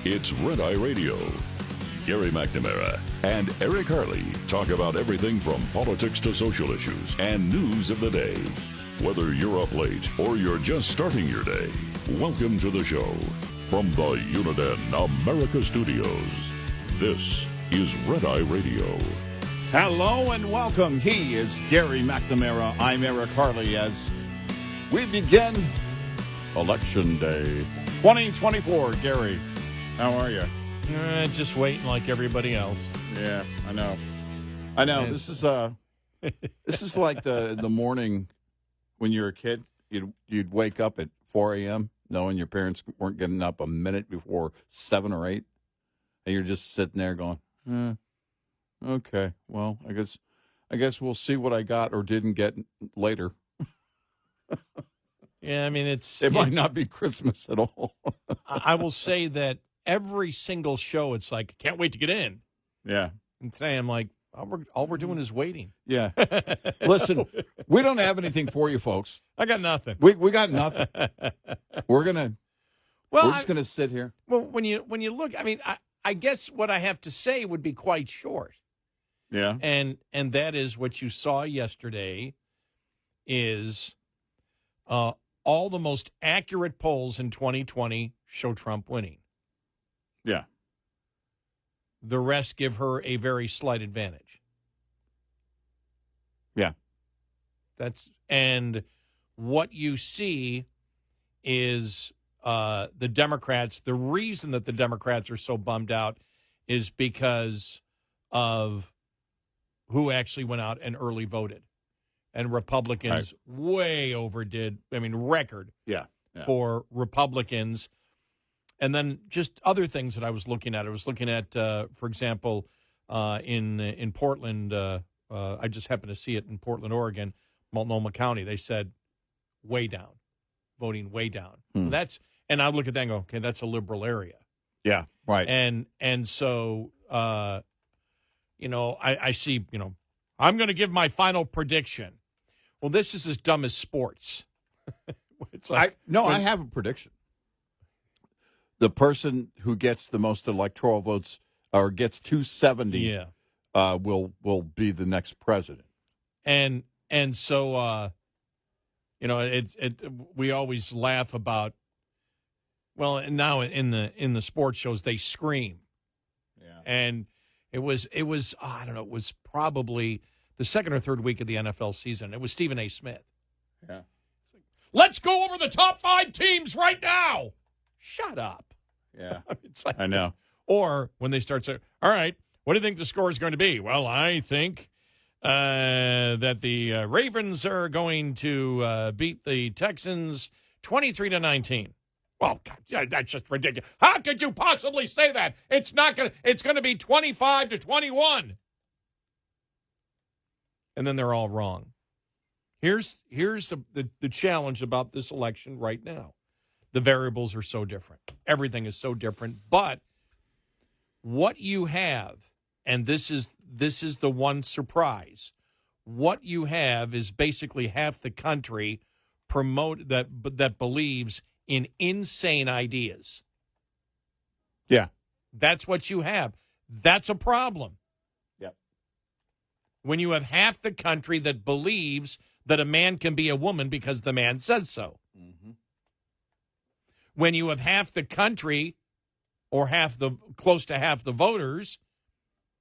It's Red Eye Radio. Gary McNamara and Eric Harley talk about everything from politics to social issues and news of the day. Whether you're up late or you're just starting your day, welcome to the show. From the Uniden America Studios, this is Red Eye Radio. Hello and welcome. He is Gary McNamara. I'm Eric Harley as we begin Election Day 2024. Gary, how are you? Just waiting like everybody else. Yeah, I know. This is like the morning when you're a kid. You'd wake up at 4 a.m. knowing your parents weren't getting up a minute before 7 or 8, and you're just sitting there going, okay, well, I guess we'll see what I got or didn't get later. Yeah, I mean, it might not be Christmas at all. I will say that every single show, it's like, can't wait to get in. Yeah. And today I'm like, all we're doing is waiting. Yeah. Listen, we don't have anything for you folks. I got nothing. We got nothing. We're just gonna sit here. Well, when you look, I mean, I guess what I have to say would be quite short. Yeah. And that is what you saw yesterday is all the most accurate polls in 2020 show Trump winning. Yeah. The rest give her a very slight advantage. Yeah. And what you see is the Democrats, the reason that the Democrats are so bummed out is because of who actually went out and early voted. And Republicans way overdid, record for Republicans. And then just other things that I was looking at. I was looking at, for example, in Portland, I just happened to see it in Portland, Oregon, Multnomah County. They said way down, voting way down. And I look at that and go, okay, that's a liberal area. Yeah, right. And so, I see, I'm going to give my final prediction. Well, this is as dumb as sports. It's like, I have a prediction. The person who gets the most electoral votes or gets 270 will be the next president. And so we always laugh about, well, and now in the sports shows they scream. Yeah. And it was I don't know, it was probably the second or third week of the NFL season. It was Stephen A. Smith. Yeah. Let's go over the top 5 teams right now. Shut up. Yeah. It's like, I know. Or when they start saying, all right, what do you think the score is going to be? Well, I think that the Ravens are going to beat the Texans 23-19. Well, God, that's just ridiculous. How could you possibly say that? It's not going to. It's going to be 25-21. And then they're all wrong. Here's the challenge about this election right now. The variables are so different. Everything is so different. But what you have, and this is the one surprise, what you have is basically half the country that believes in insane ideas. Yeah. That's what you have. That's a problem. Yep. When you have half the country that believes that a man can be a woman because the man says so. Mm-hmm. When you have half the country or close to half the voters,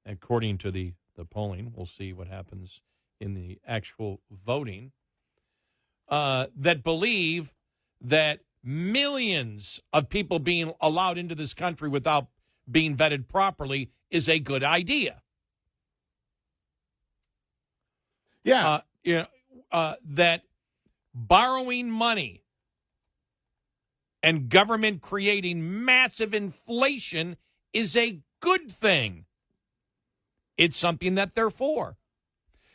according to the polling, we'll see what happens in the actual voting, that believe that millions of people being allowed into this country without being vetted properly is a good idea. Yeah. That borrowing money and government creating massive inflation is a good thing. It's something that they're for.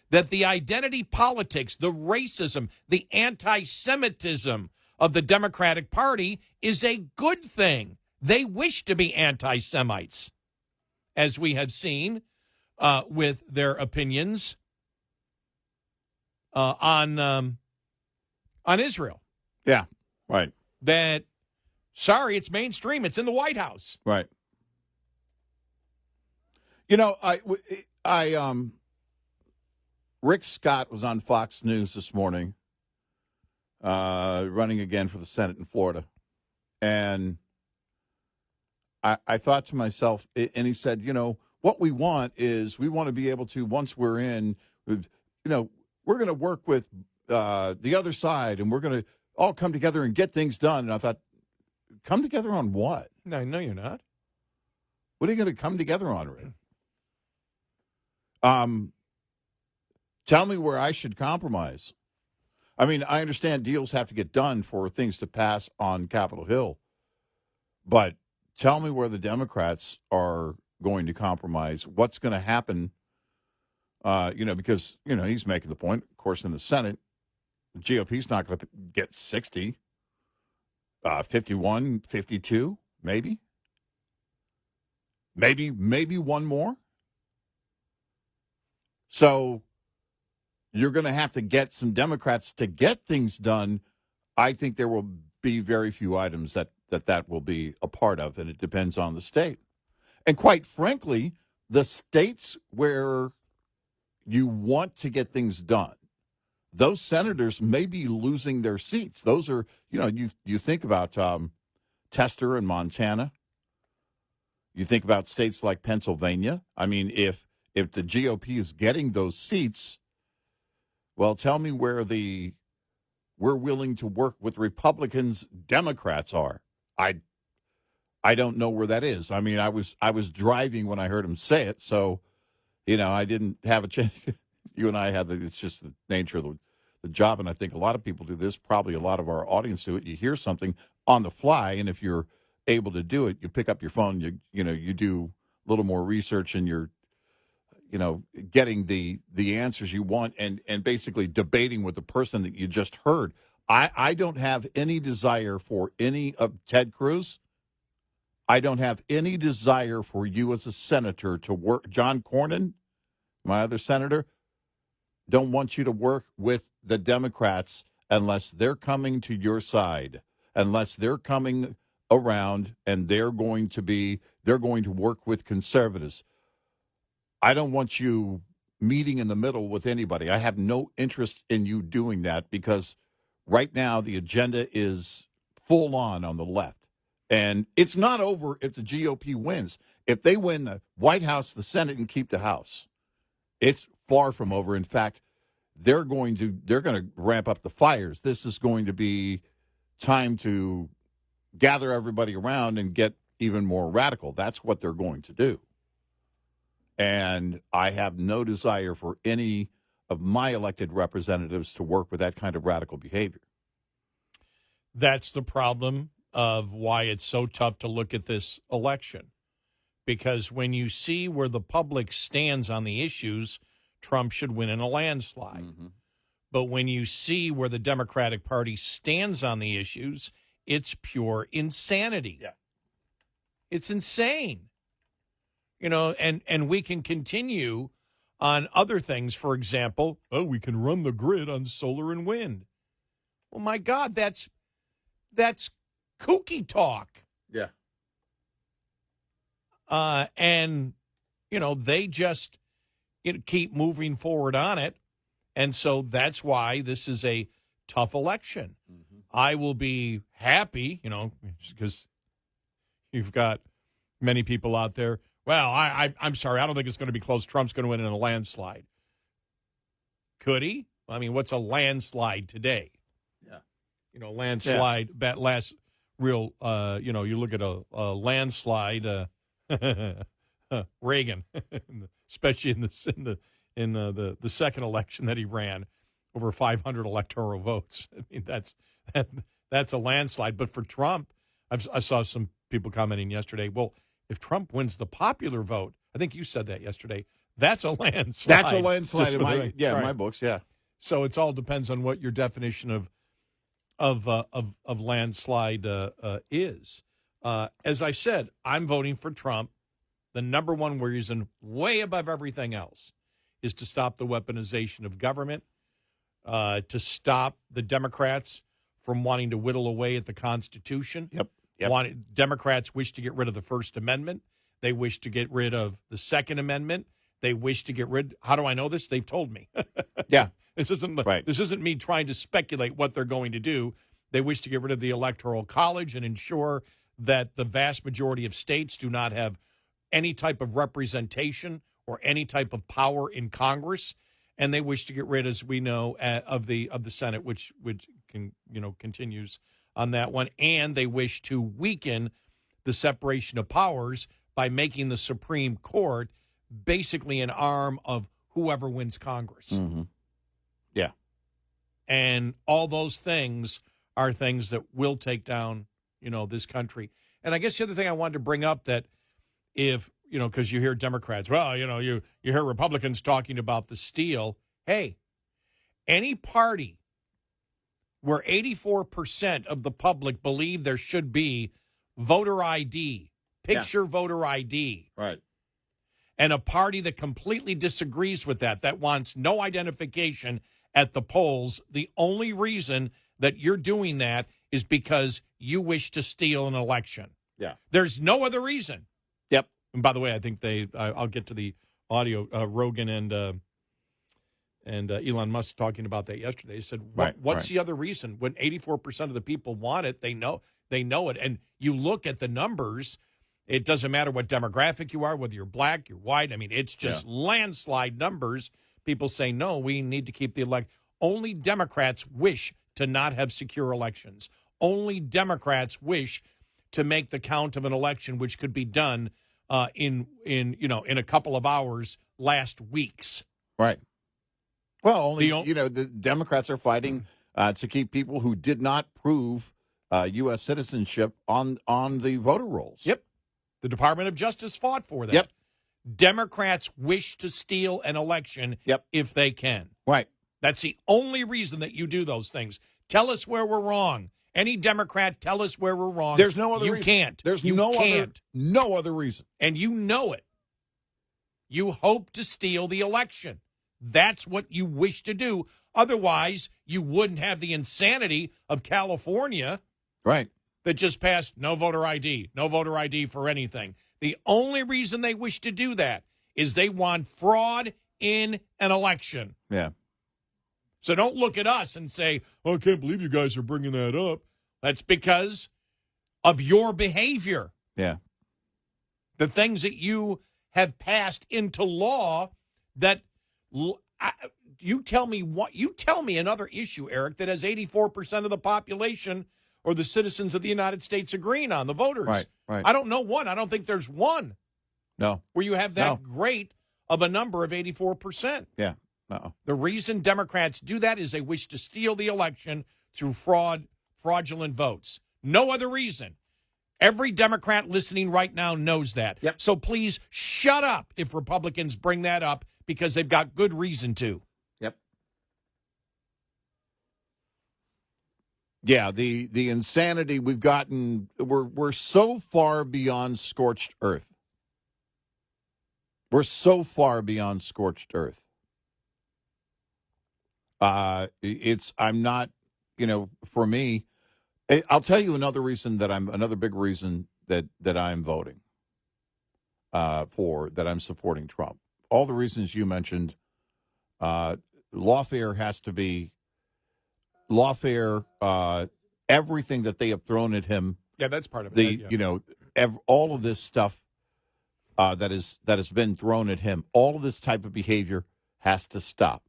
That the identity politics, the racism, the anti-Semitism of the Democratic Party is a good thing. They wish to be anti-Semites, as we have seen with their opinions on Israel. Yeah, right. That, sorry, it's mainstream. It's in the White House. Right. You know, Rick Scott was on Fox News this morning, running again for the Senate in Florida. And I thought to myself, and he said, what we want is we want to be able to, once we're in, we're going to work with the other side, and we're going to all come together and get things done. And I thought, come together on what? No, you're not. What are you going to come together on, Rick? Tell me where I should compromise. I mean, I understand deals have to get done for things to pass on Capitol Hill, but tell me where the Democrats are going to compromise. What's going to happen? Because he's making the point. Of course, in the Senate, the GOP's not going to get 60, 51, 52, maybe one more. So you're going to have to get some Democrats to get things done. I think there will be very few items that will be a part of, and it depends on the state. And quite frankly, the states where you want to get things done, those senators may be losing their seats. Those are, you think about Tester in Montana. You think about states like Pennsylvania. I mean, if the GOP is getting those seats, well, tell me where we're willing to work with Republicans, Democrats are. I don't know where that is. I mean, I was driving when I heard him say it, so I didn't have a chance. You and I had it's just the nature of the job, and I think a lot of people do this. Probably a lot of our audience do it. You hear something on the fly, and if you're able to do it, you pick up your phone. You do a little more research, and you're getting the answers you want, and basically debating with the person that you just heard. I don't have any desire for any of Ted Cruz. I don't have any desire for you as a senator to work. John Cornyn, my other senator, don't want you to work with the Democrats unless they're coming to your side, unless they're coming around and they're going to work with conservatives. I don't want you meeting in the middle with anybody. I have no interest in you doing that because right now the agenda is full on the left. And it's not over if the GOP wins. If they win the White House, the Senate, and keep the House, it's far from over. In fact, they're going to ramp up the fires. This is going to be time to gather everybody around and get even more radical. That's what they're going to do. And I have no desire for any of my elected representatives to work with that kind of radical behavior. That's the problem of why it's so tough to look at this election. Because when you see where the public stands on the issues, Trump should win in a landslide. Mm-hmm. But when you see where the Democratic Party stands on the issues, it's pure insanity. Yeah. It's insane. And we can continue on other things. For example, we can run the grid on solar and wind. Well, my God, that's kooky talk. Yeah. They just keep moving forward on it. And so that's why this is a tough election. Mm-hmm. I will be happy, because you've got many people out there. Well, I'm sorry. I don't think it's going to be close. Trump's going to win in a landslide. Could he? I mean, what's a landslide today? Yeah. Landslide, that last real, you look at a landslide, Reagan, especially in the second election that he ran, over 500 electoral votes. I mean, that's a landslide. But for Trump, I saw some people commenting yesterday, well, if Trump wins the popular vote, I think you said that yesterday, that's a landslide. That's a landslide in my books, yeah. So it all depends on what your definition of landslide is. As I said, I'm voting for Trump. The number one reason, way above everything else, is to stop the weaponization of government, to stop the Democrats from wanting to whittle away at the Constitution. Yep. Democrats wish to get rid of the First Amendment. They wish to get rid of the Second Amendment. They wish to get rid. How do I know this? They've told me. Yeah. This isn't Right. This isn't me trying to speculate what they're going to do. They wish to get rid of the Electoral College and ensure that the vast majority of states do not have any type of representation or any type of power in Congress. And they wish to get rid, as we know, of the Senate, which continues on that one. And they wish to weaken the separation of powers by making the Supreme Court basically an arm of whoever wins Congress. Mm-hmm. Yeah. And all those things are things that will take down, this country. And I guess the other thing I wanted to bring up that if, because you hear Democrats, well, you hear Republicans talking about the steal. Hey, any party where 84% of the public believe there should be voter ID, picture voter ID. Right. And a party that completely disagrees with that wants no identification at the polls, the only reason that you're doing that is because you wish to steal an election. Yeah. There's no other reason. Yep. And by the way, I think I'll get to the audio, Rogan and Elon Musk talking about that yesterday. They said, what's the other reason? When 84% of the people want it, they know it. And you look at the numbers, it doesn't matter what demographic you are, whether you're black, you're white. I mean, it's just landslide numbers. People say, no, we need to keep the election. Only Democrats wish to not have secure elections. Only Democrats wish to make the count of an election, which could be done in a couple of hours, last weeks. Right. Well, the Democrats are fighting to keep people who did not prove U.S. citizenship on the voter rolls. Yep. The Department of Justice fought for that. Yep. Democrats wish to steal an election if they can. Right. That's the only reason that you do those things. Tell us where we're wrong. Any Democrat, tell us where we're wrong. There's no other reason. You can't. There's no other reason. And you know it. You hope to steal the election. That's what you wish to do. Otherwise, you wouldn't have the insanity of California. Right. That just passed no voter ID for anything. The only reason they wish to do that is they want fraud in an election. Yeah. So don't look at us and say, oh, I can't believe you guys are bringing that up. That's because of your behavior. Yeah. The things that you have passed into law that you tell me another issue, Eric, that has 84% of the population or the citizens of the United States agreeing on, the voters. Right. I don't know one. I don't think there's one. No. Where you have that great of a number of 84%. Yeah. Uh-oh. The reason Democrats do that is they wish to steal the election through fraudulent votes. No other reason. Every Democrat listening right now knows that. Yep. So please shut up if Republicans bring that up because they've got good reason to. Yep. Yeah, the insanity we've gotten, we're so far beyond scorched earth. We're so far beyond scorched earth. I'm not, for me, I'll tell you another big reason that I'm voting that I'm supporting Trump. All the reasons you mentioned, lawfare has to be lawfare, everything that they have thrown at him. Yeah, that's part of it. All of this stuff that has been thrown at him, all of this type of behavior has to stop.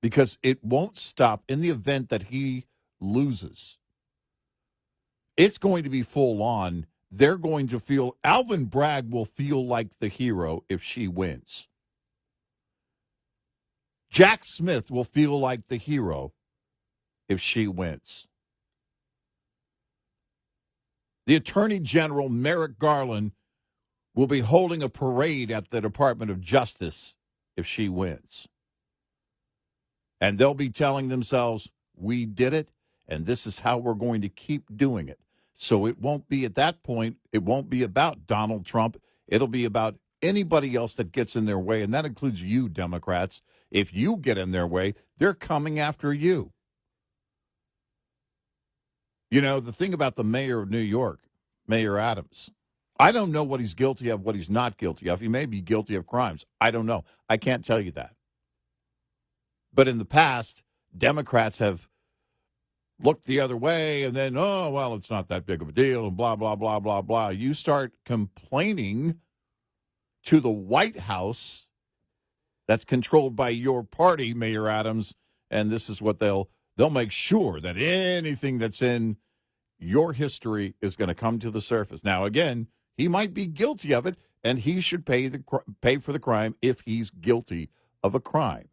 Because it won't stop in the event that he loses. It's going to be full on. They're going to feel, Alvin Bragg will feel like the hero if she wins. Jack Smith will feel like the hero if she wins. The Attorney General, Merrick Garland, will be holding a parade at the Department of Justice if she wins. And they'll be telling themselves, we did it, and this is how we're going to keep doing it. So it won't be at that point, it won't be about Donald Trump. It'll be about anybody else that gets in their way, and that includes you, Democrats. If you get in their way, they're coming after you. The thing about the mayor of New York, Mayor Adams, I don't know what he's guilty of, what he's not guilty of. He may be guilty of crimes. I don't know. I can't tell you that. But in the past, Democrats have looked the other way and then, oh, well, it's not that big of a deal and blah, blah, blah, blah, blah. You start complaining to the White House that's controlled by your party, Mayor Adams, and this is what they'll make sure that anything that's in your history is going to come to the surface. Now, again, he might be guilty of it, and he should pay for the crime if he's guilty of a crime.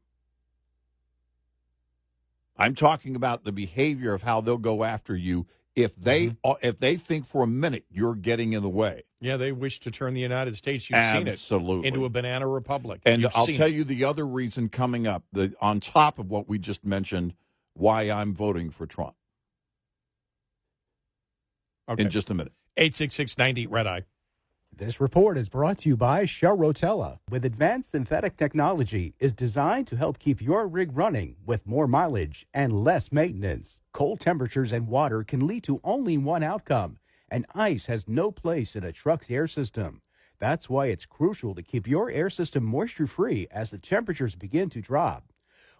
I'm talking about the behavior of how they'll go after you if they think for a minute you're getting in the way. Yeah, they wish to turn the United States, you've Absolutely. seen it, into a banana republic. And I'll tell you the other reason coming up, on top of what we just mentioned, why I'm voting for Trump. Okay. In just a minute. 866-90 Red Eye. This report is brought to you by Shell Rotella. With advanced synthetic technology, is designed to help keep your rig running with more mileage and less maintenance. Cold temperatures and water can lead to only one outcome, and ice has no place in a truck's air system. That's why it's crucial to keep your air system moisture-free as the temperatures begin to drop.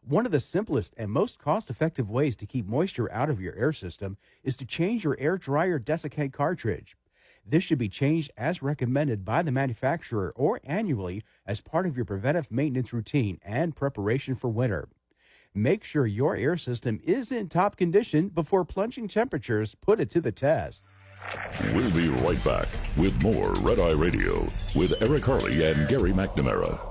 One of the simplest and most cost-effective ways to keep moisture out of your air system is to change your air dryer desiccant cartridge. This should be changed as recommended by the manufacturer or annually as part of your preventive maintenance routine and preparation for winter. Make sure your air system is in top condition before plunging temperatures put it to the test. We'll be right back with more Red Eye Radio with Eric Harley and Gary McNamara.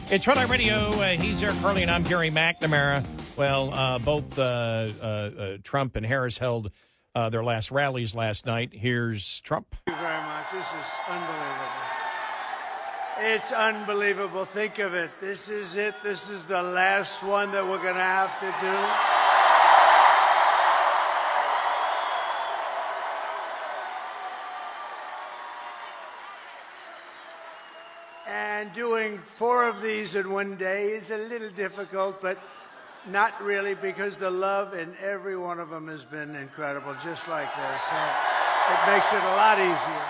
It's Red Eye Radio. He's Eric Harley, and I'm Gary McNamara. Well, both Trump and Harris held their last rallies last night. Here's Trump. Thank you very much. This is unbelievable. It's unbelievable. Think of it. This is it. This is the last one that we're going to have to do. And doing 4 of these in one day is a little difficult, but not really, because the love in every one of them has been incredible, just like this. So it makes it a lot easier.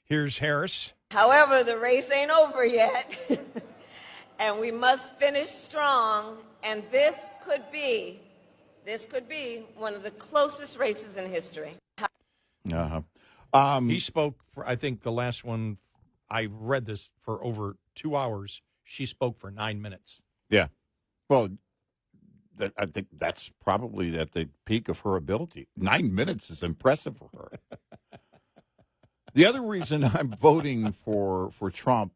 Here's Harris. However, the race ain't over yet, and we must finish strong, and this could be one of the closest races in history. Uh-huh. He spoke for, I think the last one, I read this for over 2 hours. She spoke for 9 minutes. Yeah. Well, I think that's probably at the peak of her ability. 9 minutes is impressive for her. The other reason I'm voting for Trump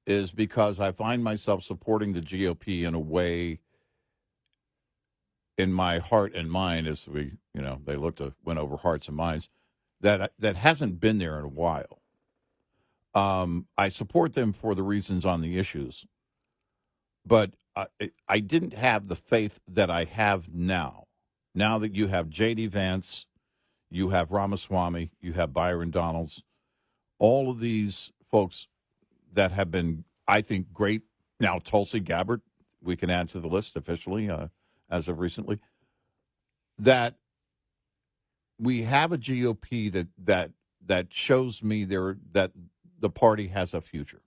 is because I find myself supporting the GOP in a way in my heart and mind, as we, they went over hearts and minds, that hasn't been there in a while. I support them for the reasons on the issues, but I didn't have the faith that I have now. Now that you have J.D. Vance, you have Ramaswamy, you have Byron Donalds, all of these folks that have been, I think, great. Now, Tulsi Gabbard, we can add to the list officially as of recently, that we have a GOP that shows me that the party has a future.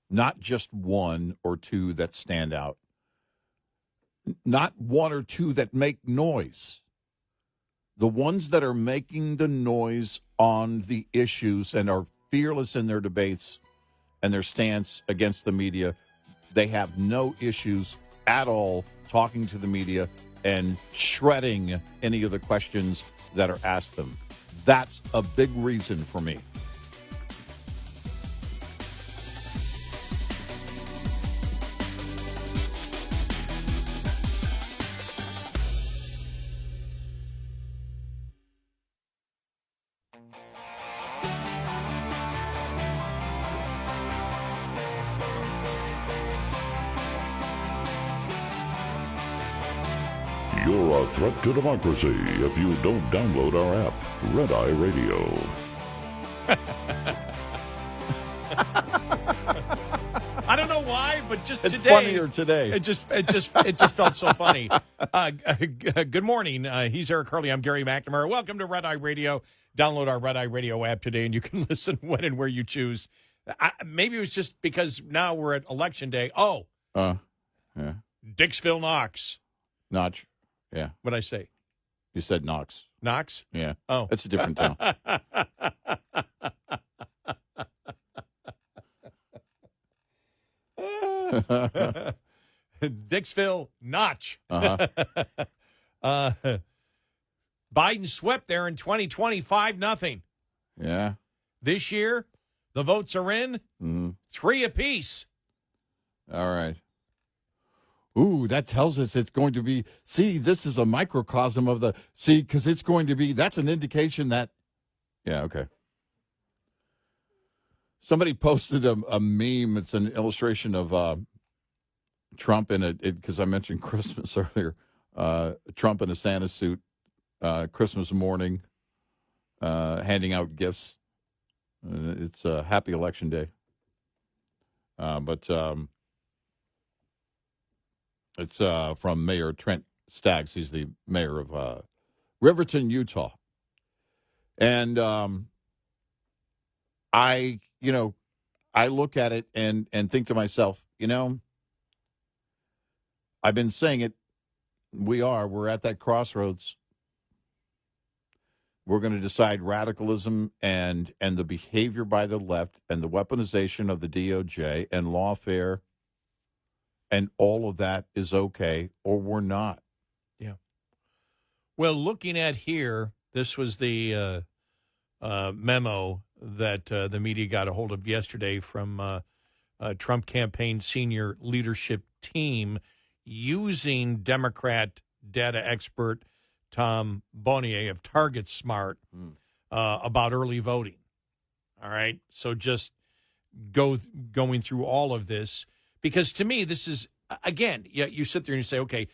Not just 1 or 2 that stand out. Not 1 or 2 that make noise. The ones that are making the noise on the issues and are fearless in their debates and their stance against the media, they have no issues at all talking to the media and shredding any of the questions that are asked them. That's a big reason for me. You're a threat to democracy if you don't download our app, Red Eye Radio. but just It's today, funnier today. It just felt so funny. Good morning. He's Eric Harley. I'm Gary McNamara. Welcome to Red Eye Radio. Download our Red Eye Radio app today, and you can listen when and where you choose. Maybe it was just because now we're at Election Day. Oh, yeah. Dixville Knox. Notch. Yeah. What'd I say? You said Knox. Knox? Yeah. Oh. It's a different town. Dixville Notch. Uh-huh. Biden swept there in 2020, 5-0. Yeah. This year, the votes are in 3 apiece. All right. Ooh, that tells us it's going to be, see, this is a microcosm of the, because it's going to be, that's an indication that, yeah, okay. Somebody posted a meme. It's an illustration of Trump in it, because I mentioned Christmas earlier. Trump in a Santa suit, Christmas morning, handing out gifts. It's a happy election day. But it's from Mayor Trent Staggs. He's the mayor of Riverton, Utah. And I look at it and think to myself, I've been saying it. We're at that crossroads. We're going to decide radicalism and the behavior by the left and the weaponization of the DOJ and lawfare and all of that is okay, or we're not. Yeah. Well, looking at here, this was the memo that the media got a hold of yesterday from Trump campaign senior leadership team using Democrat data expert Tom Bonnier of Target Smart about early voting. All right. So just going through all of this, because to me, this is, again, you sit there and you say, okay,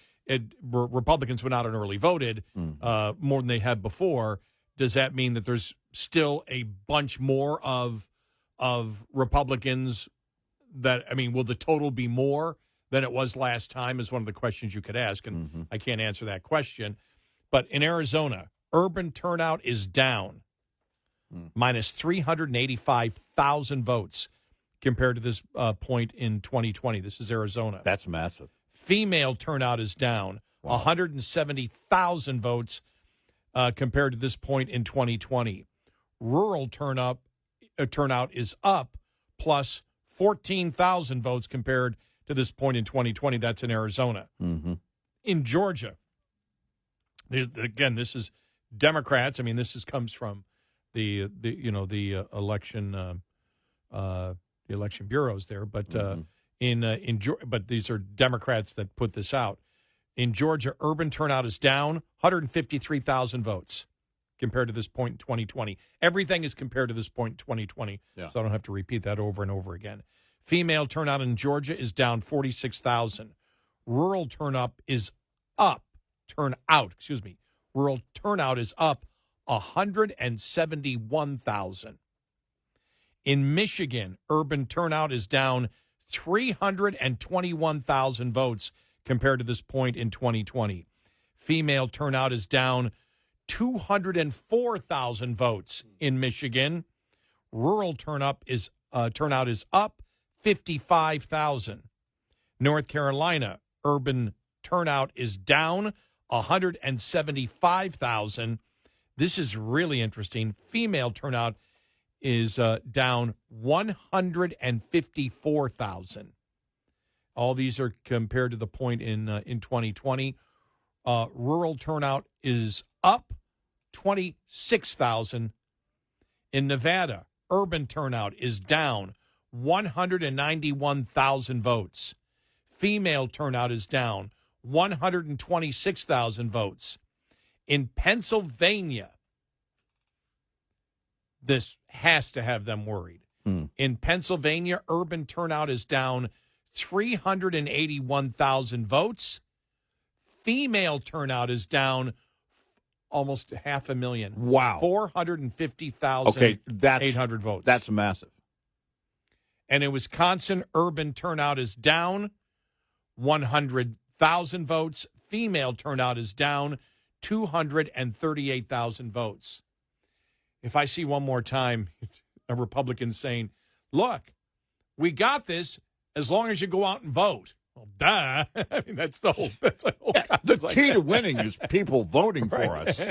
Republicans went out and early voted more than they had before. Does that mean that there's still a bunch more of Republicans that, will the total be more than it was last time is one of the questions you could ask, and I can't answer that question. But in Arizona, urban turnout is down, minus 385,000 votes compared to this point in 2020. This is Arizona. That's massive. Female turnout is down, 170,000 votes compared to this point in 2020. Rural turnout is up, plus 14,000 votes compared to this point in 2020. That's in Arizona. In Georgia, again, this is Democrats. This comes from the election the election bureaus there, but but these are Democrats that put this out. In Georgia, urban turnout is down 153,000 votes compared to this point in 2020. Everything is compared to this point in 2020, so I don't have to repeat that over and over again. Female turnout in Georgia is down 46,000. Rural turnout is up. Rural turnout is up 171,000. In Michigan, urban turnout is down 321,000 votes compared to this point in 2020. Female turnout is down 204,000 votes in Michigan. Rural turnout is up 55,000. North Carolina, urban turnout is down 175,000. This is really interesting. Female turnout is down 154,000. All these are compared to the point in 2020. Rural turnout is up 26,000. In Nevada, urban turnout is down 191,000 votes. Female turnout is down 126,000 votes. In Pennsylvania, this has to have them worried. In Pennsylvania, urban turnout is down 381,000 votes. Female turnout is down almost 500,000. Wow. 450,800 votes. That's massive. And in Wisconsin, urban turnout is down 100,000 votes. Female turnout is down 238,000 votes. If I see one more time a Republican saying, look, we got this as long as you go out and vote. Well, duh. I mean, that's the whole The key to winning is people voting for us.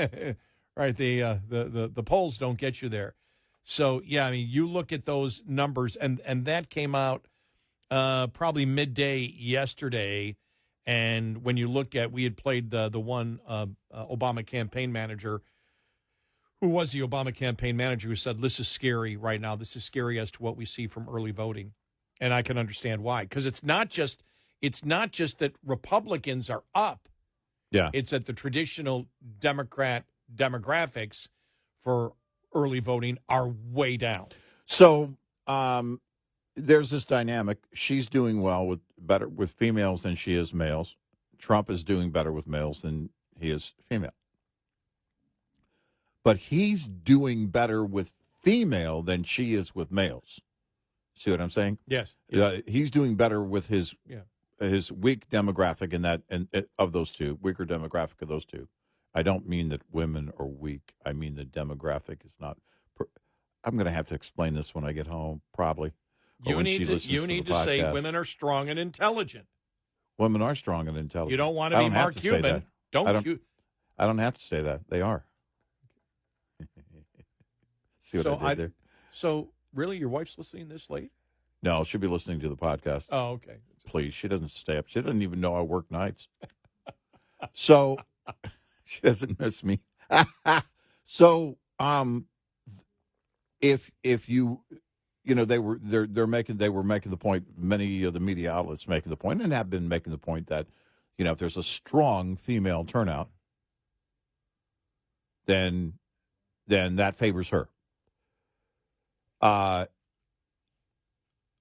Right. The polls don't get you there. So, yeah, I mean, you look at those numbers, and that came out probably midday yesterday. And when you look at, we had played the one Obama campaign manager, who was the Obama campaign manager, who said, this is scary right now. This is scary as to what we see from early voting. And I can understand why. Because it's not just that Republicans are up. Yeah. It's that the traditional Democrat demographics for early voting are way down. So there's this dynamic. She's doing well better with females than she is males. Trump is doing better with males than he is female. But he's doing better with female than she is with males. See what I'm saying? Yes. He's doing better with his weak demographic of those two, weaker demographic of those two. I don't mean that women are weak. I mean the demographic is not. I'm going to have to explain this when I get home, probably. You need to say women are strong and intelligent. Women are strong and intelligent. You don't want to be Mark Cuban. I don't have to say that. They are. See what I did there? So, really, your wife's listening this late? No, she'll be listening to the podcast. Oh, okay. Please, she doesn't stay up. She doesn't even know I work nights. So, she doesn't miss me. So, if you know, they were making the point, many of the media outlets making the point, and have been making the point that, you know, if there's a strong female turnout, then that favors her.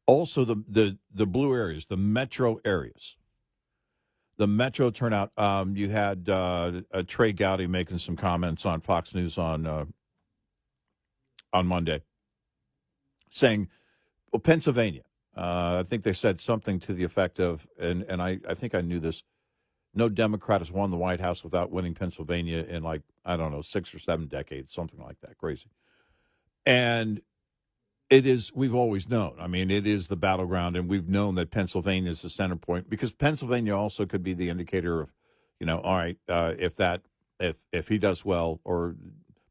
Also, the blue areas, the metro areas, the metro turnout. You had Trey Gowdy making some comments on Fox News on Monday, saying, well, Pennsylvania. I think they said something to the effect of, and I think I knew this. No Democrat has won the White House without winning Pennsylvania in 6 or 7 decades, something like that. Crazy. And it is, we've always known. I mean, it is the battleground, and we've known that Pennsylvania is the center point, because Pennsylvania also could be the indicator of, you know, all right, if he does well or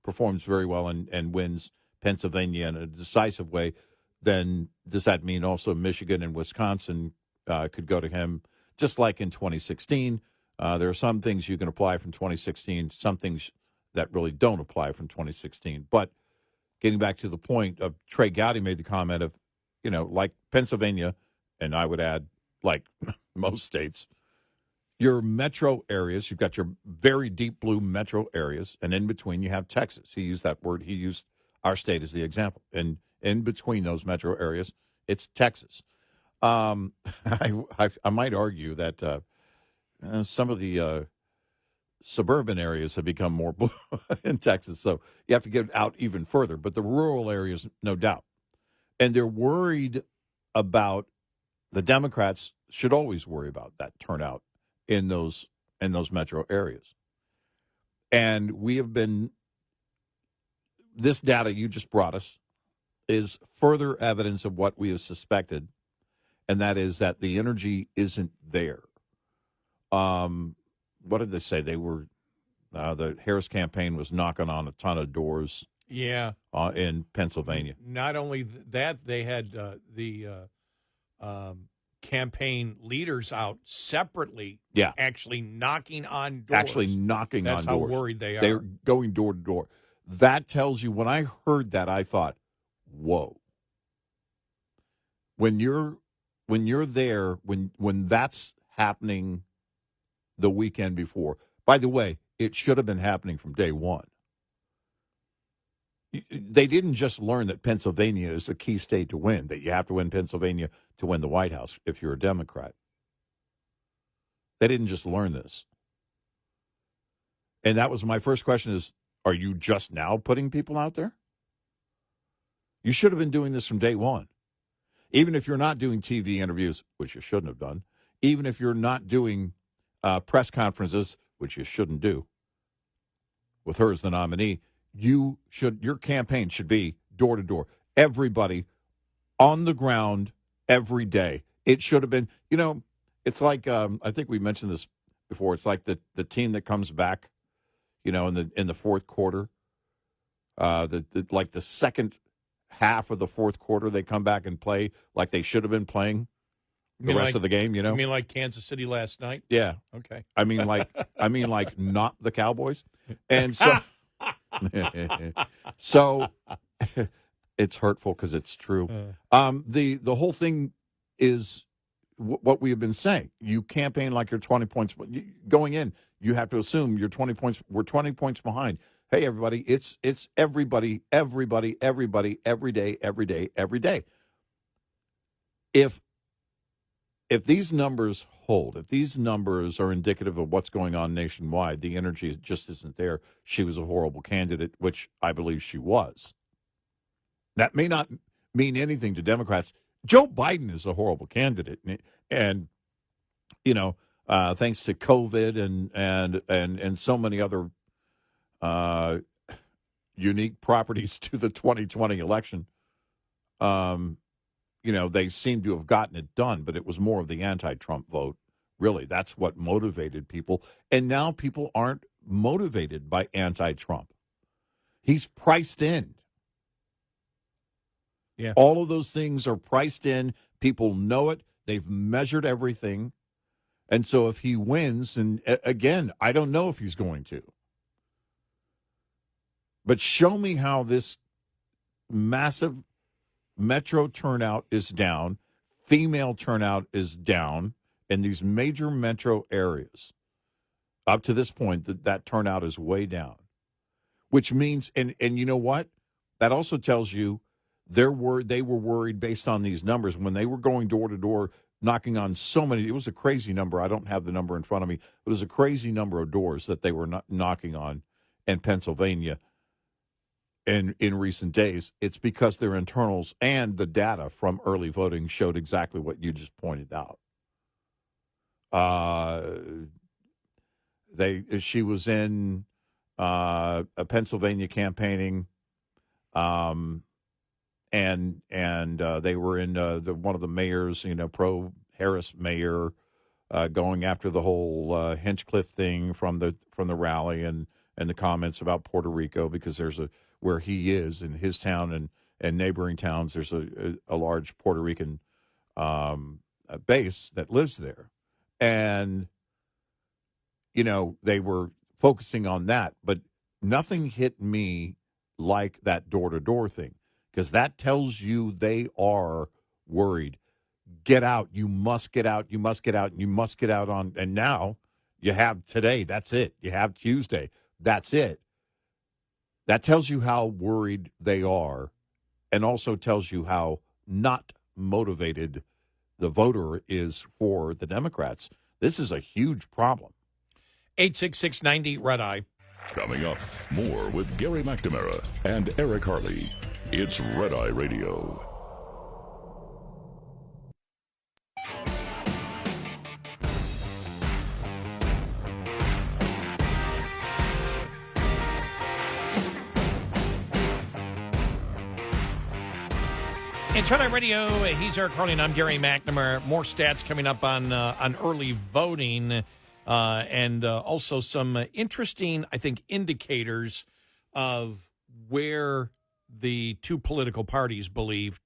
performs very well and wins Pennsylvania in a decisive way, then does that mean also Michigan and Wisconsin could go to him? Just like in 2016, there are some things you can apply from 2016, some things that really don't apply from 2016. But getting back to the point of Trey Gowdy made the comment of, you know, like Pennsylvania, and I would add, like most states, your metro areas, you've got your very deep blue metro areas, and in between you have Texas. He used that word. He used our state as the example. And in between those metro areas, it's Texas. I might argue that some of the suburban areas have become more blue in Texas, so you have to get out even further. But the rural areas, no doubt. And they're worried about, the Democrats should always worry about that turnout in those metro areas. And we have been, this data you just brought us is further evidence of what we have suspected, and that is that the energy isn't there. What did they say? They were, the Harris campaign was knocking on a ton of doors. Yeah. In Pennsylvania. Not only that, they had the campaign leaders out separately. Yeah. Actually knocking on doors. That's how doors. Worried they are. They're going door to door. That tells you, when I heard that, I thought, whoa. When you're there, when that's happening the weekend before. By the way, it should have been happening from day one. They didn't just learn that Pennsylvania is a key state to win, that you have to win Pennsylvania to win the White House if you're a Democrat. They didn't just learn this. And that was my first question is, are you just now putting people out there? You should have been doing this from day one. Even if you're not doing TV interviews, which you shouldn't have done, even if you're not doing press conferences, which you shouldn't do, with her as the nominee, your campaign should be door to door. Everybody on the ground every day. It should have been, it's like, I think we mentioned this before. It's like the team that comes back, in the fourth quarter, like the second half of the fourth quarter, they come back and play like they should have been playing the rest of the game. You mean like Kansas City last night? Yeah. Okay. I mean like not the Cowboys, and so so it's hurtful because it's true. The whole thing is what we have been saying. You campaign like you're 20 points going in. You have to assume you're 20 points. We're 20 points behind. Hey, everybody! It's everybody, every day. If these numbers hold, if these numbers are indicative of what's going on nationwide, the energy just isn't there. She was a horrible candidate, which I believe she was. That may not mean anything to Democrats. Joe Biden is a horrible candidate, and thanks to COVID and so many other unique properties to the 2020 election, they seem to have gotten it done, but it was more of the anti-Trump vote. Really, that's what motivated people. And now people aren't motivated by anti-Trump. He's priced in. Yeah. All of those things are priced in. People know it. They've measured everything. And so if he wins, and again, I don't know if he's going to, but show me how this massive metro turnout is down, female turnout is down in these major metro areas. Up to this point, that turnout is way down, which means, and you know what? That also tells you they were worried based on these numbers when they were going door to door, knocking on so many. It was a crazy number. I don't have the number in front of me. But it was a crazy number of doors that they were knocking on in Pennsylvania. In recent days, it's because their internals and the data from early voting showed exactly what you just pointed out. She was in Pennsylvania campaigning, and they were in one of the mayors, pro Harris mayor, going after the whole Hinchcliffe thing from the rally and the comments about Puerto Rico, because there's where he is in his town and neighboring towns, there's a large Puerto Rican base that lives there. And, they were focusing on that, but nothing hit me like that door-to-door thing, because that tells you they are worried. Get out. You must get out. You must get out. You must get out on. And now you have today. That's it. You have Tuesday. That's it. That tells you how worried they are, and also tells you how not motivated the voter is for the Democrats. This is a huge problem. 866-90 Red Eye. Coming up, more with Gary McNamara and Eric Harley. It's Red Eye Radio. It's Turnout Radio. He's Eric Harley, and I'm Gary McNamara. More stats coming up on early voting, and also some interesting, I think, indicators of where the two political parties believe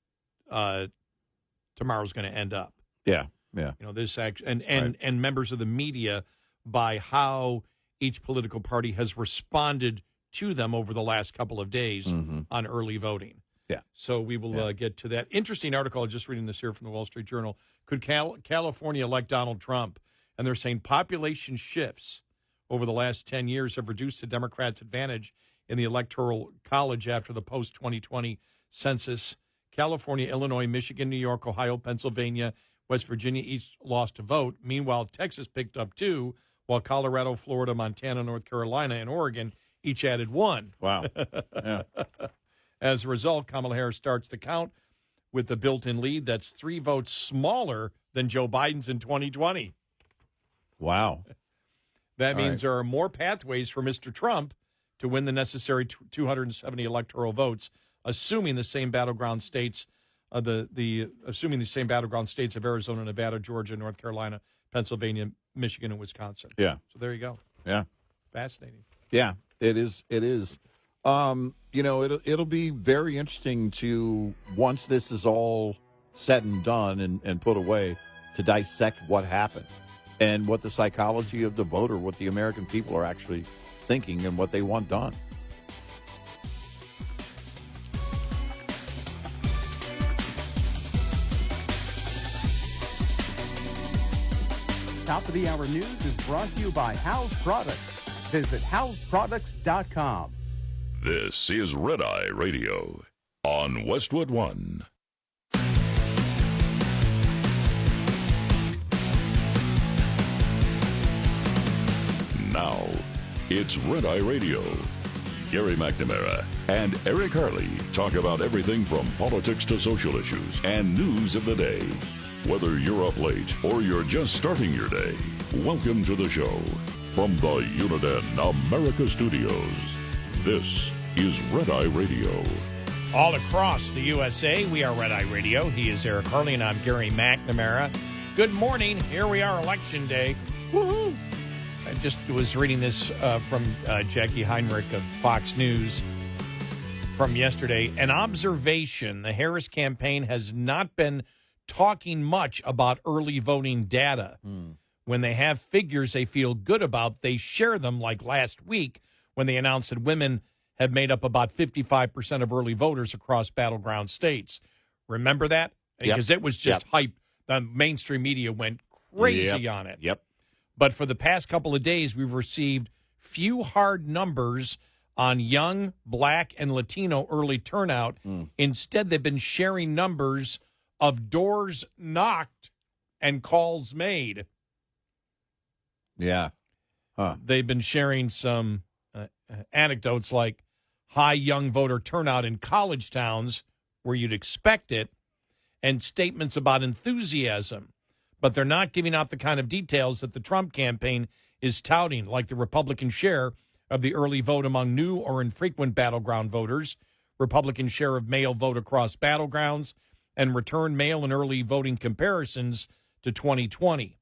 tomorrow's going to end up. Yeah. This and members of the media by how each political party has responded to them over the last couple of days on early voting. Yeah. So we will get to that. Interesting article, just reading this here from the Wall Street Journal. Could California elect Donald Trump? And they're saying population shifts over the last 10 years have reduced the Democrats' advantage in the Electoral College after the post-2020 census. California, Illinois, Michigan, New York, Ohio, Pennsylvania, West Virginia each lost a vote. Meanwhile, Texas picked up 2, while Colorado, Florida, Montana, North Carolina, and Oregon each added 1. Wow. Yeah. As a result, Kamala Harris starts the count with a built-in lead that's 3 votes smaller than Joe Biden's in 2020. Wow. That All means right. there are more pathways for Mr. Trump to win the necessary 270 electoral votes, assuming the same battleground states, assuming the same battleground states of Arizona, Nevada, Georgia, North Carolina, Pennsylvania, Michigan, and Wisconsin. Yeah. So there you go. Yeah. Fascinating. Yeah, it is. It is. It'll be very interesting to, once this is all said and done and put away, to dissect what happened and what the psychology of the voter, what the American people are actually thinking and what they want done. Top of the Hour News is brought to you by House Products. Visit houseproducts.com. This is Red Eye Radio on Westwood One. Now, it's Red Eye Radio. Gary McNamara and Eric Harley talk about everything from politics to social issues and news of the day. Whether you're up late or you're just starting your day, welcome to the show. From the Uniden America Studios, this is Red Eye Radio. All across the USA, we are Red Eye Radio. He is Eric Harley, and I'm Gary McNamara. Good morning. Here we are, Election Day. Woohoo! I just was reading this from Jackie Heinrich of Fox News from yesterday. An observation: the Harris campaign has not been talking much about early voting data. When they have figures they feel good about, they share them, like last week when they announced that women have made up about 55% of early voters across battleground states. Remember that? Because it was just hyped. The mainstream media went crazy on it. Yep. But for the past couple of days, we've received few hard numbers on young, Black, and Latino early turnout. Instead, they've been sharing numbers of doors knocked and calls made. Yeah. Huh. They've been sharing some anecdotes like high young voter turnout in college towns where you'd expect it, and statements about enthusiasm. But they're not giving out the kind of details that the Trump campaign is touting, like the Republican share of the early vote among new or infrequent battleground voters, Republican share of mail vote across battlegrounds, and return mail and early voting comparisons to 2020.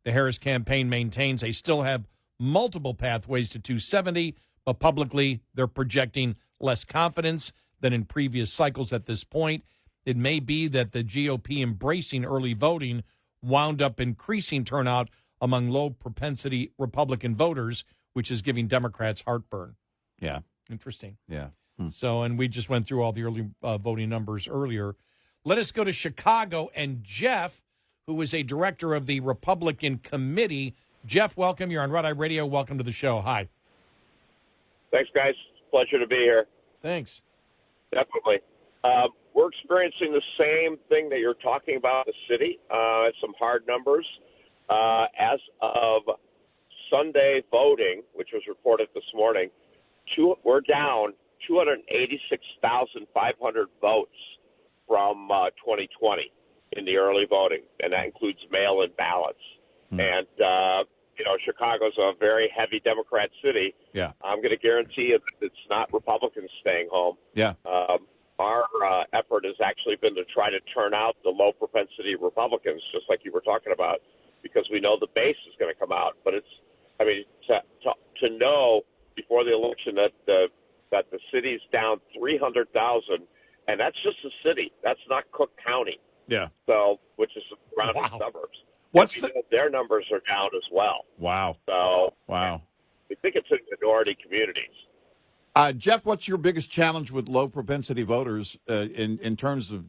The Harris campaign maintains they still have multiple pathways to 270, but publicly they're projecting less confidence than in previous cycles at this point. It may be that the GOP embracing early voting wound up increasing turnout among low-propensity Republican voters, which is giving Democrats heartburn. Yeah. Interesting. Yeah. So, and we just went through all the early voting numbers earlier. Let us go to Chicago, and Jeff, who is a director of the Republican Committee. Jeff, welcome. You're on Red Eye Radio. Welcome to the show. Hi. Thanks, guys. Pleasure to be here. Thanks. Definitely. We're experiencing the same thing that you're talking about in the city. Some hard numbers. As of Sunday voting, which was reported this morning, we're down 286,500 votes from 2020 in the early voting, and that includes mail-in ballots. And, Chicago's a very heavy Democrat city. Yeah. I'm going to guarantee you that it's not Republicans staying home. Yeah. Our effort has actually been to try to turn out the low-propensity Republicans, just like you were talking about, because we know the base is going to come out. But to know before the election that the city's down 300,000, and that's just the city. That's not Cook County. Yeah. So, which is surrounding suburbs. Their numbers are down as well. Wow. So, wow. We think it's in minority communities. Jeff, what's your biggest challenge with low propensity voters in terms of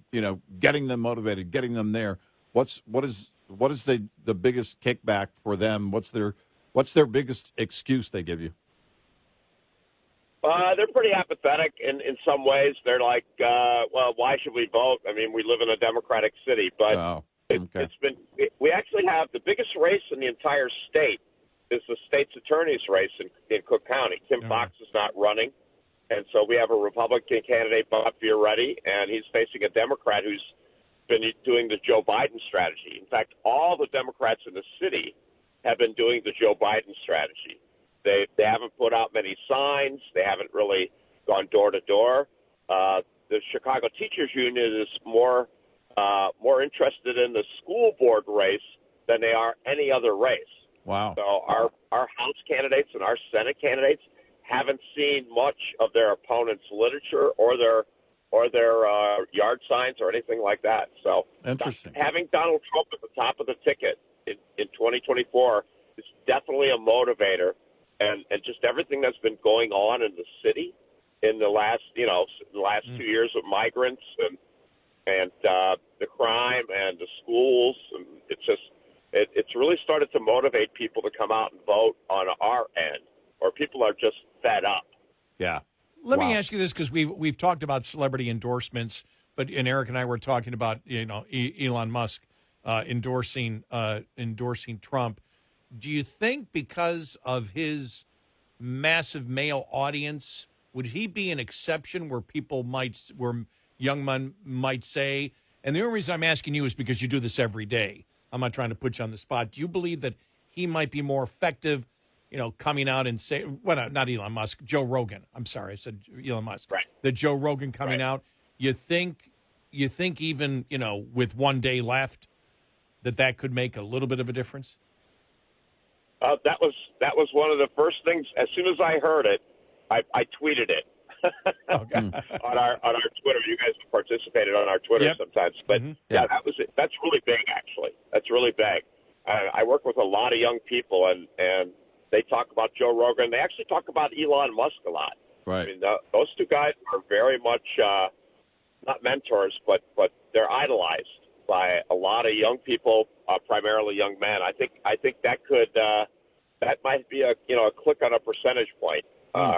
getting them motivated, getting them there? What is the biggest kickback for them? What's their biggest excuse they give you? They're pretty apathetic in some ways. They're like, well, why should we vote? I mean, we live in a democratic city, but we actually have the biggest race in the entire state is the state's attorney's race in Cook County. Kim Foxx is not running. And so we have a Republican candidate, Bob Fioretti, and he's facing a Democrat who's been doing the Joe Biden strategy. In fact, all the Democrats in the city have been doing the Joe Biden strategy. They haven't put out many signs. They haven't really gone door to door. The Chicago Teachers Union is more interested in the school board race than they are any other race. Wow. So our House candidates and our Senate candidates haven't seen much of their opponent's literature or their yard signs or anything like that. So interesting. Having Donald Trump at the top of the ticket in 2024 is definitely a motivator, and just everything that's been going on in the city in the last 2 years with migrants and the crime and the schools, and it's really started to motivate people to come out and vote on our end, or people are just fed up. Yeah. Let me ask you this, because we've talked about celebrity endorsements, and Eric and I were talking about Elon Musk endorsing Trump. Do you think because of his massive male audience, would he be an exception where young men might say? And the only reason I'm asking you is because you do this every day. I'm not trying to put you on the spot. Do you believe that he might be more effective, coming out and say, well, not Elon Musk, Joe Rogan. I'm sorry, I said Elon Musk. Right. The Joe Rogan coming out. You think even, with 1 day left, that could make a little bit of a difference? That was one of the first things. As soon as I heard it, I tweeted it on our Twitter. You guys have participated on our Twitter sometimes, but that was it. That's really big, actually. That's really big. I work with a lot of young people, and they talk about Joe Rogan. They actually talk about Elon Musk a lot. Right. I mean, those two guys are very much not mentors, but they're idolized by a lot of young people, primarily young men. I think that could that might be a click on a percentage point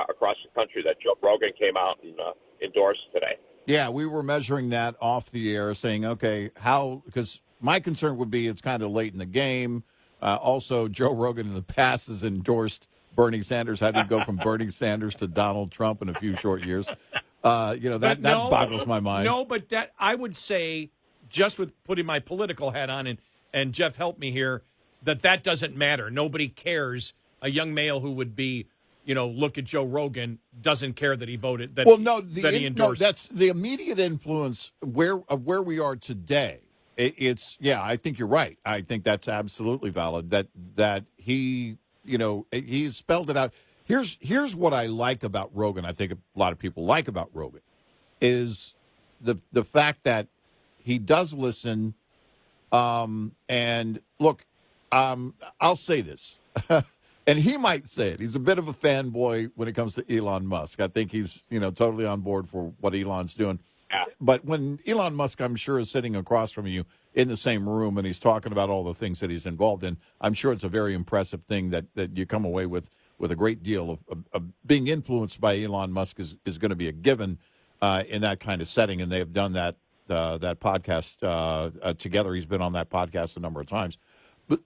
across the country that Joe Rogan came out and endorsed today. Yeah, we were measuring that off the air, saying, okay, how? Because my concern would be it's kind of late in the game. Also, Joe Rogan in the past has endorsed Bernie Sanders. How do you go from Bernie Sanders to Donald Trump in a few short years? That boggles my mind. No, but that I would say, just with putting my political hat on, and Jeff helped me here, that doesn't matter. Nobody cares. A young male who would be, look at Joe Rogan doesn't care that he voted. That he endorsed. No, that's the immediate influence where we are today. I think you're right. I think that's absolutely valid. That he, he spelled it out. Here's what I like about Rogan. I think a lot of people like about Rogan is the fact that he does listen. And look, I'll say this, and he might say it. He's a bit of a fanboy when it comes to Elon Musk. I think he's totally on board for what Elon's doing. Yeah. But when Elon Musk, I'm sure, is sitting across from you in the same room and he's talking about all the things that he's involved in, I'm sure it's a very impressive thing that you come away with a great deal of being influenced by Elon Musk is going to be a given in that kind of setting. And they have done that podcast together. He's been on that podcast a number of times.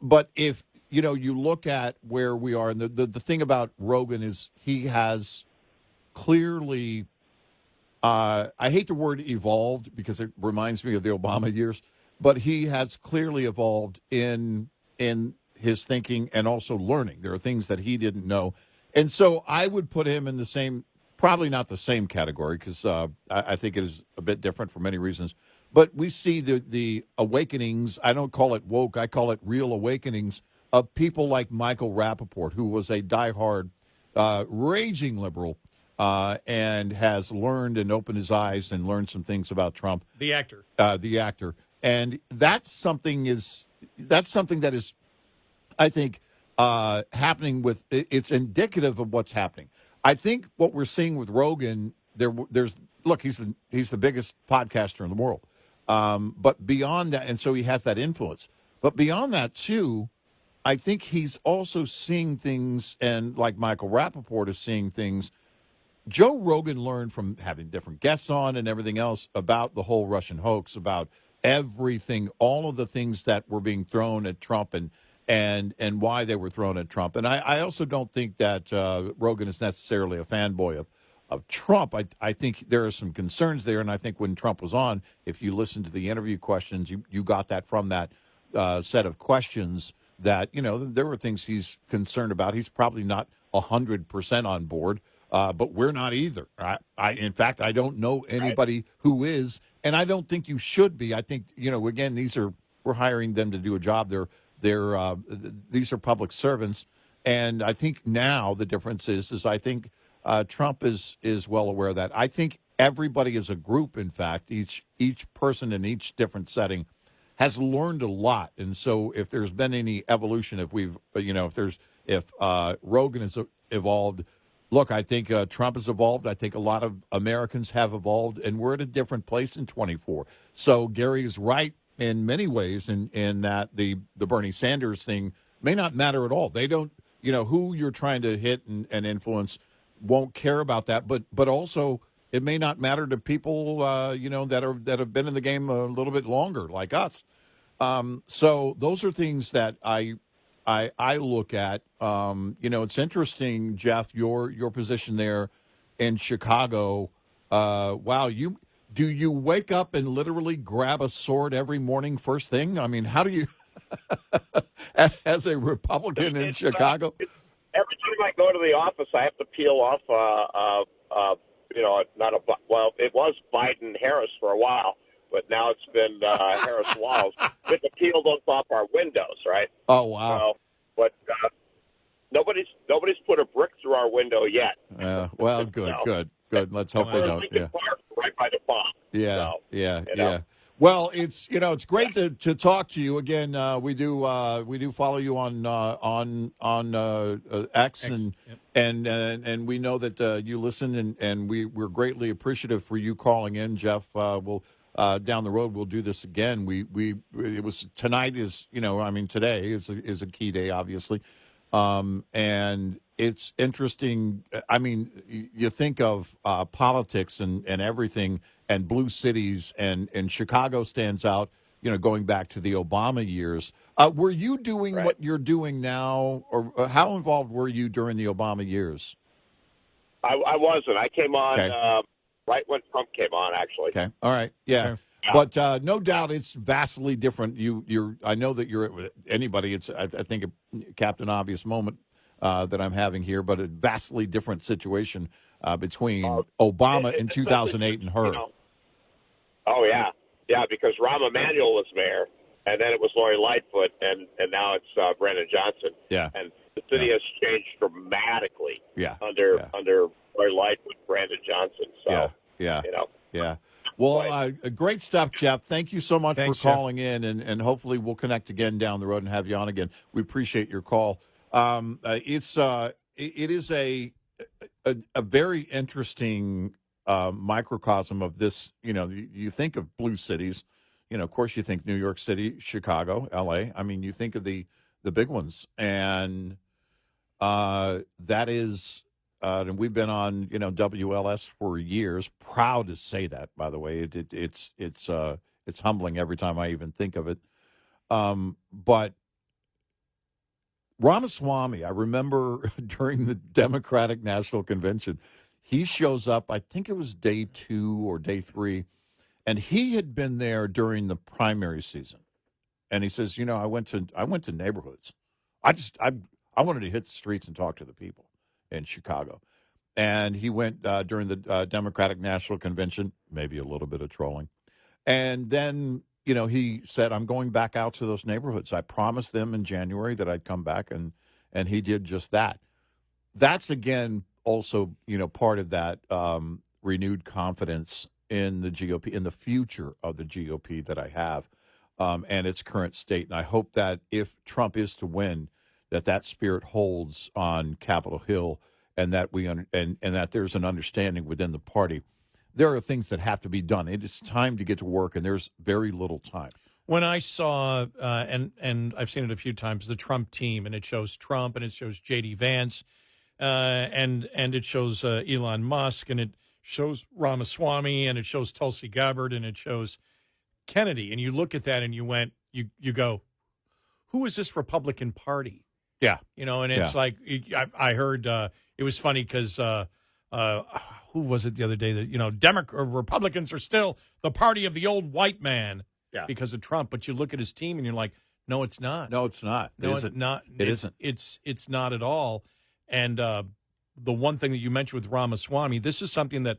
But if, you look at where we are, and the thing about Rogan is he has clearly I hate the word evolved because it reminds me of the Obama years, but he has clearly evolved in his thinking and also learning. There are things that he didn't know. And so I would put him in the same, probably not the same category because I think it is a bit different for many reasons. But we see the awakenings. I don't call it woke. I call it real awakenings of people like Michael Rappaport, who was a diehard, raging liberal, and has learned and opened his eyes and learned some things about Trump. The actor. And that's something that is, I think, happening with, it's indicative of what's happening. I think what we're seeing with Rogan, look, he's the biggest podcaster in the world. But beyond that, and so he has that influence. But beyond that, too, I think he's also seeing things, and like Michael Rappaport is seeing things. Joe Rogan learned from having different guests on and everything else about the whole Russian hoax, about everything, all of the things that were being thrown at Trump and why they were thrown at Trump. And I also don't think that Rogan is necessarily a fanboy Trump, I think there are some concerns there, and I think when Trump was on, if you listen to the interview questions, you got that from that set of questions that, there were things he's concerned about. He's probably not 100% on board, but we're not either. In fact, I don't know anybody who is, and I don't think you should be. I think, again, we're hiring them to do a job. These are public servants, and I think now the difference is I think Trump is well aware of that. I think everybody as a group, in fact, each person in each different setting has learned a lot. And so if there's been any evolution, if Rogan has evolved, look, I think Trump has evolved. I think a lot of Americans have evolved, and we're at a different place in 24. So Gary is right in many ways in that the Bernie Sanders thing may not matter at all. They don't, who you're trying to hit and influence won't care about that, but also it may not matter to people that have been in the game a little bit longer, like us. So those are things that I look at. It's interesting, Jeff, your position there in Chicago. Wow, do you wake up and literally grab a sword every morning first thing? I mean, how do you, as a Republican in Chicago? Every time I go to the office, I have to peel off, it was Biden-Harris for a while, but now it's been Harris-Walz. We have to peel those off our windows, right? Oh, wow. But nobody's put a brick through our window yet. Well, good. Let's hope they don't. Yeah. Right by the bomb. Yeah, so, yeah. Well, it's great to talk to you again. We do follow you on X and we know that you listen and we're greatly appreciative for you calling in, Jeff. We'll down the road we'll do this again. It was tonight is today is a key day, obviously, and it's interesting. I mean, you think of politics and everything. And blue cities and Chicago stands out, going back to the Obama years. Were you doing what you're doing now, or how involved were you during the Obama years? I wasn't. I came on right when Trump came on, actually. Okay. All right. Yeah. Okay. But no doubt it's vastly different. I know that you're anybody. It's I think a Captain Obvious moment that I'm having here, but a vastly different situation between Obama in 2008 and her. Oh, yeah, because Rahm Emanuel was mayor, and then it was Lori Lightfoot, and now it's Brandon Johnson. Yeah. And the city has changed dramatically under Lori Lightfoot, Brandon Johnson. So, Yeah. Well, great stuff, Jeff. Thank you so much for calling in, and hopefully we'll connect again down the road and have you on again. We appreciate your call. It is a very interesting microcosm of this. You think of blue cities, of course you think New York City, Chicago, LA. I mean, you think of the big ones, and that is and we've been on WLS for years. Proud to say that, by the way. It's humbling every time I even think of it. But Ramaswamy, I remember during the Democratic National Convention, he shows up, I think it was day 2 or day 3, and he had been there during the primary season. And he says, I went to neighborhoods. I wanted to hit the streets and talk to the people in Chicago. And he went during the Democratic National Convention, maybe a little bit of trolling. And then, he said, I'm going back out to those neighborhoods. I promised them in January that I'd come back, and he did just that. That's, again, also, part of that renewed confidence in the GOP, in the future of the GOP that I have and its current state. And I hope that if Trump is to win, that spirit holds on Capitol Hill, and that and that there's an understanding within the party. There are things that have to be done. It is time to get to work, and there's very little time. When I saw, and I've seen it a few times, the Trump team, and it shows Trump, and it shows J.D. Vance, and it shows Elon Musk, and it shows Ramaswamy, and it shows Tulsi Gabbard, and it shows Kennedy. And you look at that, and you go, who is this Republican Party? Yeah. And it's like, I heard, it was funny because who was it the other day that, Republicans are still the party of the old white man because of Trump. But you look at his team and you're like, no, it's not. No, it's not. No, it's not. It isn't. It's not at all. And the one thing that you mentioned with Ramaswamy, this is something that,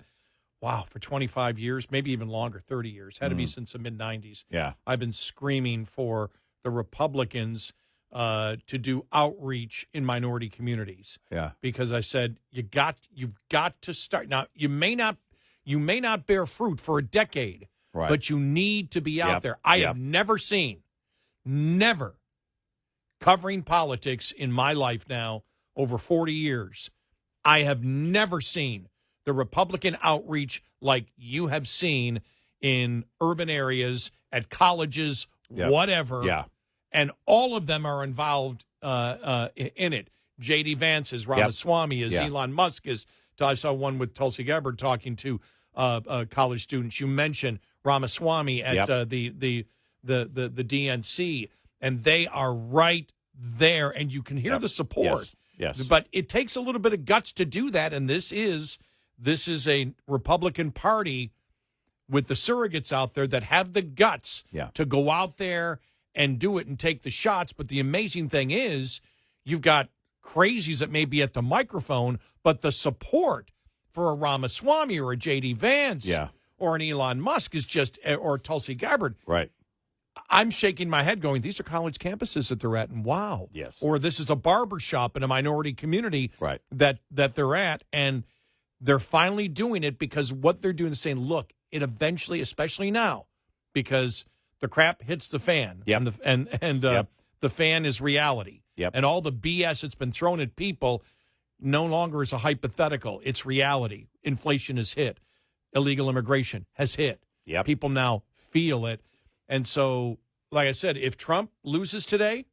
wow, for 25 years, maybe even longer, 30 years, had to be since the mid-'90s. Yeah. I've been screaming for the Republicans to do outreach in minority communities. Yeah. Because I said you've got to start. Now, you may not bear fruit for a decade, right, but you need to be out there. I have never covering politics in my life now over 40 years. I have never seen the Republican outreach like you have seen in urban areas, at colleges, whatever. Yeah. And all of them are involved in it. J.D. Vance is, Ramaswamy is, Elon Musk is. I saw one with Tulsi Gabbard talking to college students. You mentioned Ramaswamy at the DNC, and they are right there, and you can hear the support. Yes. But it takes a little bit of guts to do that, and this is a Republican Party with the surrogates out there that have the guts to go out there and do it and take the shots. But the amazing thing is you've got crazies that may be at the microphone, but the support for a Ramaswamy or a J.D. Vance or an Elon Musk is just, or Tulsi Gabbard. Right. I'm shaking my head going, these are college campuses that they're at, and wow. Yes. Or this is a barber shop in a minority community that they're at, and they're finally doing it because what they're doing is saying, look, it eventually, especially now, because the crap hits the fan, and the fan is reality. And all the BS that's been thrown at people no longer is a hypothetical. It's reality. Inflation has hit. Illegal immigration has hit. People now feel it. And so, like I said, if Trump loses today,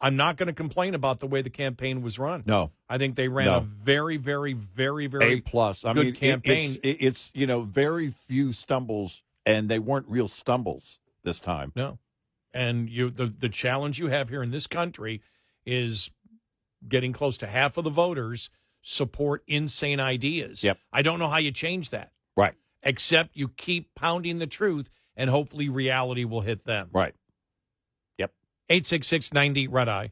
I'm not going to complain about the way the campaign was run. No. I think they ran a very, very, very, very A-plus. I good mean, campaign. It's very few stumbles, and they weren't real stumbles this time. No. And the challenge you have here in this country is getting close to half of the voters support insane ideas. I don't know how you change that. Right. Except you keep pounding the truth, and hopefully reality will hit them. Right. 866-90 Red Eye.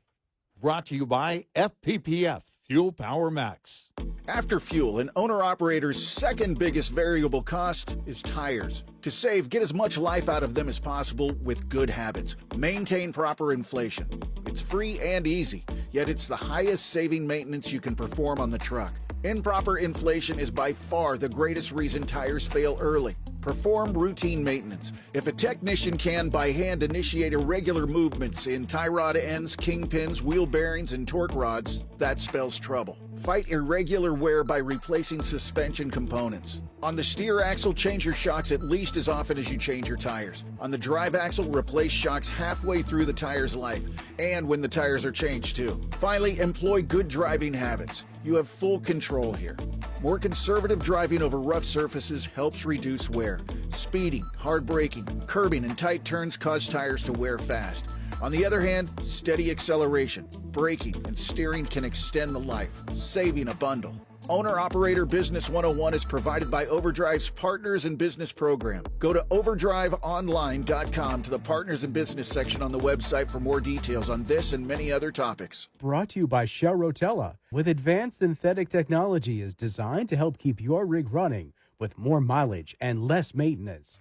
Brought to you by FPPF, Fuel Power Max. After fuel, an owner-operator's second biggest variable cost is tires. To save, get as much life out of them as possible with good habits. Maintain proper inflation. It's free and easy, yet it's the highest saving maintenance you can perform on the truck. Improper inflation is by far the greatest reason tires fail early. Perform routine maintenance. If a technician can by hand initiate irregular movements in tie rod ends, kingpins, wheel bearings, and torque rods, that spells trouble. Fight irregular wear by replacing suspension components. On the steer axle, change your shocks at least as often as you change your tires. On the drive axle, replace shocks halfway through the tire's life, and when the tires are changed too. Finally, employ good driving habits. You have full control here. More conservative driving over rough surfaces helps reduce wear. Speeding, hard braking, curbing, and tight turns cause tires to wear fast. On the other hand, steady acceleration, braking, and steering can extend the life, saving a bundle. Owner-Operator Business 101 is provided by Overdrive's Partners in Business program. Go to overdriveonline.com to the Partners in Business section on the website for more details on this and many other topics. Brought to you by Shell Rotella. With advanced synthetic technology is designed to help keep your rig running with more mileage and less maintenance.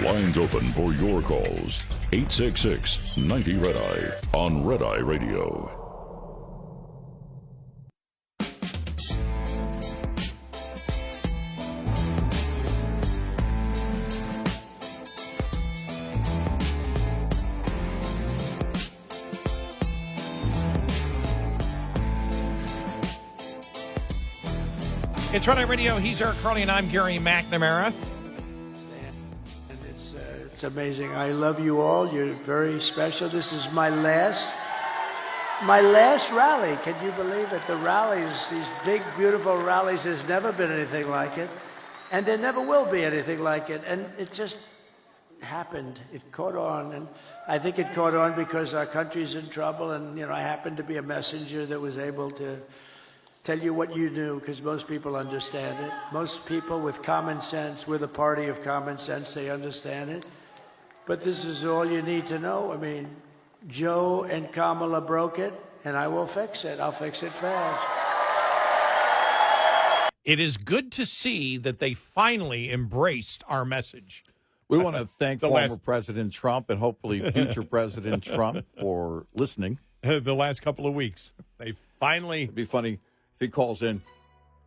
Lines open for your calls. 866-90 Red Eye on Red Eye Radio. It's Red Eye Radio. He's Eric Harley, and I'm Gary McNamara. And it's amazing. I love you all. You're very special. This is my last rally. Can you believe it? The rallies, these big, beautiful rallies, there's never been anything like it. And there never will be anything like it. And it just happened. It caught on. And I think it caught on because our country's in trouble. And, I happened to be a messenger that was able to tell you what you knew, because most people understand it. Most people with common sense, we're the party of common sense, they understand it. But this is all you need to know. I mean, Joe and Kamala broke it, and I will fix it. I'll fix it fast. It is good to see that they finally embraced our message. We want to thank former President Trump and hopefully future President Trump for listening. The last couple of weeks. They finally... It'd be funny if he calls in,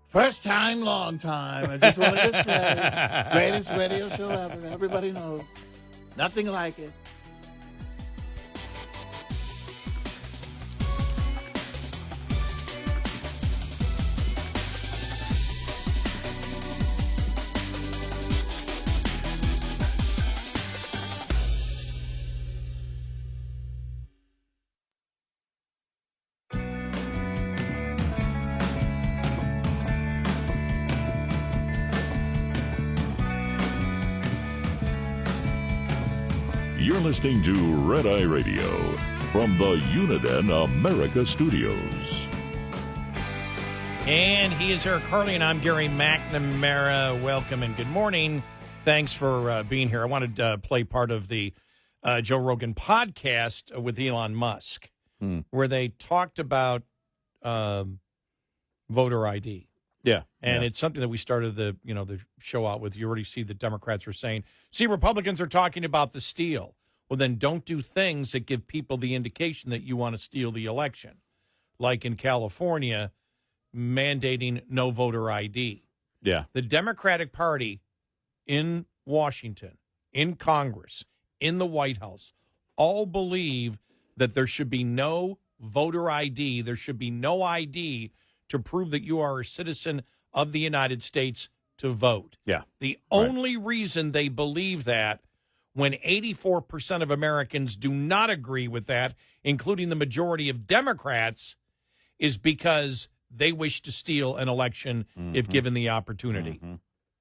first time, long time. I just wanted to say, greatest radio show ever. Everybody knows. Nothing like it. You're listening to Red Eye Radio from the Uniden America Studios. And he is Eric Harley, and I'm Gary McNamara. Welcome and good morning. Thanks for being here. I wanted to play part of the Joe Rogan podcast with Elon Musk, where they talked about voter ID. Yeah. And it's something that we started the show out with. You already see the Democrats are saying, see, Republicans are talking about the steal. Well, then don't do things that give people the indication that you want to steal the election. Like in California, mandating no voter ID. Yeah. The Democratic Party in Washington, in Congress, in the White House, all believe that there should be no voter ID. There should be no ID to prove that you are a citizen of the United States to vote. Yeah. The only reason they believe that, when 84% of Americans do not agree with that, including the majority of Democrats, is because they wish to steal an election if given the opportunity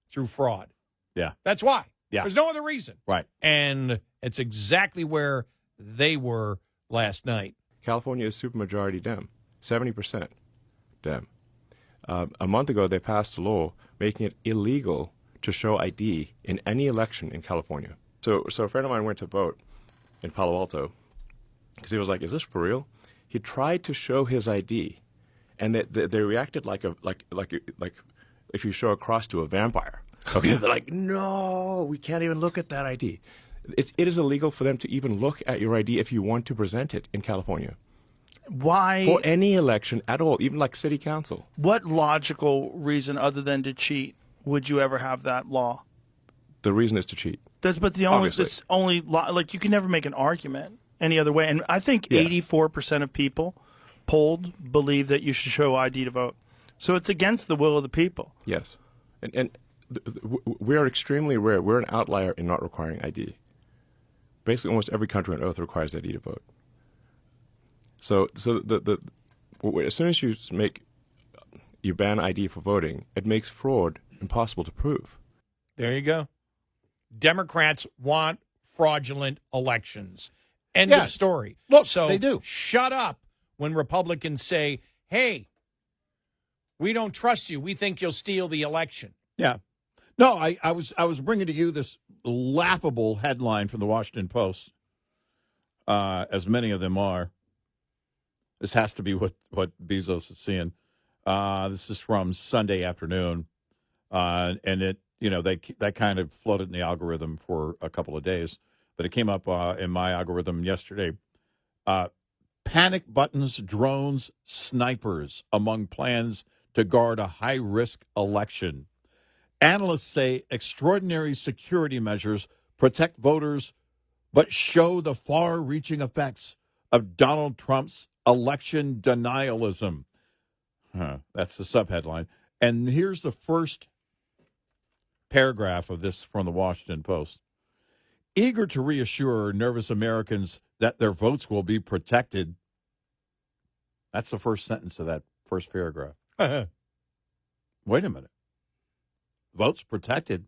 through fraud. Yeah. That's why. Yeah. There's no other reason. Right. And it's exactly where they were last night. California is supermajority Dem, 70% Dem. A month ago, they passed a law making it illegal to show ID in any election in California. So a friend of mine went to vote in Palo Alto because he was like, "Is this for real?" He tried to show his ID, and they reacted like if you show a cross to a vampire. Okay, they're like, "No, we can't even look at that ID." It is illegal for them to even look at your ID if you want to present it in California. Why? For any election at all, even like city council. What logical reason other than to cheat would you ever have that law? The reason is to cheat. But the only like you can never make an argument any other way. And I think 84% of people polled believe that you should show ID to vote. So it's against the will of the people. Yes, and we are extremely rare. We're an outlier in not requiring ID. Basically, almost every country on earth requires ID to vote. So as soon as you ban ID for voting, it makes fraud impossible to prove. There you go. Democrats want fraudulent elections. End of story. Look, so they do. Shut up when Republicans say, hey, we don't trust you. We think you'll steal the election. Yeah. No, I was bringing to you this laughable headline from the Washington Post, as many of them are. This has to be what Bezos is seeing. This is from Sunday afternoon, and it that kind of floated in the algorithm for a couple of days, but it came up in my algorithm yesterday. Panic buttons, drones, snipers among plans to guard a high-risk election. Analysts say extraordinary security measures protect voters, but show the far-reaching effects of Donald Trump's election denialism. That's the subheadline. And here's the first paragraph of this from the Washington Post. Eager to reassure nervous Americans that their votes will be protected. That's the first sentence of that first paragraph. Wait a minute. Votes protected?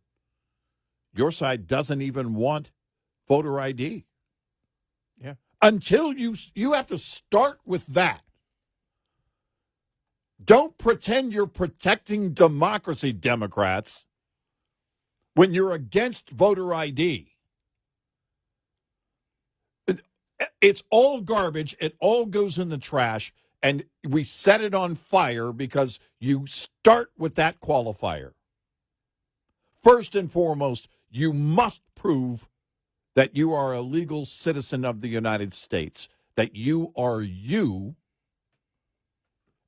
Your side doesn't even want voter ID. Yeah. Until you have to start with that. Don't pretend you're protecting democracy, Democrats, when you're against voter ID. It's all garbage. It all goes in the trash, and we set it on fire because you start with that qualifier. First and foremost, you must prove that you are a legal citizen of the United States, that you are you,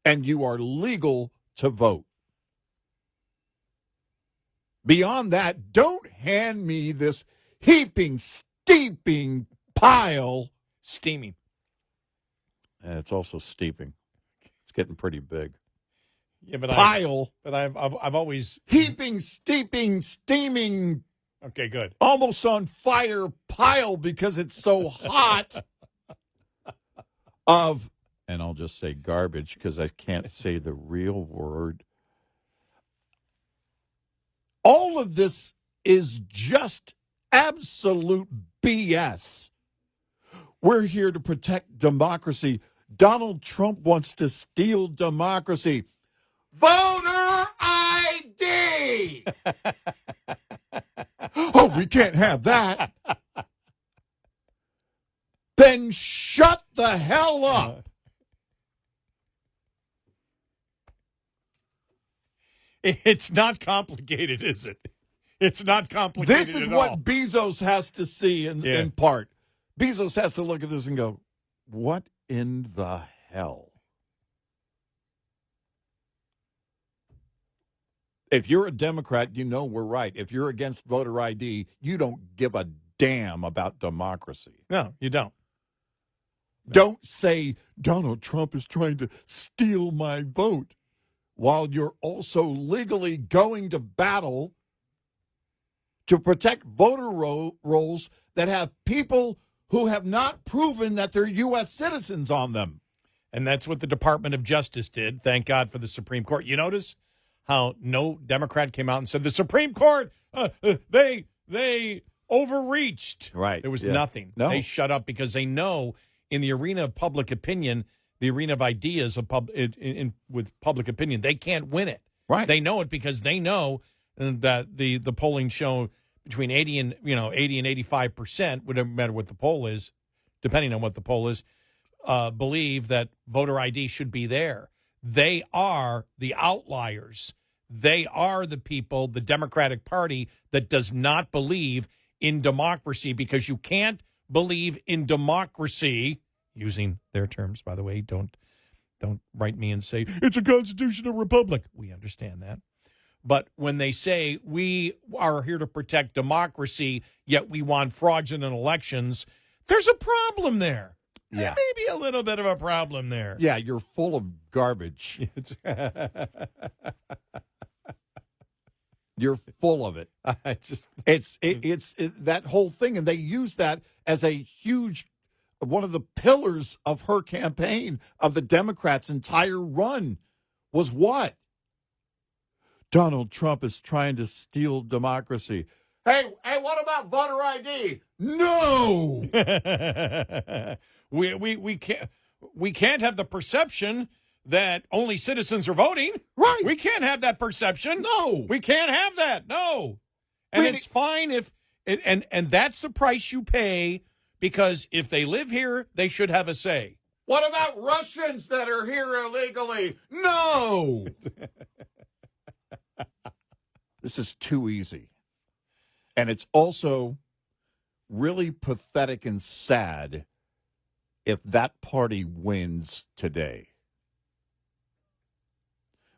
and you are legal to vote. Beyond that, don't hand me this heaping, steeping pile. Steaming. And it's also steeping. It's getting pretty big. Yeah, but pile. I've always heaping, steeping, steaming. Okay, good. Almost on fire pile because it's so hot. Of, and I'll just say garbage because I can't say the real word. All of this is just absolute BS. We're here to protect democracy. Donald Trump wants to steal democracy. Voter ID! Oh, we can't have that. Then shut the hell up. It's not complicated, is it? It's not complicated This is at what all. Bezos has to see in part. Bezos has to look at this and go, what in the hell? If you're a Democrat, you know we're right. If you're against voter ID, you don't give a damn about democracy. No, you don't. Don't say Donald Trump is trying to steal my vote while you're also legally going to battle to protect voter rolls that have people who have not proven that they're U.S. citizens on them. And that's what the Department of Justice did. Thank God for the Supreme Court. You notice how no Democrat came out and said the Supreme Court, they overreached. Right. There was nothing. No. They shut up because they know in the arena of public opinion, the arena of ideas with public opinion, they can't win it. Right. They know it because they know that the polling show between 80 and 85%, whatever matter what the poll is, depending on what the poll is, believe that voter ID should be there. They are the outliers. They are the people, the Democratic Party, that does not believe in democracy, because you can't believe in democracy, using their terms, by the way. Don't write me and say, it's a constitutional republic. We understand that. But when they say we are here to protect democracy, yet we want fraudulent elections, there's a problem there. Yeah. Maybe a little bit of a problem there. Yeah, you're full of garbage. You're full of it. It's that whole thing, and they use that as a huge one of the pillars of her campaign, of the Democrats' entire run, was what? Donald Trump is trying to steal democracy. Hey, what about voter ID? No. We can't have the perception that only citizens are voting. Right. We can't have that perception. No. We can't have that. No. And it's fine if and that's the price you pay, because if they live here, they should have a say. What about Russians that are here illegally? No. This is too easy. And it's also really pathetic and sad if that party wins today.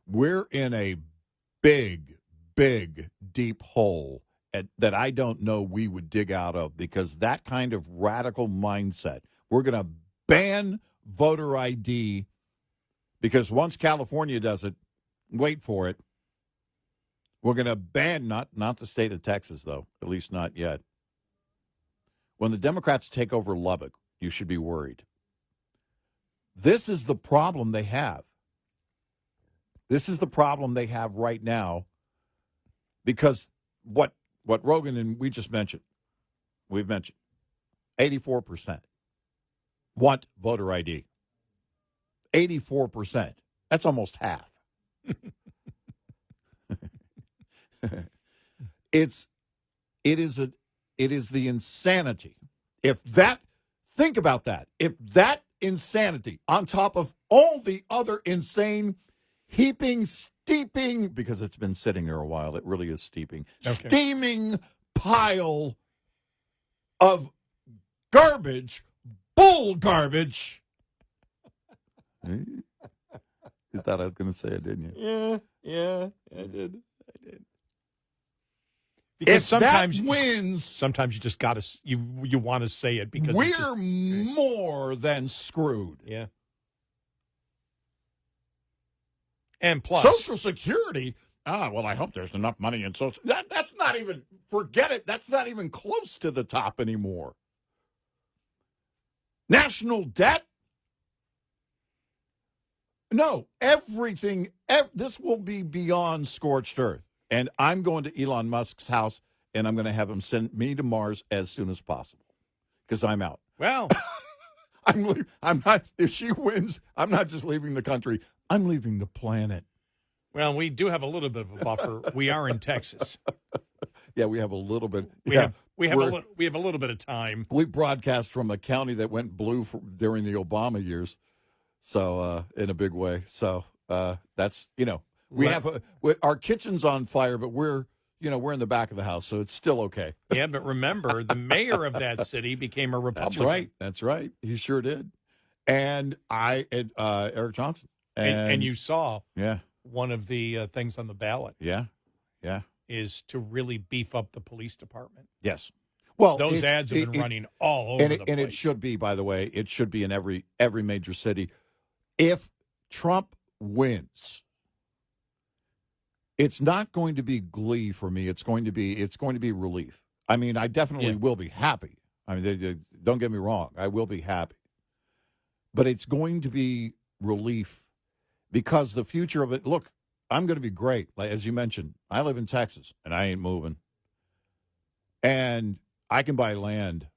We're in a big, big, deep hole that I don't know we would dig out of, because that kind of radical mindset, we're going to ban voter ID, because once California does it, wait for it, we're going to ban, not the state of Texas, though, at least not yet. When the Democrats take over Lubbock, you should be worried. This is the problem they have. This is the problem they have right now, because what Rogan and we've mentioned, 84% want voter ID. 84%. That's almost half. It is the insanity. Think about that. If that insanity on top of all the other insane steeping, because it's been sitting there a while, it really is steeping, steaming pile of garbage, bull garbage. You thought I was going to say it, didn't you? Yeah, I did. Because sometimes you just got to you want to say it because we're more than screwed. Yeah. And plus Social Security. Well, I hope there's enough money in Social. That's not even. Forget it. That's not even close to the top anymore. National debt. No, everything. This will be beyond scorched earth. And I'm going to Elon Musk's house, and I'm going to have him send me to Mars as soon as possible, because I'm out. Well, I'm not. If she wins, I'm not just leaving the country. I'm leaving the planet. Well, we do have a little bit of a buffer. We are in Texas. Yeah, we have a little bit. We have a little bit of time. We broadcast from a county that went blue during the Obama years, so in a big way. So that's we have our kitchen's on fire, but we're in the back of the house, so it's still okay. Yeah, but remember, the mayor of that city became a Republican. That's right. He sure did. And Eric Johnson. And you saw yeah. one of the things on the ballot. Yeah. Is to really beef up the police department. Yes. Well, those ads have been running all over the place. And it should be, by the way, it should be in every major city. If Trump wins, it's not going to be glee for me. It's going to be relief. I mean, I definitely will be happy. I mean, don't get me wrong. I will be happy. But it's going to be relief because the future of it, look, I'm going to be great. Like, as you mentioned, I live in Texas, and I ain't moving. And I can buy land.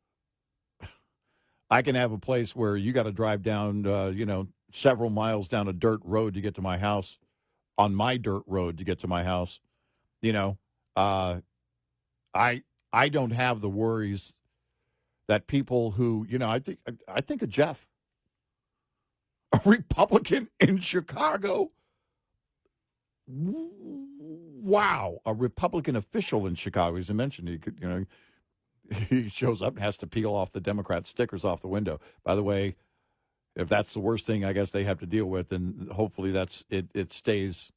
I can have a place where you got to drive down, several miles down a dirt road to get to my house, on my dirt road to get to my house. I don't have the worries that people who, I think of Jeff, a Republican in Chicago. Wow, a Republican official in Chicago. As I mentioned, he shows up and has to peel off the Democrat stickers off the window. By the way, if that's the worst thing I guess they have to deal with, then hopefully that's it stays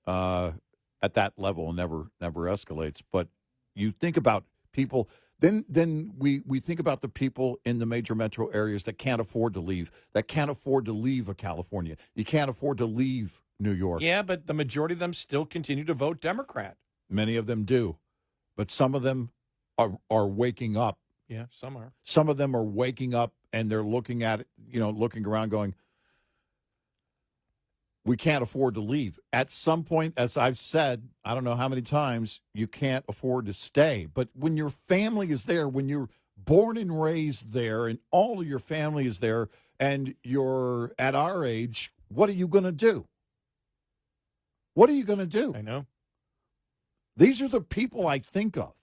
at that level and never escalates. But you think about people, then we think about the people in the major metro areas that can't afford to leave, a California. You can't afford to leave New York. Yeah, but the majority of them still continue to vote Democrat. Many of them do, but some of them are waking up. Yeah, some are. Some of them are waking up and they're looking at it, looking around going, we can't afford to leave. At some point, as I've said, I don't know how many times, you can't afford to stay. But when your family is there, when you're born and raised there and all of your family is there and you're at our age, what are you going to do? What are you going to do? I know. These are the people I think of.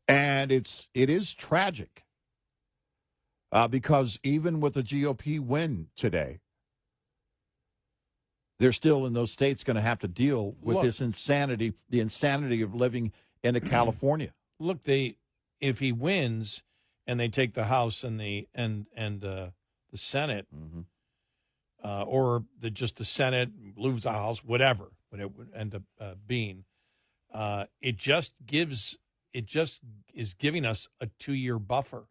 And it is tragic because even with the GOP win today, they're still in those states going to have to deal with this insanity, the insanity of living in California. Look, if he wins and they take the House and the Senate, or just the Senate, lose the House, whatever it would end up being, it just is giving us a 2-year buffer,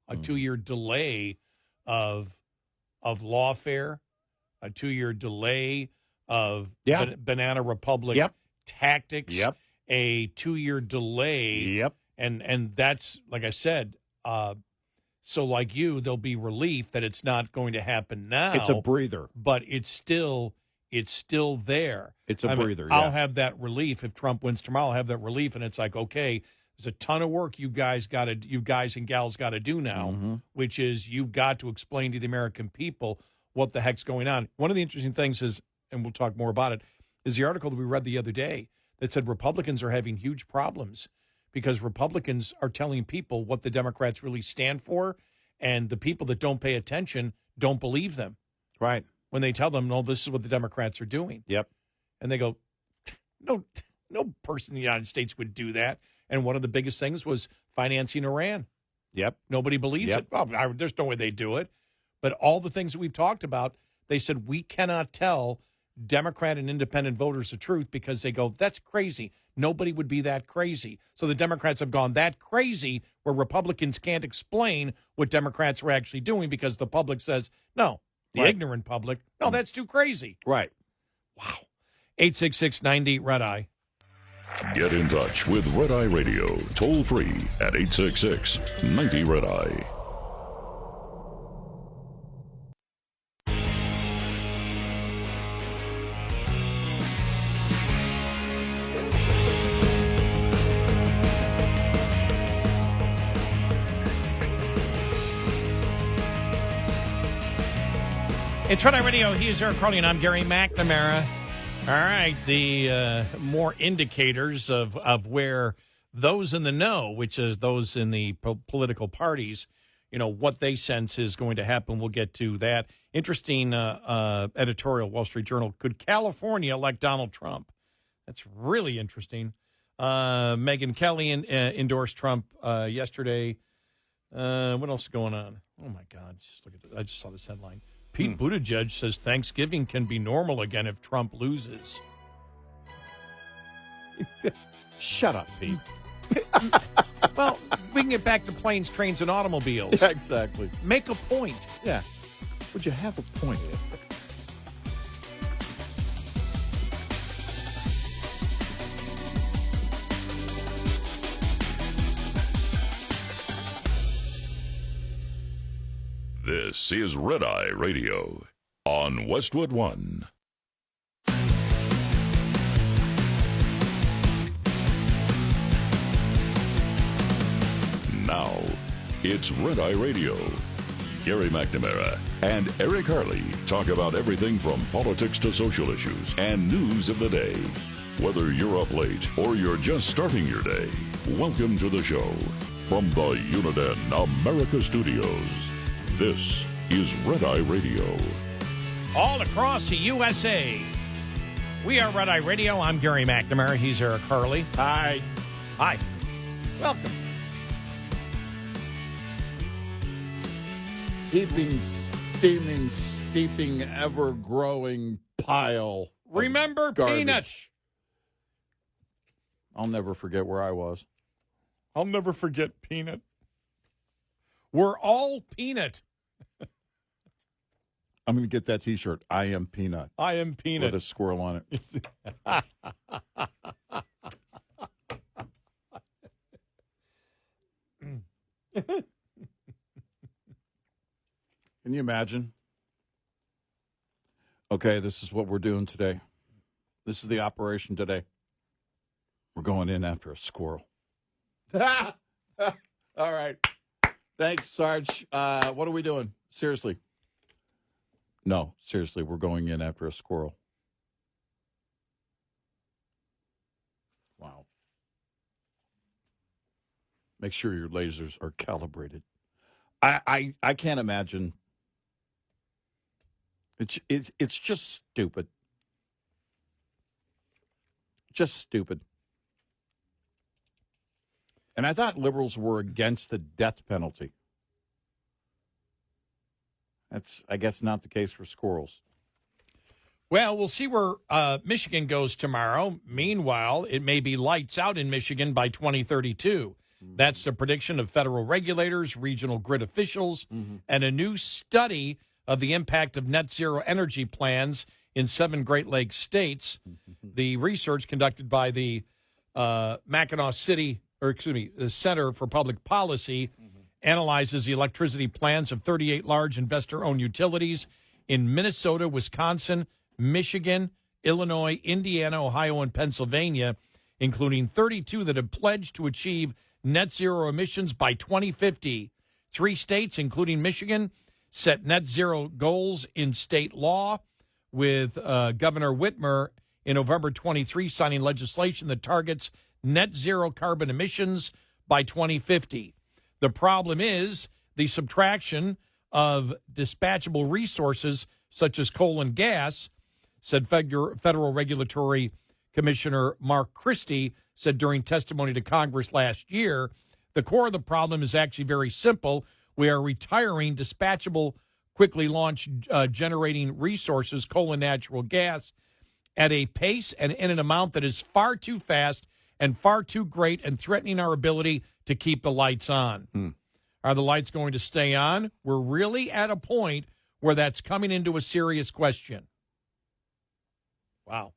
a 2-year delay of lawfare, a 2-year delay of Banana Republic tactics, a 2-year delay, and that's, like I said, so like you, there'll be relief that it's not going to happen now. It's a breather, but it's still there. It's a breather. I'll have that relief if Trump wins tomorrow. I'll have that relief, and it's like, okay, there's a ton of work you guys and gals got to do now, which is you've got to explain to the American people what the heck's going on. One of the interesting things is, and we'll talk more about it, is the article that we read the other day that said Republicans are having huge problems because Republicans are telling people what the Democrats really stand for, and the people that don't pay attention don't believe them. Right. When they tell them, no, this is what the Democrats are doing. Yep. And they go, no person in the United States would do that. And one of the biggest things was financing Iran. Yep. Nobody believes it. Oh, there's no way they do it. But all the things that we've talked about, they said we cannot tell Democrat and independent voters the truth because they go, that's crazy. Nobody would be that crazy. So the Democrats have gone that crazy where Republicans can't explain what Democrats are actually doing because the public says, no, the ignorant public, no, that's too crazy. Right. Wow. 866-90 Red Eye. Get in touch with Red Eye Radio, toll free at 866-90 Red Eye. It's Red Eye Radio. He's Eric Harley, and I'm Gary McNamara. All right, the more indicators of where those in the know, which is those in the political parties, what they sense is going to happen. We'll get to that. Interesting editorial, Wall Street Journal. Could California elect Donald Trump? That's really interesting. Megyn Kelly endorsed Trump yesterday. What else is going on? Oh, my God. Just look at this. I just saw this headline. Pete Buttigieg says Thanksgiving can be normal again if Trump loses. Shut up, Pete. Well, we can get back to planes, trains, and automobiles. Yeah, exactly. Make a point. Yeah. Would you have a point? This is Red Eye Radio on Westwood One. Now, it's Red Eye Radio. Gary McNamara and Eric Harley talk about everything from politics to social issues and news of the day. Whether you're up late or you're just starting your day, welcome to the show. From the Uniden America Studios, this is Red Eye Radio. All across the USA, we are Red Eye Radio. I'm Gary McNamara. He's Eric Harley. Hi. Hi. Welcome. Heaping, steaming, steeping, ever-growing pile. Remember Peanut. I'll never forget where I was. I'll never forget Peanut. We're all Peanut. I'm going to get that T-shirt. I am Peanut. I am Peanut. With a squirrel on it. Can you imagine? Okay, this is what we're doing today. This is the operation today. We're going in after a squirrel. All right. Thanks, Sarge. What are we doing? Seriously. No, seriously, we're going in after a squirrel. Wow. Make sure your lasers are calibrated. I can't imagine. It's just stupid. Just stupid. And I thought liberals were against the death penalty. That's, I guess, not the case for squirrels. Well, we'll see where Michigan goes tomorrow. Meanwhile, it may be lights out in Michigan by 2032. That's the prediction of federal regulators, regional grid officials, and a new study of the impact of net zero energy plans in 7 Great Lakes states. The research conducted by the Mackinac City, the Center for Public Policy, analyzes the electricity plans of 38 large investor-owned utilities in Minnesota, Wisconsin, Michigan, Illinois, Indiana, Ohio, and Pennsylvania, including 32 that have pledged to achieve net zero emissions by 2050. 3 states, including Michigan, set net zero goals in state law, with Governor Whitmer in November 23 signing legislation that targets net zero carbon emissions by 2050. The problem is the subtraction of dispatchable resources such as coal and gas, said Federal Regulatory Commissioner Mark Christie said during testimony to Congress last year. The core of the problem is actually very simple. We are retiring dispatchable, quickly launch generating resources, coal and natural gas, at a pace and in an amount that is far too fast and far too great and threatening our ability to keep the lights on. Are the lights going to stay on? We're really at a point where that's coming into a serious question. Wow.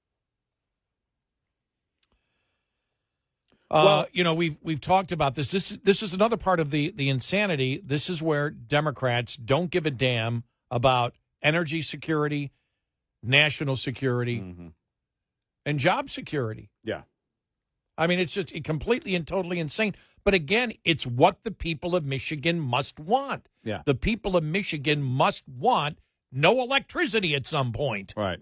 Well, we've talked about this. This is another part of the insanity. This is where Democrats don't give a damn about energy security, national security, and job security. Yeah. I mean, it's just completely and totally insane. But again, it's what the people of Michigan must want. Yeah. The people of Michigan must want no electricity at some point. Right.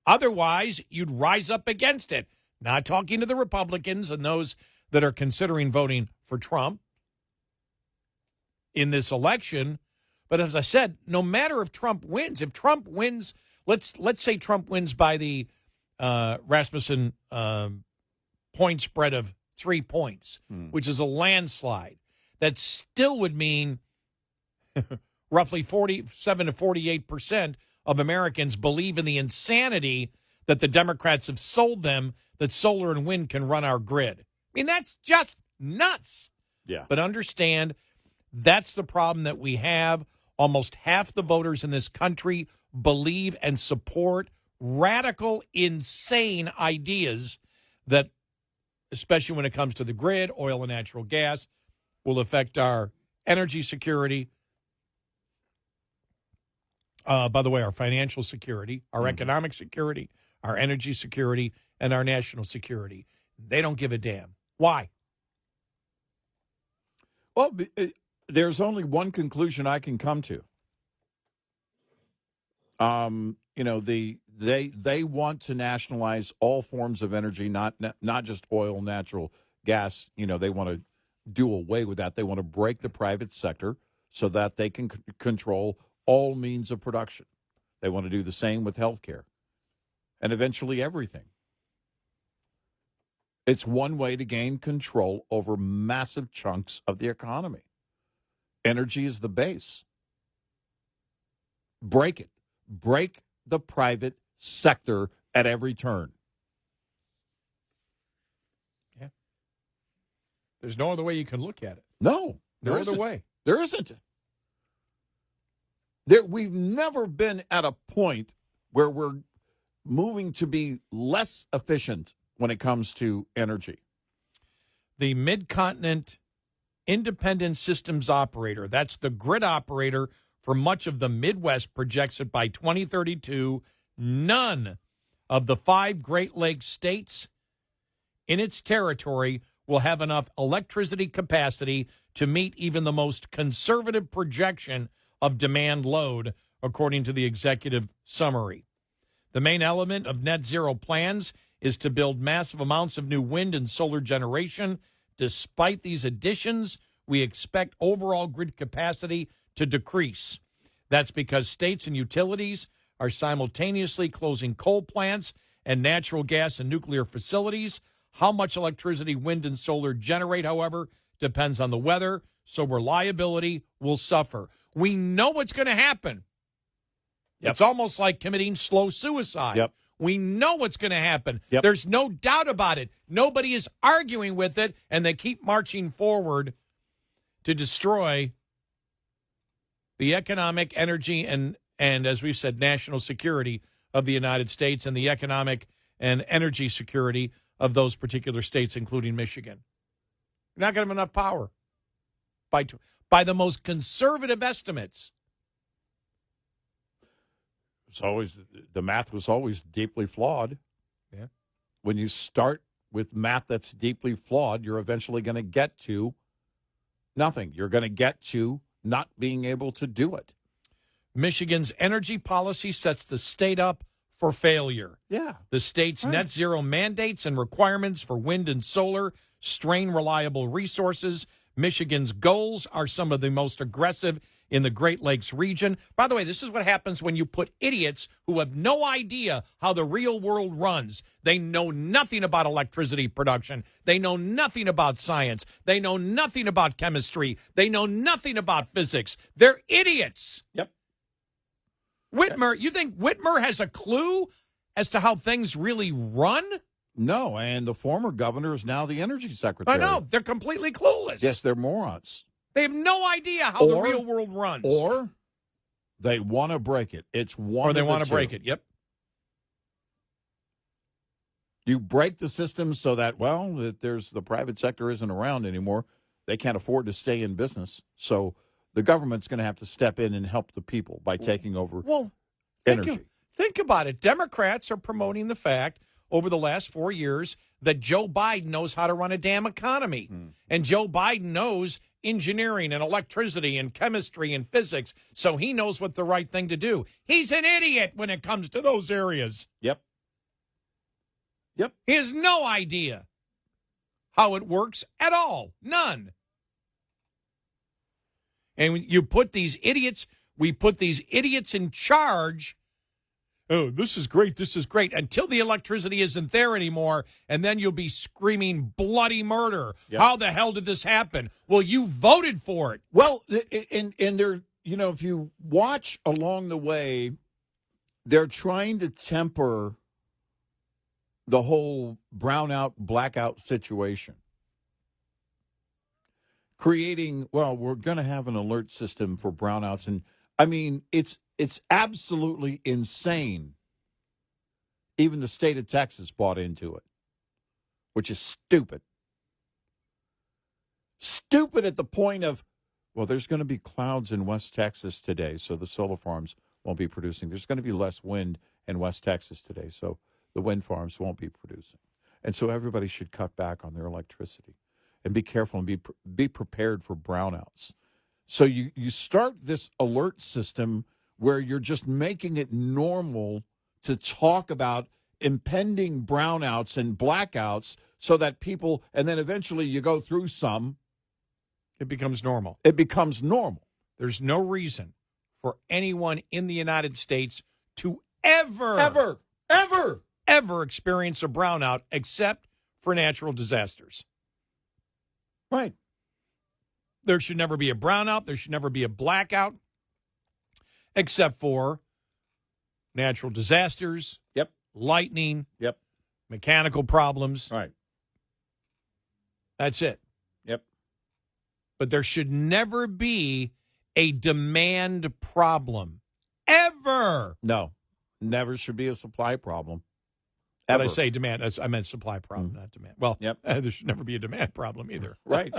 Otherwise, you'd rise up against it. Not talking to the Republicans and those that are considering voting for Trump in this election. But as I said, no matter if Trump wins, let's say Trump wins by the Rasmussen point spread of 3 points, which is a landslide. That still would mean roughly 47 to 48% of Americans believe in the insanity that the Democrats have sold them, that solar and wind can run our grid. I mean, that's just nuts. Yeah. But understand, that's the problem that we have. Almost half the voters in this country believe and support radical, insane ideas that, especially when it comes to the grid, oil and natural gas, will affect our energy security. By the way, our financial security, our economic security, our energy security, and our national security. They don't give a damn. Why? Well, there's only one conclusion I can come to. They want to nationalize all forms of energy, not just oil, natural gas. They want to do away with that. They want to break the private sector so that they can control all means of production. They want to do the same with healthcare and eventually everything. It's one way to gain control over massive chunks of the economy. Energy is the base. Break it. Break the private sector at every turn. Yeah. There's no other way you can look at it. No. No other way. There isn't. We've never been at a point where we're moving to be less efficient when it comes to energy. The Mid-Continent Independent Systems Operator, that's the grid operator for much of the Midwest, projects that by 2032, none of the 5 Great Lakes states in its territory will have enough electricity capacity to meet even the most conservative projection of demand load, according to the executive summary. The main element of net zero plans is to build massive amounts of new wind and solar generation. Despite these additions, we expect overall grid capacity to decrease. That's because states and utilities are simultaneously closing coal plants and natural gas and nuclear facilities. How much electricity wind and solar generate, however, depends on the weather, so reliability will suffer. We know what's going to happen. Yep. It's almost like committing slow suicide. Yep. We know what's going to happen. Yep. There's no doubt about it. Nobody is arguing with it, and they keep marching forward to destroy the economic, energy, and as we've said, national security of the United States and the economic and energy security of those particular states, including Michigan. You're not going to have enough power by the most conservative estimates. The math was always deeply flawed. Yeah. When you start with math that's deeply flawed, you're eventually going to get to nothing. You're going to get to not being able to do it. Michigan's energy policy sets the state up for failure. Yeah. The state's net zero mandates and requirements for wind and solar strain reliable resources. Michigan's goals are some of the most aggressive in the Great Lakes region. By the way, this is what happens when you put idiots who have no idea how the real world runs. They know nothing about electricity production. They know nothing about science. They know nothing about chemistry. They know nothing about physics. They're idiots. Yep. Whitmer, you think Whitmer has a clue as to how things really run? No, and the former governor is now the energy secretary. I know. They're completely clueless. Yes, they're morons. They have no idea how the real world runs. Or they want to break it. It's one Or they want to break it. Yep. You break the system so that, well, that the private sector isn't around anymore. They can't afford to stay in business. So the government's going to have to step in and help the people by taking over energy. Think about it. Democrats are promoting the fact over the last 4 years that Joe Biden knows how to run a damn economy. And Joe Biden knows engineering and electricity and chemistry and physics, so he knows what the right thing to do. He's an idiot when it comes to those areas. Yep. He has no idea how it works at all. None. And you put these idiots, we put these idiots in charge. Oh, this is great, until the electricity isn't there anymore, and then you'll be screaming bloody murder. Yep. How the hell did this happen? Well, you voted for it. Well, and they're, if you watch along the way, they're trying to temper the whole brownout, blackout situation. Creating, we're going to have an alert system for brownouts. And, I mean, it's absolutely insane. Even the state of Texas bought into it, which is stupid. Stupid at the point of, there's going to be clouds in West Texas today, so the solar farms won't be producing. There's going to be less wind in West Texas today, so the wind farms won't be producing. And so everybody should cut back on their electricity and be careful and be prepared for brownouts. So you start this alert system where you're just making it normal to talk about impending brownouts and blackouts so that people, and then eventually you go through some. It becomes normal. It becomes normal. There's no reason for anyone in the United States to ever experience a brownout except for natural disasters. Right. There should never be a brownout. There should never be a blackout except for natural disasters. Yep. Lightning. Yep. Mechanical problems. Right. That's it. Yep. But there should never be a demand problem. Ever. No. Never should be a supply problem. When I say demand, I meant supply problem, not demand. Well, yep. There should never be a demand problem either. Right.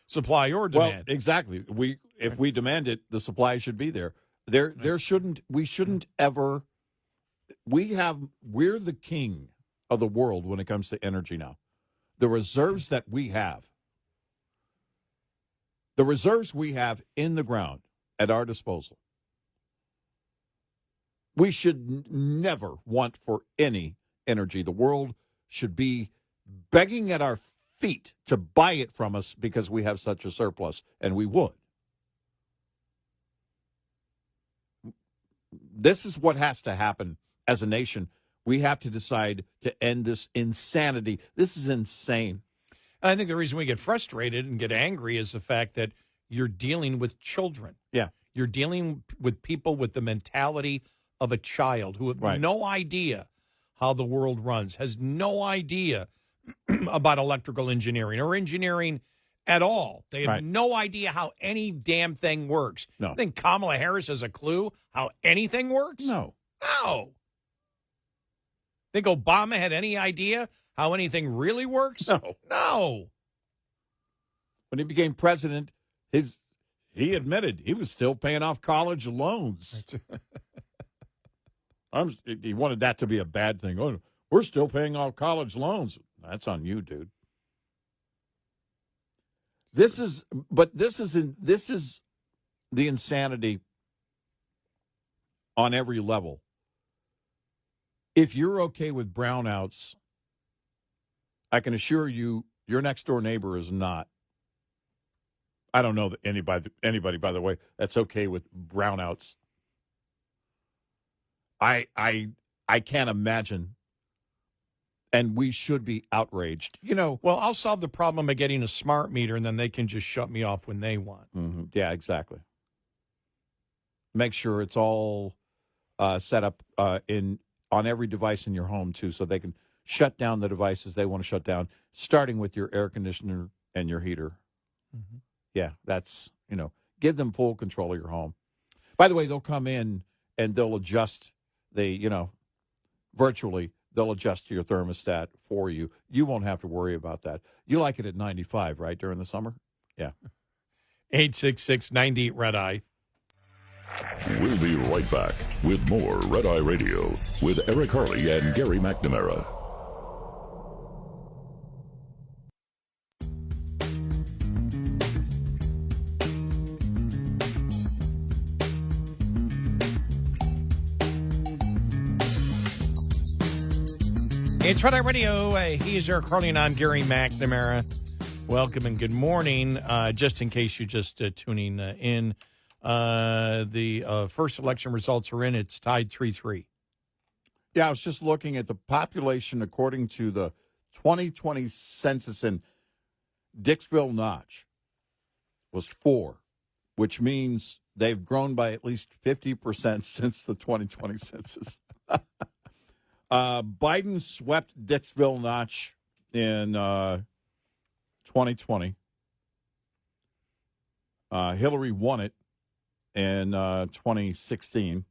Supply or demand. Well, exactly. If we demand it, the supply should be there. We shouldn't ever. We're the king of the world when it comes to energy now. The reserves that we have. The reserves we have in the ground at our disposal. We should never want for any energy. The world should be begging at our feet to buy it from us because we have such a surplus, and we would. This is what has to happen as a nation. We have to decide to end this insanity. This is insane. And I think the reason we get frustrated and get angry is the fact that you're dealing with children. Yeah. You're dealing with people with the mentality of a child who have no idea how the world runs, has no idea about electrical engineering or engineering at all. They have no idea how any damn thing works. No. I think Kamala Harris has a clue how anything works? No. Think Obama had any idea how anything really works? No. When he became president, he admitted he was still paying off college loans. He wanted that to be a bad thing. Oh, we're still paying off college loans. That's on you, dude. This is the insanity on every level. If you're okay with brownouts, I can assure you your next door neighbor is not. I don't know that anybody, by the way, that's okay with brownouts. I can't imagine, and we should be outraged. Well, I'll solve the problem by getting a smart meter, and then they can just shut me off when they want. Mm-hmm. Yeah, exactly. Make sure it's all set up on every device in your home, too, so they can shut down the devices they want to shut down, starting with your air conditioner and your heater. Mm-hmm. Yeah, that's, give them full control of your home. By the way, they'll come in and they'll adjust, virtually, they'll adjust your thermostat for you. You won't have to worry about that. You like it at 95, right, during the summer? Yeah. 866-98-RED-EYE. We'll be right back with more Red Eye Radio with Eric Harley and Gary McNamara. It's Red Eye Radio. He's Eric Harley, and I'm Gary McNamara. Welcome and good morning. Just in case you're just tuning in, the first election results are in. It's tied 3-3. Yeah, I was just looking at the population according to the 2020 census in Dixville Notch was 4, which means they've grown by at least 50% since the 2020 census. Biden swept Dixville Notch in 2020. Hillary won it in 2016.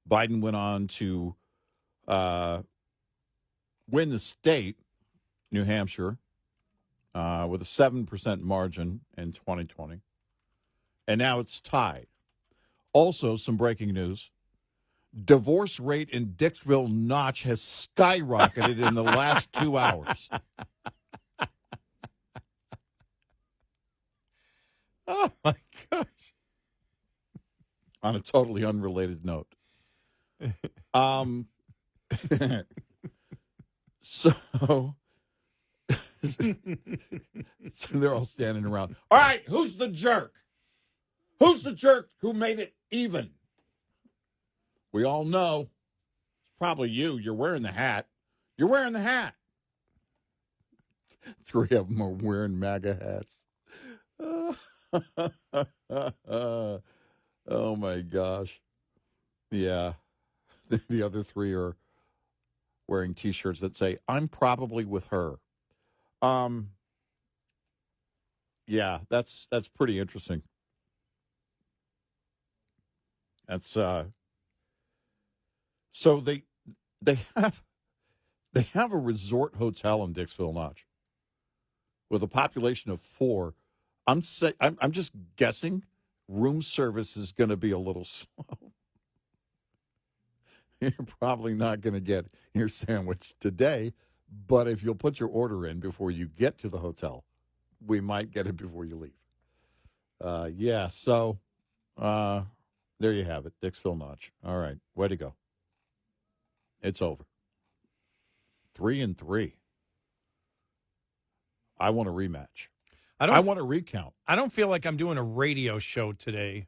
Biden went on to win the state, New Hampshire, with a 7% margin in 2020. And now it's tied. Also, some breaking news. Divorce rate in Dixville Notch has skyrocketed in the last 2 hours. Oh, my gosh. On a totally unrelated note. So they're all standing around. All right, who's the jerk? Who's the jerk who made it even? We all know it's probably you. You're wearing the hat. You're wearing the hat. 3 of them are wearing MAGA hats. Oh, my gosh. Yeah. The other 3 are wearing T-shirts that say, I'm probably with her. Yeah, that's pretty interesting. That's so they have a resort hotel in Dixville Notch with a population of 4. I'm just guessing room service is going to be a little slow. You're probably not going to get your sandwich today, but if you'll put your order in before you get to the hotel, we might get it before you leave. Yeah, so there you have it, Dixville Notch. All right, way to go. It's over. 3-3. I want a rematch. I want a recount. I don't feel like I'm doing a radio show today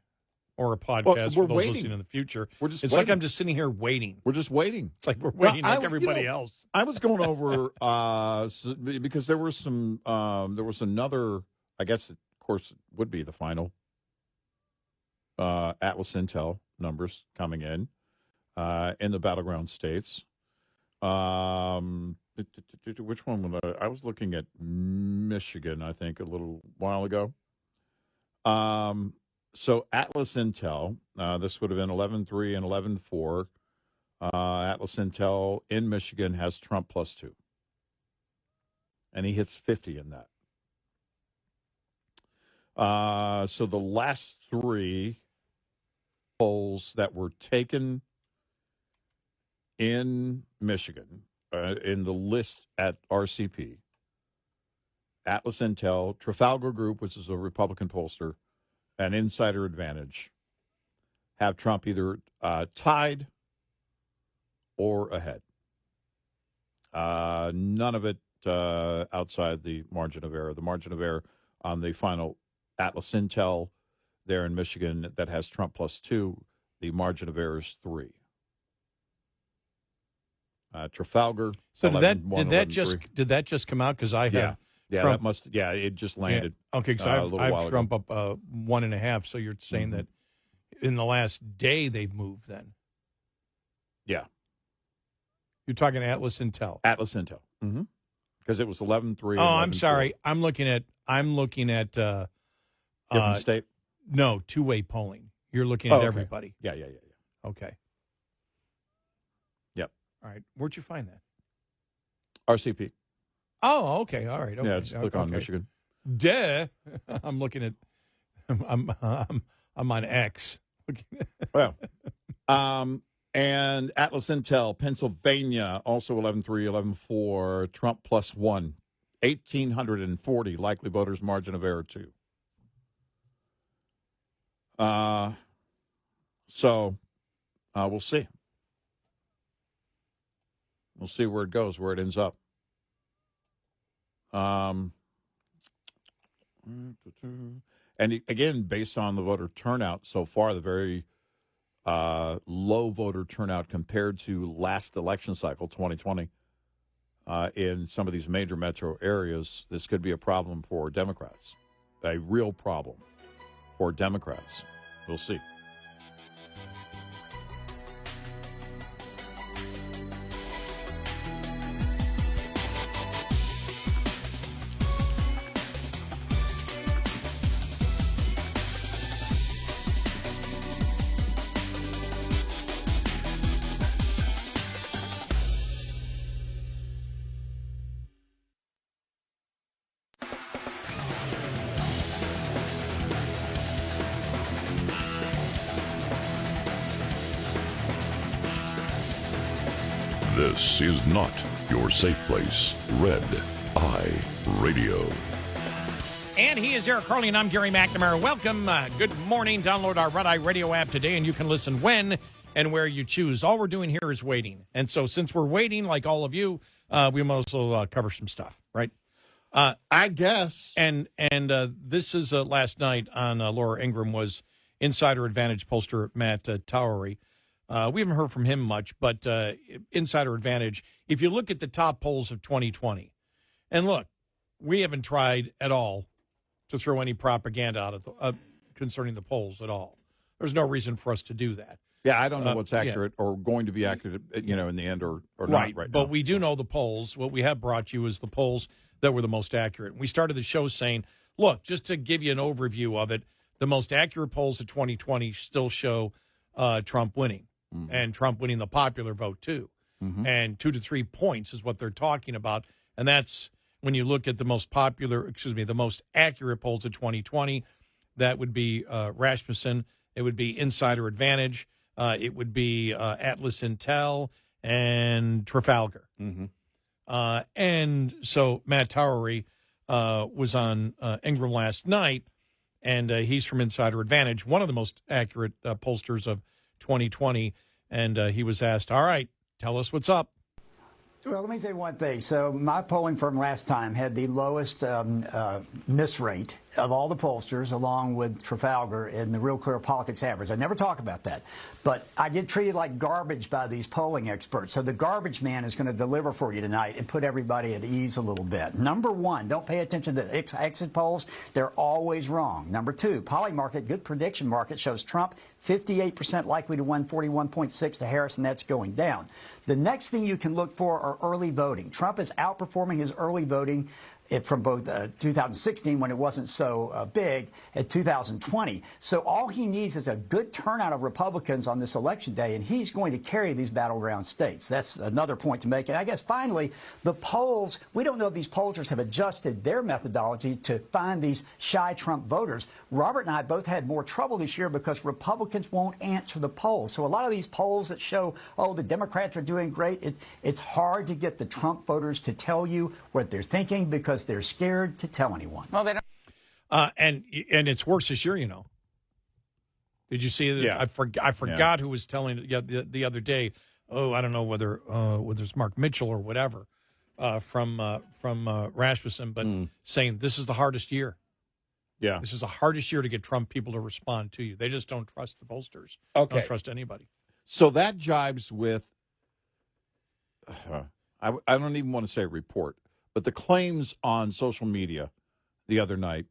or a podcast Well, for those waiting. listening in the future. It's like I'm just sitting here waiting. We're just waiting. It's like we're waiting like everybody else. I was going over because there was another, I guess, of course, it would be the final Atlas Intel numbers coming in the battleground states. Which one was I was looking at Michigan, I think, a little while ago. So Atlas Intel, this would have been 11-3 and 11-4. Atlas Intel in Michigan has Trump +2. And he hits 50 in that. So the last 3 polls that were taken in Michigan, in the list at RCP, Atlas Intel, Trafalgar Group, which is a Republican pollster, an insider advantage, have Trump either tied or ahead. None of it outside the margin of error. The margin of error on the final Atlas Intel there in Michigan that has Trump +2, the margin of error is 3. Trafalgar. So 11, did that just come out? Because I have Trump. It just landed. Yeah. Okay, because I have Trump up 1.5. So you're saying that in the last day they've moved then? Yeah. You're talking Atlas Intel. Atlas Intel. Mm-hmm. Because it was 11-3. Oh, I'm sorry. I'm looking at different state. No, two-way polling. You're looking at okay. everybody. Yeah. Okay. Yep. All right. Where'd you find that? RCP. Oh, okay. All right. Okay. Yeah, just click on Michigan. Duh. I'm looking at. I'm on X. Well, and Atlas Intel, Pennsylvania, also 11-3, 11-4. Trump +1, 1,840 likely voters, margin of error 2. So we'll see. We'll see where it goes, where it ends up. And again, based on the voter turnout so far, the very low voter turnout compared to last election cycle, 2020, in some of these major metro areas, this could be a problem for Democrats, a real problem for Democrats. We'll see. This is not your safe place. Red Eye Radio. And he is Eric Harley, and I'm Gary McNamara. Welcome. Good morning. Download our Red Eye Radio app today, and you can listen when and where you choose. All we're doing here is waiting. And so since we're waiting, like all of you, we might as well cover some stuff, right? I guess. And this is last night on Laura Ingraham was Insider Advantage pollster Matt Towery. We haven't heard from him much, but Insider Advantage, if you look at the top polls of 2020, and look, we haven't tried at all to throw any propaganda out of concerning the polls at all. There's no reason for us to do that. Yeah, I don't know what's accurate or going to be accurate, in the end or not right now. But we do know the polls. What we have brought you is the polls that were the most accurate. We started the show saying, look, just to give you an overview of it, the most accurate polls of 2020 still show Trump winning. Mm-hmm. And Trump winning the popular vote, too. Mm-hmm. And 2 to 3 points is what they're talking about. And that's when you look at the most accurate polls of 2020. That would be Rasmussen. It would be Insider Advantage. It would be Atlas Intel and Trafalgar. Mm-hmm. And so Matt Towery was on Ingraham last night, and he's from Insider Advantage, one of the most accurate pollsters of 2020, and he was asked, all right, tell us what's up. Well, let me say one thing. So my polling firm last time had the lowest miss rate of all the pollsters, along with Trafalgar in the Real Clear Politics average. I never talk about that. But I get treated like garbage by these polling experts. So the garbage man is going to deliver for you tonight and put everybody at ease a little bit. Number one, don't pay attention to the exit polls. They're always wrong. Number two, Polymarket, good prediction market, shows Trump 58% likely to win, 41.6 to Harris, and that's going down. The next thing you can look for are early voting. Trump is outperforming his early voting from both 2016, when it wasn't so big, at 2020. So all he needs is a good turnout of Republicans on this election day, and he's going to carry these battleground states. That's another point to make. And I guess finally, the polls, we don't know if these pollsters have adjusted their methodology to find these shy Trump voters. Robert and I both had more trouble this year because Republicans won't answer the polls. So a lot of these polls that show, oh, the Democrats are doing great, it's hard to get the Trump voters to tell you what they're thinking because they're scared to tell anyone. Well, they don't. And it's worse this year, Did you see that? Yeah. I forgot who was telling it the other day. Oh, I don't know whether it's Mark Mitchell or whatever from Rasmussen, but saying this is the hardest year. Yeah. This is the hardest year to get Trump people to respond to you. They just don't trust the pollsters. Okay. Don't trust anybody. So that jives with, I don't even want to say report, but the claims on social media the other night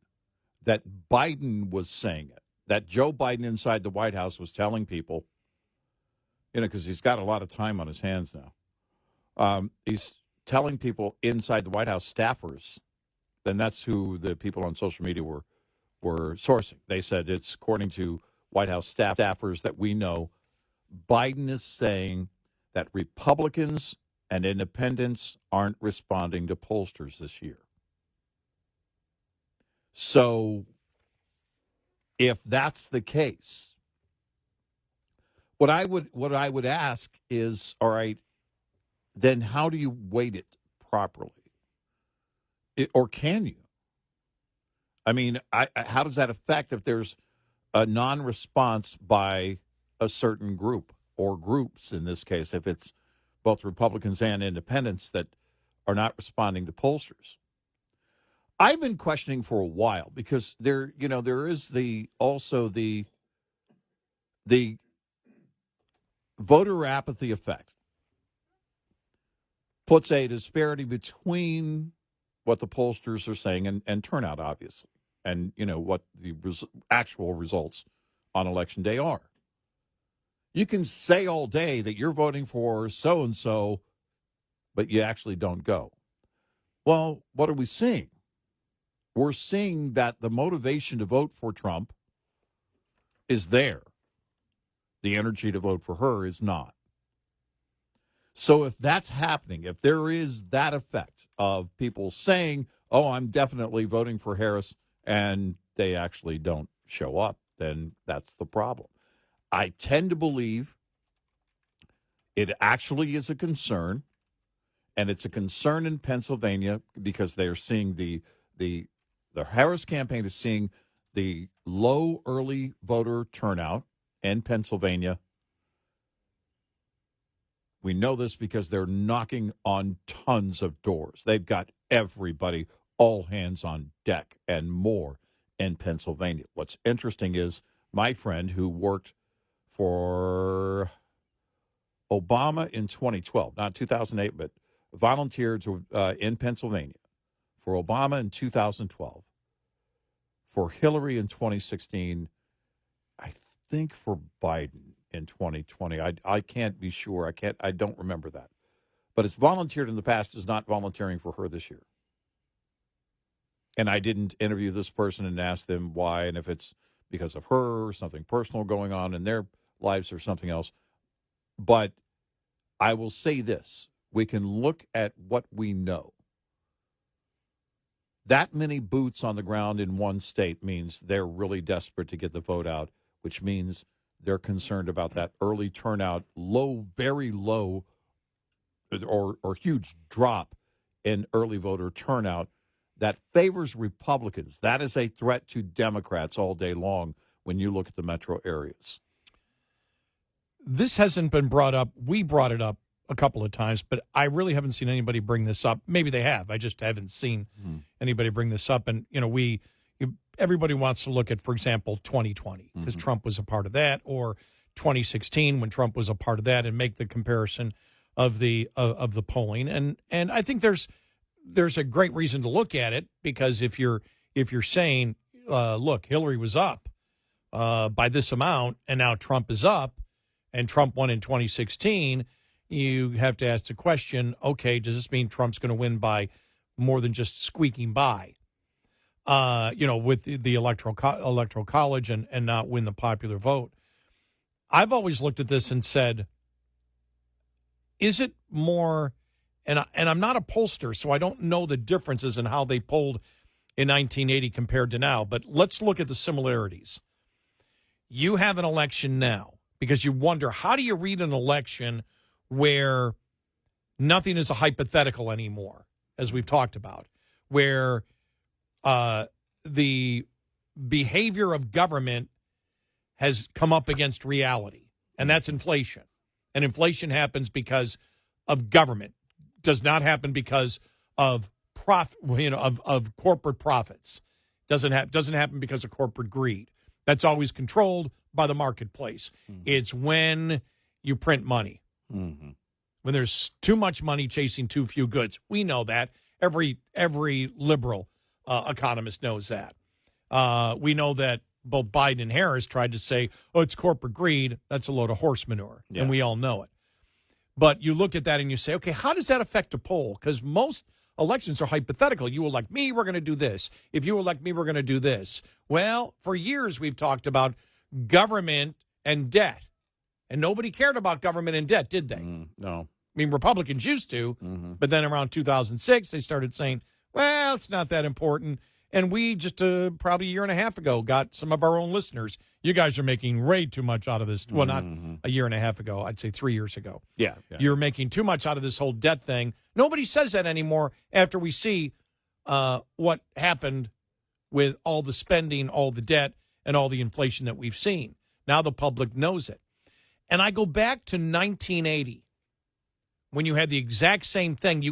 that Biden was saying it, that Joe Biden inside the White House was telling people, because he's got a lot of time on his hands now. He's telling people inside the White House, staffers, then that's who the people on social media were sourcing. They said it's according to White House staffers that we know. Biden is saying that Republicans and independents aren't responding to pollsters this year. So if that's the case, what I would ask is, all right, then how do you weight it properly? Or can you? I mean, how does that affect if there's a non-response by a certain group or groups in this case, if it's both Republicans and independents that are not responding to pollsters? I've been questioning for a while because there is also the voter apathy effect puts a disparity between what the pollsters are saying and turnout, obviously, and what the actual results on Election Day are. You can say all day that you're voting for so-and-so, but you actually don't go. Well, what are we seeing? We're seeing that the motivation to vote for Trump is there. The energy to vote for her is not. So if that's happening, if there is that effect of people saying, oh, I'm definitely voting for Harris, and they actually don't show up, then that's the problem. I tend to believe it actually is a concern, and it's a concern in Pennsylvania because they're seeing the Harris campaign is seeing the low early voter turnout in Pennsylvania. We know this because they're knocking on tons of doors. They've got everybody, all hands on deck and more in Pennsylvania. What's interesting is my friend who worked for Obama in 2012, not 2008, but volunteered in Pennsylvania for Obama in 2012, for Hillary in 2016, I think for Biden in 2020. I can't be sure. I don't remember that. But it's volunteered in the past, is not volunteering for her this year. And I didn't interview this person and ask them why, and if it's because of her or something personal going on in their lives or something else. But I will say this. We can look at what we know. That many boots on the ground in one state means they're really desperate to get the vote out, which means they're concerned about that early turnout, low, very low, or huge drop in early voter turnout that favors Republicans. That is a threat to Democrats all day long when you look at the metro areas. This hasn't been brought up. We brought it up a couple of times, but I really haven't seen anybody bring this up. Maybe they have. I just haven't seen anybody bring this up. And, everybody wants to look at, for example, 2020, because Trump was a part of that, or 2016 when Trump was a part of that, and make the comparison of the polling. And I think there's a great reason to look at it, because if you're saying, look, Hillary was up by this amount, and now Trump is up, and Trump won in 2016, you have to ask the question, okay, does this mean Trump's going to win by more than just squeaking by? With the electoral college and not win the popular vote. I've always looked at this and said, is it more, and I'm not a pollster, so I don't know the differences in how they polled in 1980 compared to now, but let's look at the similarities. You have an election now, because you wonder, how do you read an election where nothing is a hypothetical anymore, as we've talked about, where the behavior of government has come up against reality, and that's inflation. And inflation happens because of government. Does not happen because of of corporate profits. Doesn't happen because of corporate greed. That's always controlled by the marketplace. Mm-hmm. It's when you print money. Mm-hmm. When there's too much money chasing too few goods. We know that. Every liberal economist knows that. We know that both Biden and Harris tried to say, oh, it's corporate greed. That's a load of horse manure. Yeah. And we all know it. But you look at that and you say, okay, how does that affect a poll? Because most elections are hypothetical. You elect me, we're going to do this. If you elect me, we're going to do this. Well, for years we've talked about government and debt. And nobody cared about government and debt, did they? No. I mean, Republicans used to, but then around 2006, they started saying, well, it's not that important. And we just probably a year and a half ago got some of our own listeners. You guys are making way too much out of this. Well, not a year and a half ago. I'd say 3 years ago. Yeah. You're making too much out of this whole debt thing. Nobody says that anymore after we see what happened with all the spending, all the debt, and all the inflation that we've seen. Now the public knows it. And I go back to 1980 when you had the exact same thing.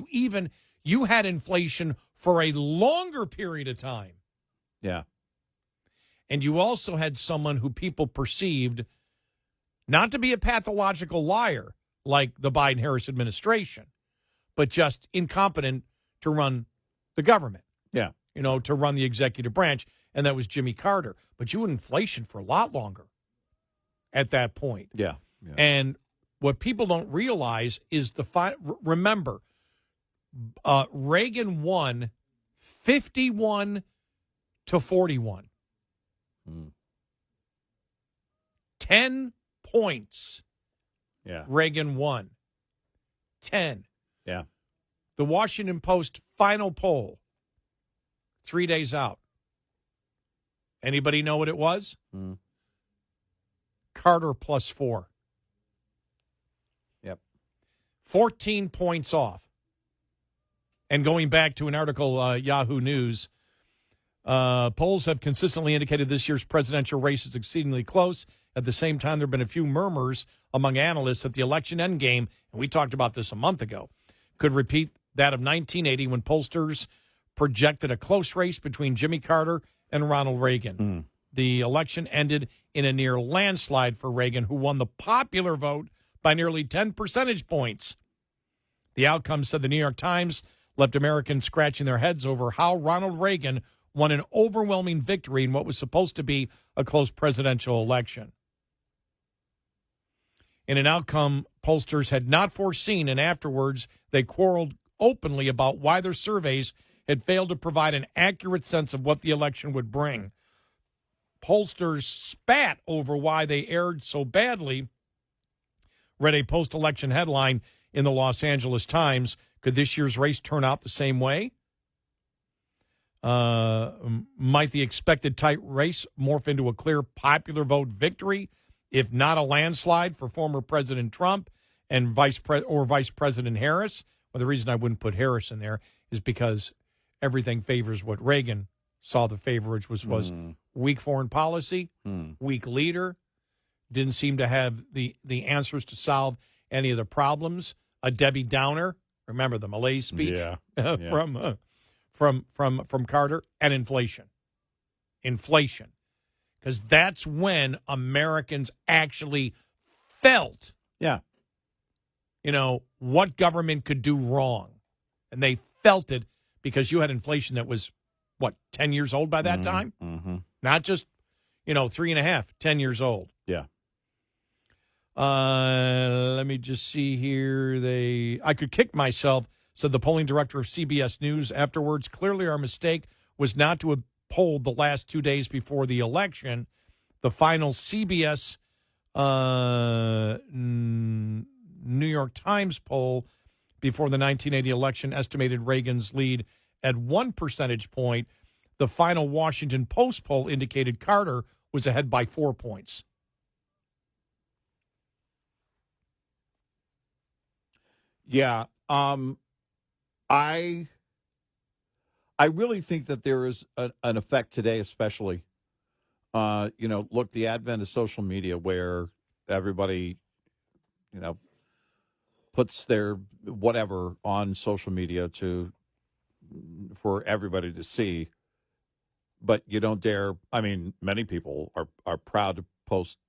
You had inflation for a longer period of time. Yeah. And you also had someone who people perceived not to be a pathological liar like the Biden-Harris administration, but just incompetent to run the government. Yeah. To run the executive branch, and that was Jimmy Carter. But you had inflation for a lot longer at that point. Yeah. And what people don't realize is remember, Reagan won 51 to 41. 10 points. Yeah. Reagan won. 10. Yeah. The Washington Post final poll, 3 days out. Anybody know what it was? Carter +4. Yep. 14 points off. And going back to an article, Yahoo News, polls have consistently indicated this year's presidential race is exceedingly close. At the same time, there have been a few murmurs among analysts that the election endgame, and we talked about this a month ago, could repeat that of 1980 when pollsters projected a close race between Jimmy Carter and Ronald Reagan. The election ended in a near landslide for Reagan, who won the popular vote by nearly 10 percentage points. The outcome, said the New York Times, left Americans scratching their heads over how Ronald Reagan won an overwhelming victory in what was supposed to be a close presidential election. In an outcome pollsters had not foreseen, and afterwards they quarreled openly about why their surveys had failed to provide an accurate sense of what the election would bring. Pollsters spat over why they erred so badly. Read a post-election headline in the Los Angeles Times. Could this year's race turn out the same way? Might the expected tight race morph into a clear popular vote victory, if not a landslide for former President Trump and Vice President Harris? Well, the reason I wouldn't put Harris in there is because everything favors what Reagan saw the favorage was weak foreign policy, weak leader, didn't seem to have the answers to solve any of the problems. A Debbie Downer, remember the malaise speech from Carter, and inflation, because that's when Americans actually felt, what government could do wrong, and they felt it because you had inflation that was 10 years old by that time, not just 3.5, 10 years old. Yeah. Let me just see here. I could kick myself, said the polling director of CBS News afterwards. Clearly our mistake was not to have polled the last 2 days before the election. The final CBS New York Times poll before the 1980 election estimated Reagan's lead at 1 percentage point. The final Washington Post poll indicated Carter was ahead by 4 points. Yeah. I really think that there is an effect today, especially look, the advent of social media where everybody, puts their whatever on social media for everybody to see, but you don't dare. I mean, many people are proud to post,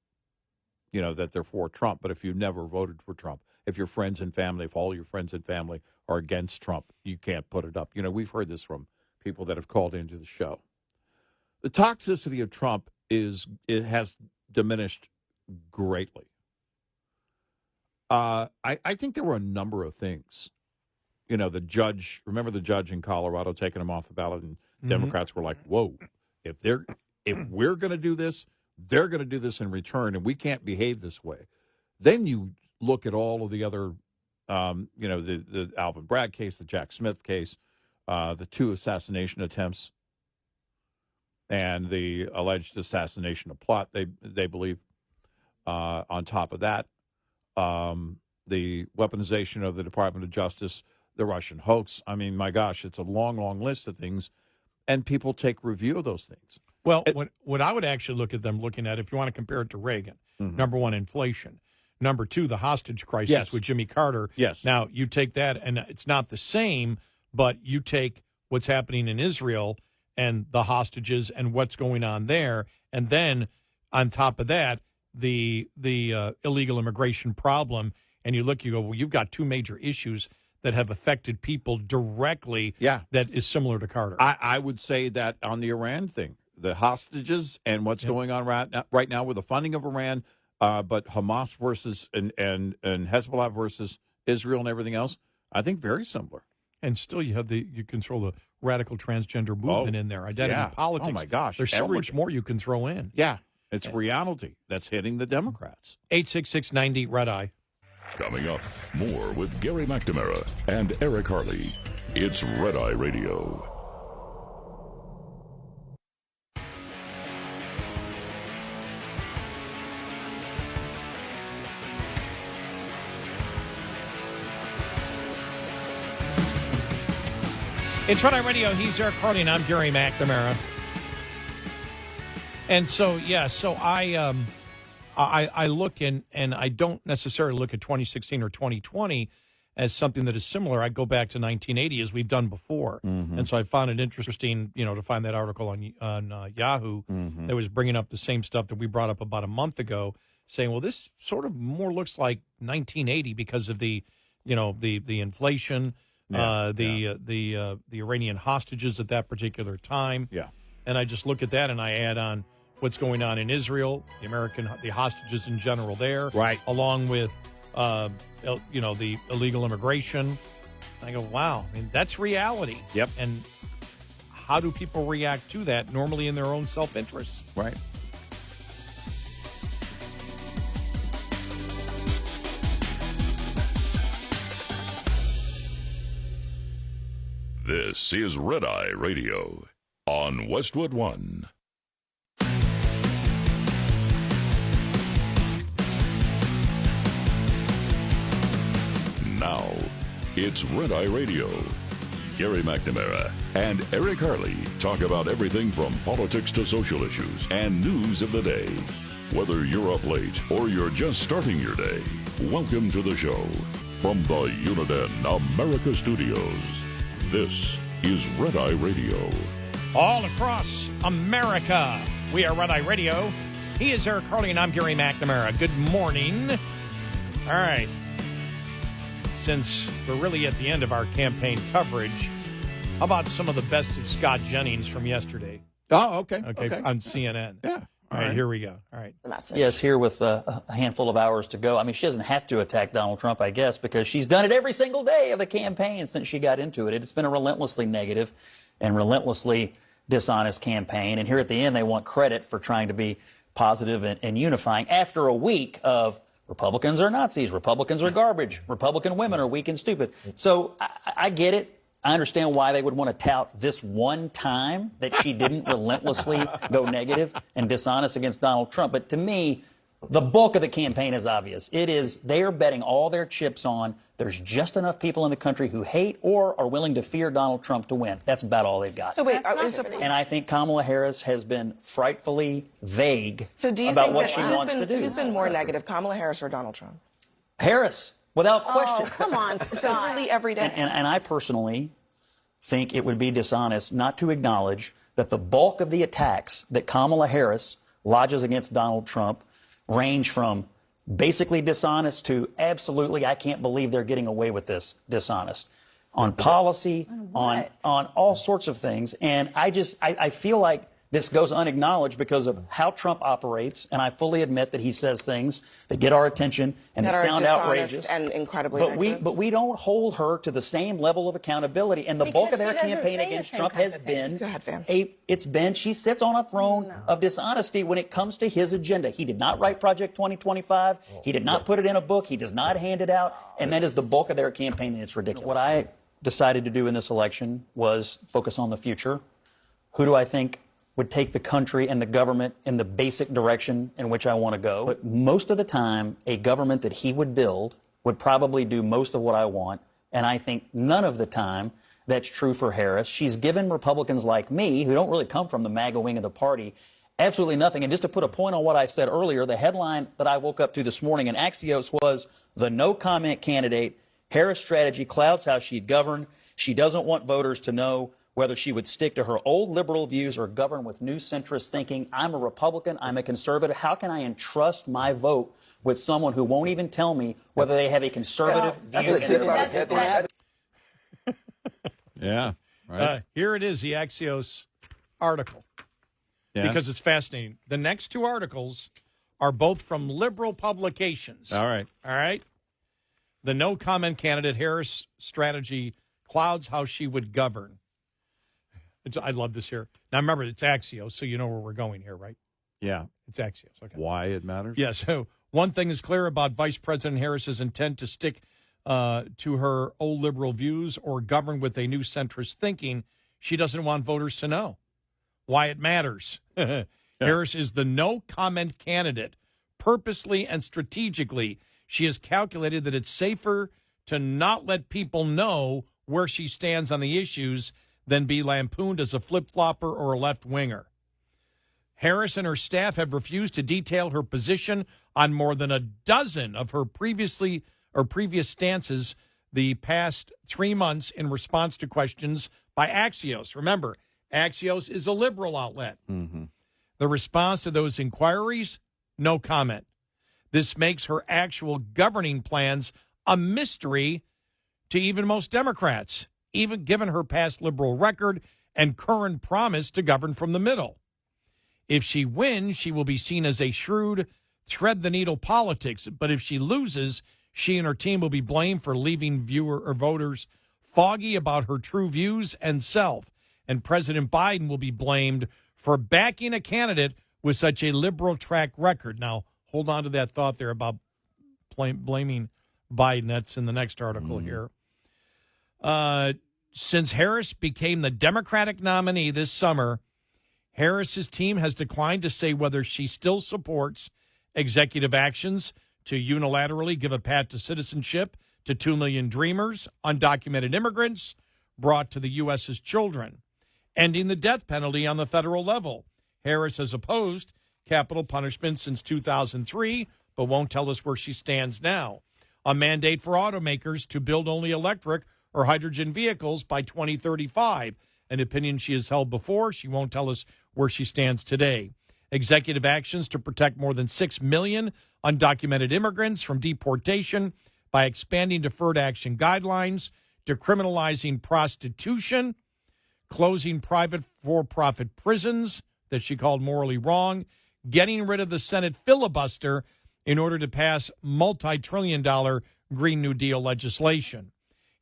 that they're for Trump, but if you never voted for Trump, if your friends and family, if all your friends and family are against Trump, you can't put it up. We've heard this from people that have called into the show. The toxicity of Trump has diminished greatly. I think there were a number of things. The judge, remember the judge in Colorado taking him off the ballot, and Democrats were like, whoa, if we're going to do this, they're going to do this in return, and we can't behave this way. Then you look at all of the other, the Alvin Bragg case, the Jack Smith case, the 2 assassination attempts, and the alleged assassination of plot, they believe. On top of that, the weaponization of the Department of Justice, the Russian hoax. I mean, my gosh, it's a long, long list of things, and people take review of those things. Well, what I would actually looking at, if you want to compare it to Reagan, number one, inflation. Number 2, the hostage crisis with Jimmy Carter. Yes. Now, you take that, and it's not the same, but you take what's happening in Israel and the hostages and what's going on there, and then on top of that, the illegal immigration problem, and you go, well, you've got 2 major issues that have affected people directly that is similar to Carter. I would say that on the Iran thing, the hostages and what's going on right now with the funding of Iran, but Hamas versus and Hezbollah versus Israel and everything else, I think very similar. And still you control the radical transgender movement in there, identity politics. Oh, my gosh. There's so much more you can throw in. Yeah. It's reality that's hitting the Democrats. 866-90-RED-EYE. Coming up, more with Gary McNamara and Eric Harley. It's Red Eye Radio. It's Red Eye Radio. He's Eric Harley, and I'm Gary McNamara. And so I look and I don't necessarily look at 2016 or 2020 as something that is similar. I go back to 1980 as we've done before. And so I found it interesting, to find that article on Yahoo that was bringing up the same stuff that we brought up about a month ago, saying, well, this sort of more looks like 1980 because of the inflation, the Iranian hostages at that particular time. Yeah. And I just look at that and I add on what's going on in Israel, the hostages in general there, right, along with the illegal immigration. I go, wow, I mean, that's reality. Yep. And how do people react to that? Normally in their own self-interest. Right. This is Red Eye Radio on Westwood One. Now, it's Red Eye Radio. Gary McNamara and Eric Harley talk about everything from politics to social issues and news of the day. Whether you're up late or you're just starting your day, welcome to the show. From the Uniden America Studios, this is Red Eye Radio. All across America, we are Red Eye Radio. He is Eric Harley, and I'm Gary McNamara. Good morning. All right. Since we're really at the end of our campaign coverage, how about some of the best of Scott Jennings from yesterday? Oh, okay. Okay. On CNN. Yeah. All right, here we go. All right. Yes, here with a handful of hours to go. I mean, she doesn't have to attack Donald Trump, I guess, because she's done it every single day of the campaign since she got into it. It's been a relentlessly negative and relentlessly dishonest campaign. And here at the end, they want credit for trying to be positive and unifying after a week of Republicans are Nazis, Republicans are garbage, Republican women are weak and stupid. So I get it. I understand why they would want to tout this one time that she didn't relentlessly go negative and dishonest against Donald Trump. But to me, The bulk of the campaign is obvious. They are betting all their chips on there's just enough people in the country who hate or are willing to fear Donald Trump to win. That's about all they've got. So wait, and I think Kamala Harris has been frightfully vague do you about think what that she wants to do. Who's been more negative, Kamala Harris or Donald Trump? Harris, without question. Oh, come on, Scott. Certainly every day. And I personally think it would be dishonest not to acknowledge that the bulk of the attacks that Kamala Harris lodges against Donald Trump range from basically dishonest to absolutely, I can't believe they're getting away with this, dishonest. On policy, on all sorts of things. And I feel like this goes unacknowledged because of how Trump operates, and I fully admit that he says things that get our attention and that sound outrageous and incredibly negative. But we don't hold her to the same level of accountability. And the bulk of their campaign against Trump has been she sits on a throne of dishonesty when it comes to his agenda. He did not write Project 2025. He did not put it in a book. He does not hand it out. And that is the bulk of their campaign, and it's ridiculous. What I decided to do in this election was focus on the future. Who do I think would take the country and the government in the basic direction in which I want to go? But most of the time, a government that he would build would probably do most of what I want. And I think none of the time that's true for Harris. She's given Republicans like me, who don't really come from the MAGA wing of the party, absolutely nothing. And just to put a point on what I said earlier, the headline that I woke up to this morning in Axios was "The No Comment Candidate, Harris' strategy clouds how she'd govern. She doesn't want voters to know whether she would stick to her old liberal views or govern with new centrist thinking. I'm a Republican. I'm a conservative. How can I entrust my vote with someone who won't even tell me whether they have a conservative view?" Yeah. Right. Here it is, the Axios article, because it's fascinating. The next two articles are both from liberal publications. All right. The no comment candidate, Harris' strategy clouds how she would govern. I love this here. Now, remember, it's Axios, so you know where we're going here, right? Yeah. It's Axios. Okay. Why it matters? Yeah, so one thing is clear about Vice President Harris's intent to stick to her old liberal views or govern with a new centrist thinking. She doesn't want voters to know why it matters. Harris is the no-comment candidate. Purposely and strategically, she has calculated that it's safer to not let people know where she stands on the issues than be lampooned as a flip-flopper or a left-winger. Harris and her staff have refused to detail her position on more than a dozen of her previous stances the past 3 months in response to questions by Axios. Remember, Axios is a liberal outlet. Mm-hmm. The response to those inquiries, no comment. This makes her actual governing plans a mystery to even most Democrats, even given her past liberal record and current promise to govern from the middle. If she wins, she will be seen as a shrewd, thread-the-needle politics. But if she loses, she and her team will be blamed for leaving voters foggy about her true views and self. And President Biden will be blamed for backing a candidate with such a liberal track record. Now, hold on to that thought there about blaming Biden. That's in the next article here. Since Harris became the Democratic nominee this summer, Harris's team has declined to say whether she still supports executive actions to unilaterally give a path to citizenship to 2 million dreamers, undocumented immigrants brought to the U.S. as children, ending the death penalty on the federal level. Harris has opposed capital punishment since 2003, but won't tell us where she stands now. A mandate for automakers to build only electric or hydrogen vehicles by 2035, an opinion she has held before. She won't tell us where she stands today. Executive actions to protect more than 6 million undocumented immigrants from deportation by expanding deferred action guidelines, decriminalizing prostitution, closing private for-profit prisons that she called morally wrong, getting rid of the Senate filibuster in order to pass multi-trillion-dollar Green New Deal legislation.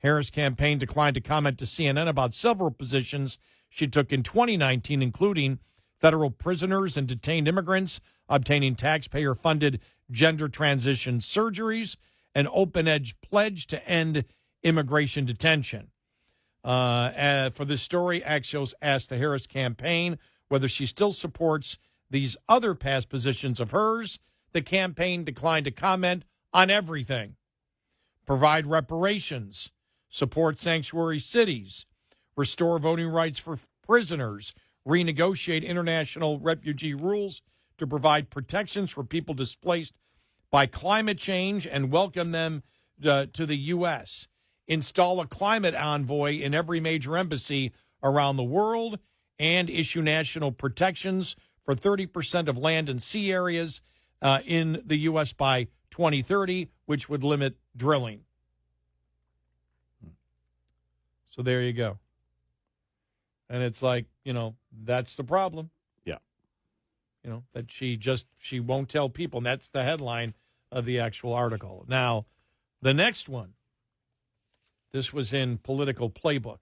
Harris' campaign declined to comment to CNN about several positions she took in 2019, including federal prisoners and detained immigrants obtaining taxpayer-funded gender transition surgeries, an open-edge pledge to end immigration detention. For this story, Axios asked the Harris campaign whether she still supports these other past positions of hers the campaign declined to comment on everything. Provide reparations, support sanctuary cities, restore voting rights for prisoners, renegotiate international refugee rules to provide protections for people displaced by climate change and welcome them to the U.S., install a climate envoy in every major embassy around the world, and issue national protections for 30% of land and sea areas in the U.S. by 2030, which would limit drilling. So there you go. And it's like, that's the problem. Yeah. That she won't tell people. And that's the headline of the actual article. Now, the next one, this was in Political Playbook.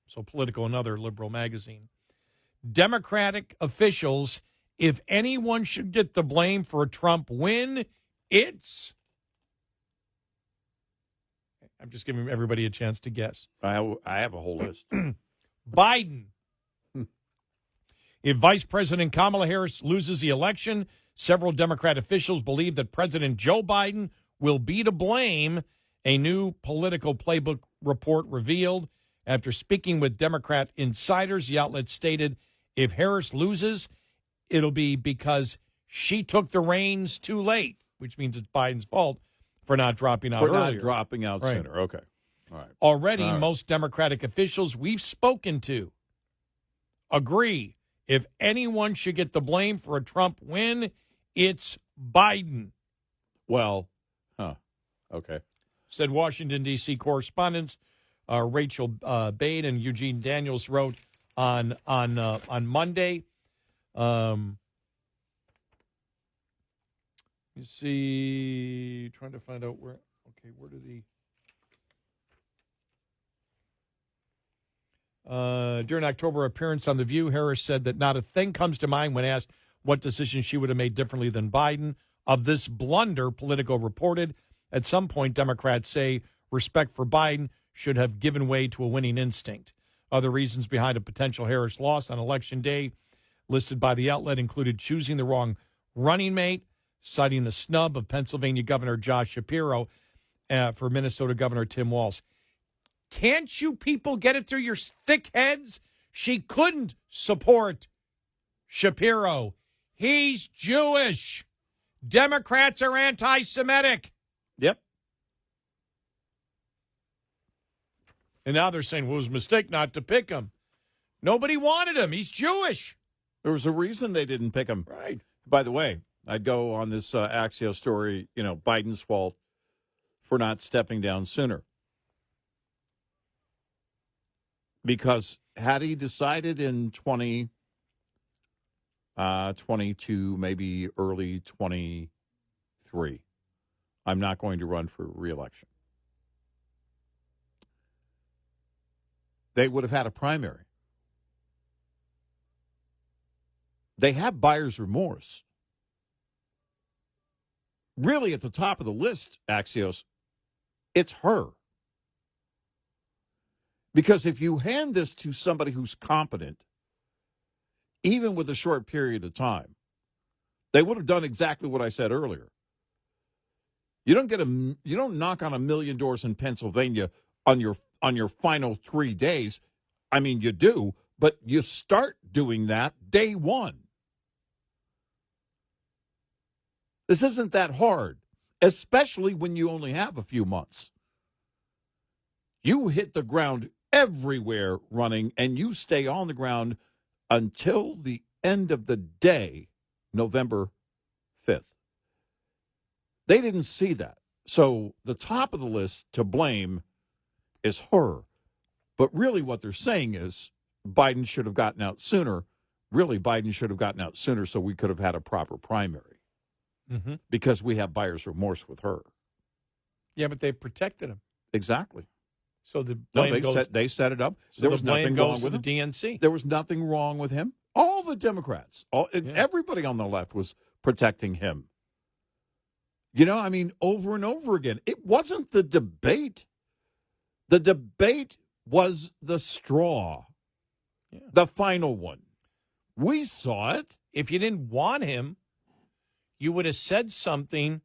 So Political, another liberal magazine. Democratic officials, if anyone should get the blame for a Trump win, it's... I'm just giving everybody a chance to guess. I have a whole list. Biden. If Vice President Kamala Harris loses the election, several Democrat officials believe that President Joe Biden will be to blame, a new Political Playbook report revealed. After speaking with Democrat insiders, the outlet stated if Harris loses, it'll be because she took the reins too late, which means it's Biden's fault for not dropping out earlier. Not dropping out sooner. Okay. All right. Already, most Democratic officials we've spoken to agree if anyone should get the blame for a Trump win, it's Biden. Well, okay. Said Washington, D.C. correspondents Rachel Bade and Eugene Daniels wrote on Monday. You see, trying to find out where. Okay, where did he? During October appearance on The View, Harris said that not a thing comes to mind when asked what decision she would have made differently than Biden. Of this blunder, Politico reported, at some point, Democrats say respect for Biden should have given way to a winning instinct. Other reasons behind a potential Harris loss on Election Day listed by the outlet included choosing the wrong running mate, citing the snub of Pennsylvania Governor Josh Shapiro for Minnesota Governor Tim Walz. Can't you people get it through your thick heads? She couldn't support Shapiro. He's Jewish. Democrats are anti-Semitic. Yep. And now they're saying, well, it was a mistake not to pick him. Nobody wanted him. He's Jewish. There was a reason they didn't pick him. Right. By the way, I'd go on this Axios story, Biden's fault for not stepping down sooner. Because had he decided in 2022, maybe early 23, I'm not going to run for re-election, they would have had a primary. They have buyer's remorse. Really, at the top of the list, Axios, it's her. Because if you hand this to somebody who's competent, even with a short period of time, they would have done exactly what I said earlier. You don't knock on 1 million doors in Pennsylvania on your final 3 days. I mean, you do, but you start doing that day one. This isn't that hard, especially when you only have a few months. You hit the ground everywhere running, and you stay on the ground until the end of the day, November 5th. They didn't see that. So the top of the list to blame is her. But really what they're saying is Biden should have gotten out sooner. Really, Biden should have gotten out sooner so we could have had a proper primary. Mm-hmm. Because we have buyer's remorse with her. Yeah, but they protected him. Exactly. So the blame they set it up. So there was the blame nothing goes wrong with to him. the DNC. There was nothing wrong with him. All the Democrats, everybody on the left was protecting him. Over and over again. It wasn't the debate. The debate was the straw, the final one. We saw it. If you didn't want him, You would have said something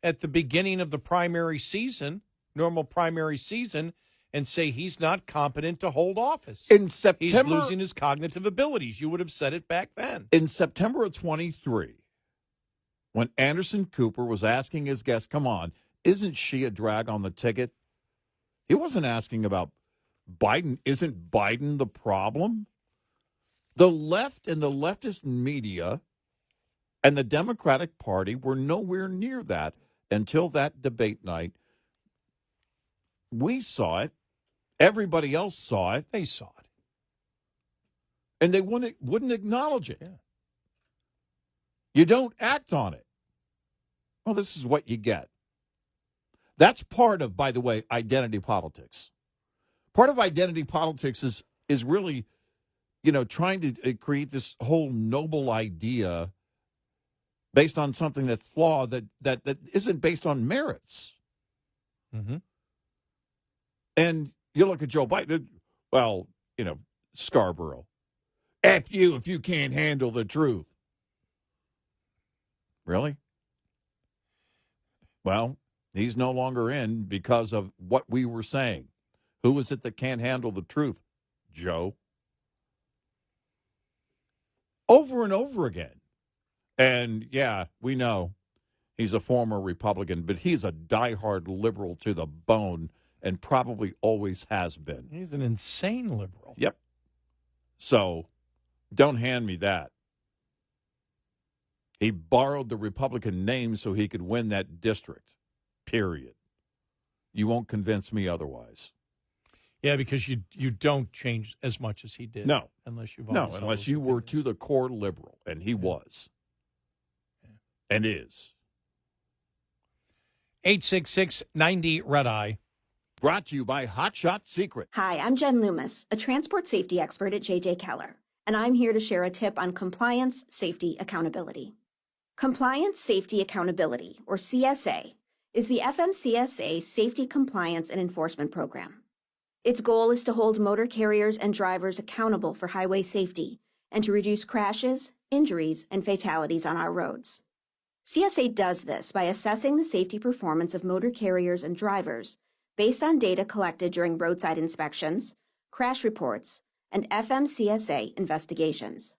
at the beginning of the primary season, normal primary season, and say he's not competent to hold office. In September, he's losing his cognitive abilities. You would have said it back then. In September of 23, when Anderson Cooper was asking his guests, come on, isn't she a drag on the ticket? He wasn't asking about Biden. Isn't Biden the problem? The left and the leftist media and the Democratic Party were nowhere near that until that debate night. We saw it. Everybody else saw it. They saw it. And they wouldn't acknowledge it. Yeah. You don't act on it. Well, this is what you get. That's part of, by the way, identity politics. Part of identity politics is really, trying to create this whole noble idea based on something that's flawed, that isn't based on merits. Mm-hmm. And you look at Joe Biden, well, Scarborough. F you if you can't handle the truth. Really? Well, he's no longer in because of what we were saying. Who is it that can't handle the truth? Joe. Over and over again. And, yeah, we know he's a former Republican, but he's a diehard liberal to the bone and probably always has been. He's an insane liberal. Yep. So, don't hand me that. He borrowed the Republican name so he could win that district, period. You won't convince me otherwise. Yeah, because you don't change as much as he did. No. Unless you've unless you were to the core liberal, and he was. Yeah. And is. 866-90-RED-EYE. Brought to you by Hot Shot Secret. Hi, I'm Jen Loomis, a transport safety expert at J.J. Keller, and I'm here to share a tip on compliance, safety, accountability. Compliance, Safety, Accountability, or CSA, is the FMCSA Safety, Compliance, and Enforcement Program. Its goal is to hold motor carriers and drivers accountable for highway safety and to reduce crashes, injuries, and fatalities on our roads. CSA does this by assessing the safety performance of motor carriers and drivers based on data collected during roadside inspections, crash reports, and FMCSA investigations.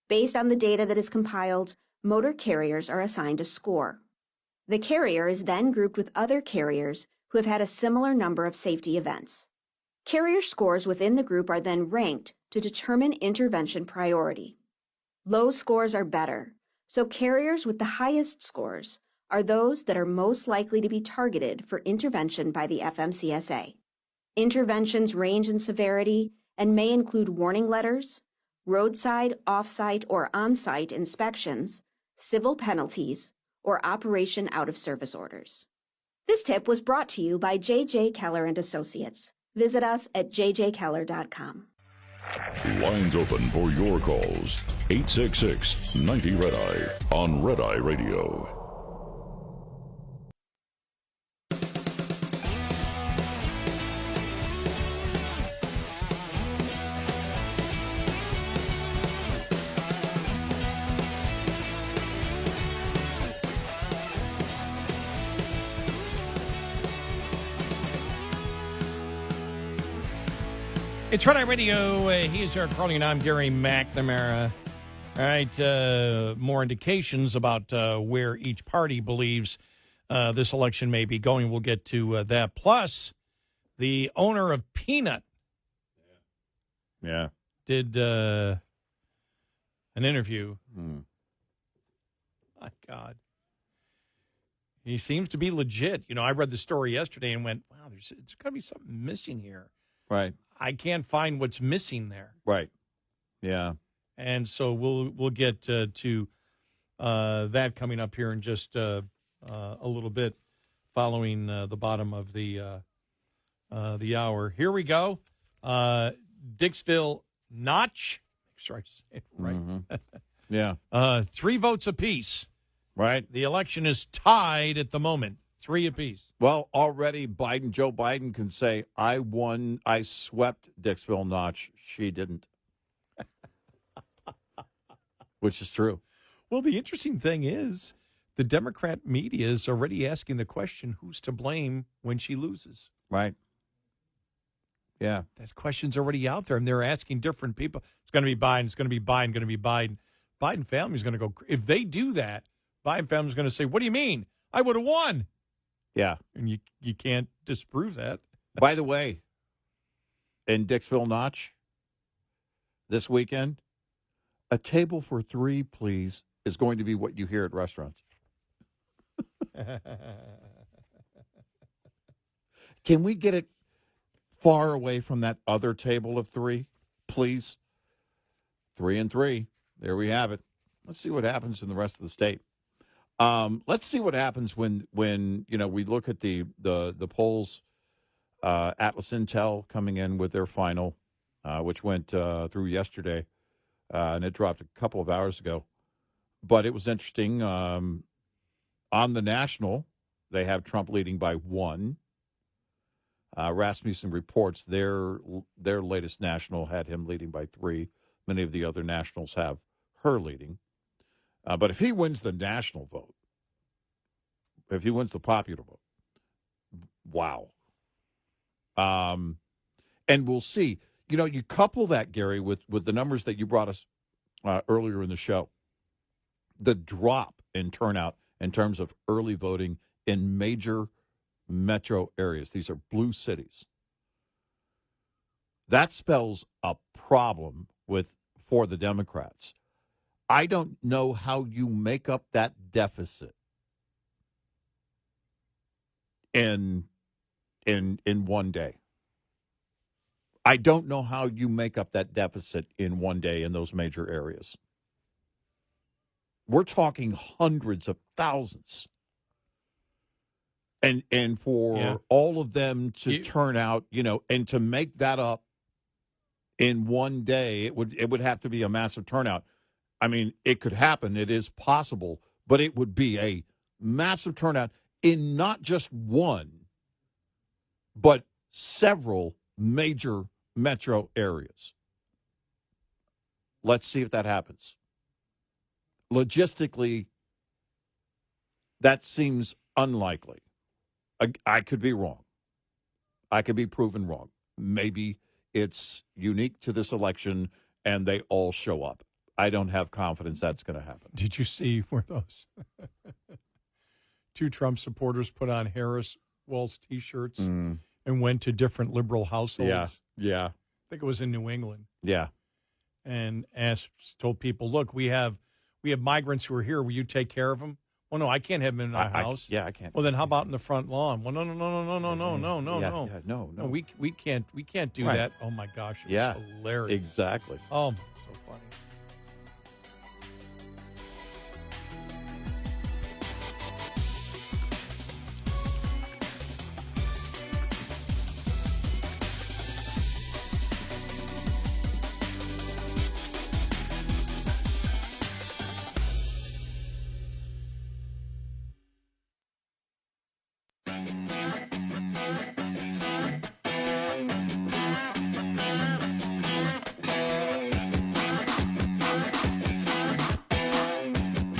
Based on the data that is compiled, motor carriers are assigned a score. The carrier is then grouped with other carriers who have had a similar number of safety events. Carrier scores within the group are then ranked to determine intervention priority. Low scores are better, so carriers with the highest scores are those that are most likely to be targeted for intervention by the FMCSA. Interventions range in severity and may include warning letters, roadside, off-site, or on-site inspections, civil penalties, or operation out-of-service orders. This tip was brought to you by J.J. Keller & Associates. Visit us at jjkeller.com. Lines open for your calls. 866-90-RED-EYE on Red Eye Radio. It's Red Eye Radio. He's Eric Harley, and I'm Gary McNamara. All right, more indications about where each party believes this election may be going. We'll get to that. Plus, the owner of Peanut did an interview. My God. He seems to be legit. I read the story yesterday and went, wow, there's got to be something missing here. Right. I can't find what's missing there. Right. Yeah. And so we'll get to that coming up here in just a little bit, following the bottom of the hour. Here we go. Dixville Notch. Make sure I say it right. Mm-hmm. Yeah. 3 votes apiece. Right. The election is tied at the moment. 3 apiece. Well, already Joe Biden can say, I won, I swept Dixville Notch. She didn't. Which is true. Well, the interesting thing is the Democrat media is already asking the question, who's to blame when she loses? Right. Yeah. That question's already out there, and they're asking different people. It's going to be Biden. It's going to be Biden. Going to be Biden. Biden family's going to go. If they do that, Biden family's going to say, "What do you mean? I would have won." Yeah. And you can't disprove that. By the way, in Dixville Notch this weekend, a table for 3, please, is going to be what you hear at restaurants. Can we get it far away from that other table of 3, please? 3 and 3. There we have it. Let's see what happens in the rest of the state. Let's see what happens when we look at the polls. Atlas Intel coming in with their final, which went through yesterday, and it dropped a couple of hours ago. But it was interesting. On the national, they have Trump leading by 1. Rasmussen reports their latest national had him leading by 3. Many of the other nationals have her leading. But if he wins the national vote, if he wins the popular vote, wow. And we'll see. You couple that, Gary, with the numbers that you brought us earlier in the show. The drop in turnout in terms of early voting in major metro areas. These are blue cities. That spells a problem for the Democrats. I don't know how you make up that deficit in one day. I don't know how you make up that deficit in one day in those major areas. We're talking hundreds of thousands. And for all of them to turn out, and to make that up in one day, it would have to be a massive turnout. I mean, it could happen. It is possible, but it would be a massive turnout in not just one, but several major metro areas. Let's see if that happens. Logistically, that seems unlikely. I could be wrong. I could be proven wrong. Maybe it's unique to this election and they all show up. I don't have confidence that's going to happen. Did you see where those 2 Trump supporters put on Harris Walls T-shirts and went to different liberal households? Yeah. I think it was in New England. Yeah. And told people, look, we have migrants who are here. Will you take care of them? Well, no, I can't have them in our house. I can't. Well, then how about in the front lawn? Well, no. No. We can't do that. Oh my gosh, it was hilarious. Exactly. Oh, so funny.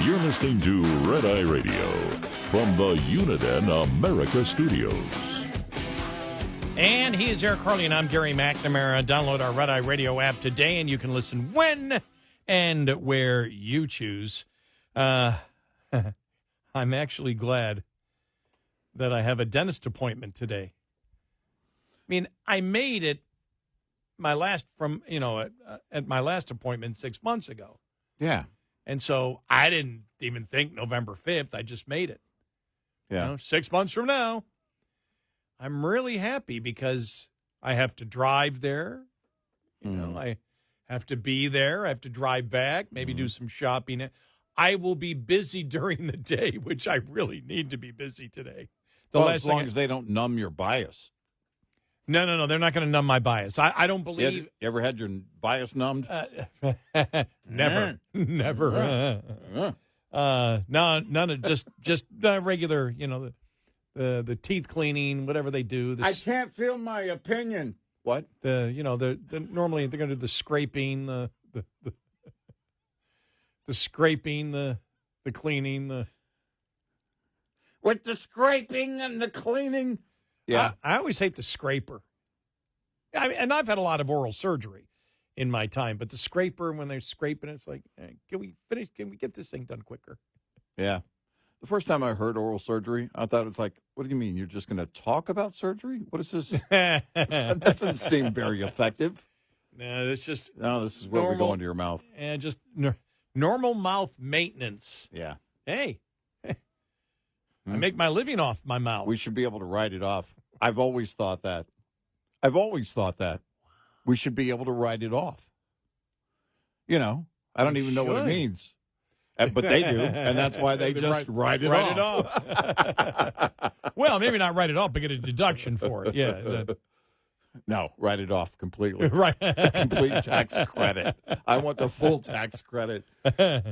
You're listening to Red Eye Radio from the Uniden America Studios. And he is Eric Harley, and I'm Gary McNamara. Download our Red Eye Radio app today, and you can listen when and where you choose. I'm actually glad that I have a dentist appointment today. I mean, I made it at my last appointment 6 months ago. Yeah. And so I didn't even think November 5th. I just made it. Yeah. 6 months from now. I'm really happy because I have to drive there. I have to be there. I have to drive back, maybe do some shopping. I will be busy during the day, which I really need to be busy today. As long as they don't numb your bias. No. They're not going to numb my bias. I don't believe. You ever had your bias numbed? Never. Never. No, none of just regular, the teeth cleaning, whatever they do. I can't feel my opinion. What? Normally they're going to do the scraping, the The scraping, the cleaning, with the scraping and the cleaning. Yeah, I always hate the scraper. I mean, and I've had a lot of oral surgery in my time, but the scraper, when they're scraping, it's like, can we finish? Can we get this thing done quicker? Yeah. The first time I heard oral surgery, I thought it's like, what do you mean? You're just going to talk about surgery? What is this? That doesn't seem very effective. No, it's just this is where we go into your mouth. And just normal mouth maintenance. Yeah. Hey, I make my living off my mouth. We should be able to write it off. I've always thought that. We should be able to write it off. You know, I don't even know what it means. But they do, and that's why they just write it off. Well, maybe not write it off, but get a deduction for it. Yeah. No, write it off completely. Right. Complete tax credit. I want the full tax credit. By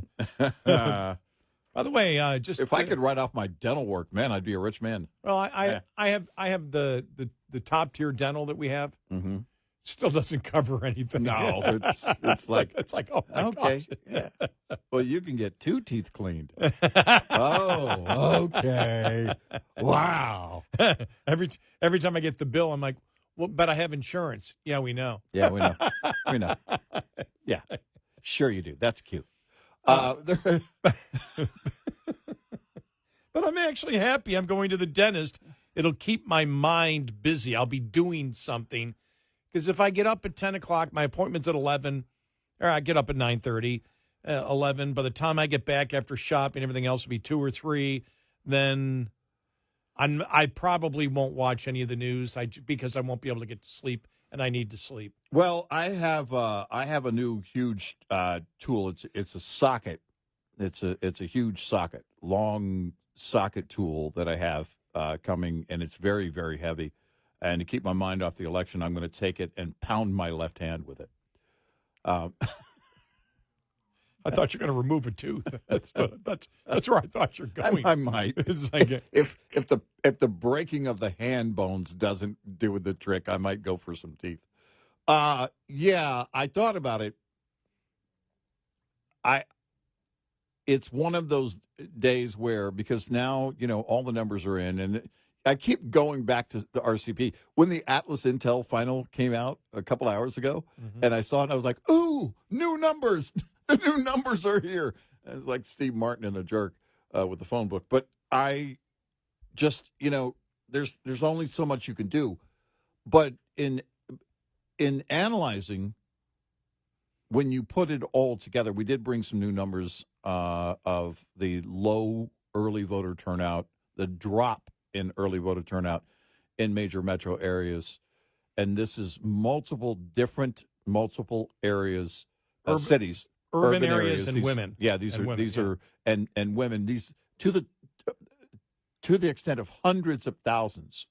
the way, if I could write off my dental work, man, I'd be a rich man. Well, I have the top tier dental that we have. Mm-hmm. Still doesn't cover anything. No, it's like oh my okay. gosh. Yeah. Well, you can get 2 teeth cleaned. Oh, okay. Wow. Every time I get the bill, I'm like, well, but I have insurance. Yeah, we know. Yeah, we know. We know. Yeah, sure you do. That's cute. But I'm actually happy I'm going to the dentist. It'll keep my mind busy. I'll be doing something. Because if I get up at 10 o'clock, my appointment's at 11, or I get up at 9:30, 11. By the time I get back after shopping, everything else will be 2 or 3. Then I probably won't watch any of the news because I won't be able to get to sleep, and I need to sleep. Well, I have a new huge tool. It's a socket. It's a huge socket, long socket tool that I have coming, and it's very, very heavy. And to keep my mind off the election, I'm going to take it and pound my left hand with it. I thought you were going to remove a tooth. That's where I thought you're going. I might. It's like if the breaking of the hand bones doesn't do the trick, I might go for some teeth. Yeah, I thought about it. It's one of those days where, because now, all the numbers are in, and I keep going back to the RCP. When the Atlas Intel final came out a couple hours ago, and I saw it, I was like, ooh, new numbers. The new numbers are here. And it's like Steve Martin in The Jerk with the phone book. But I just, there's only so much you can do. But in analyzing, when you put it all together, we did bring some new numbers of the low early voter turnout, the drop in early voter turnout in major metro areas. And this is multiple areas, cities, urban areas and women. Yeah, these are women. These to the extent of hundreds of thousands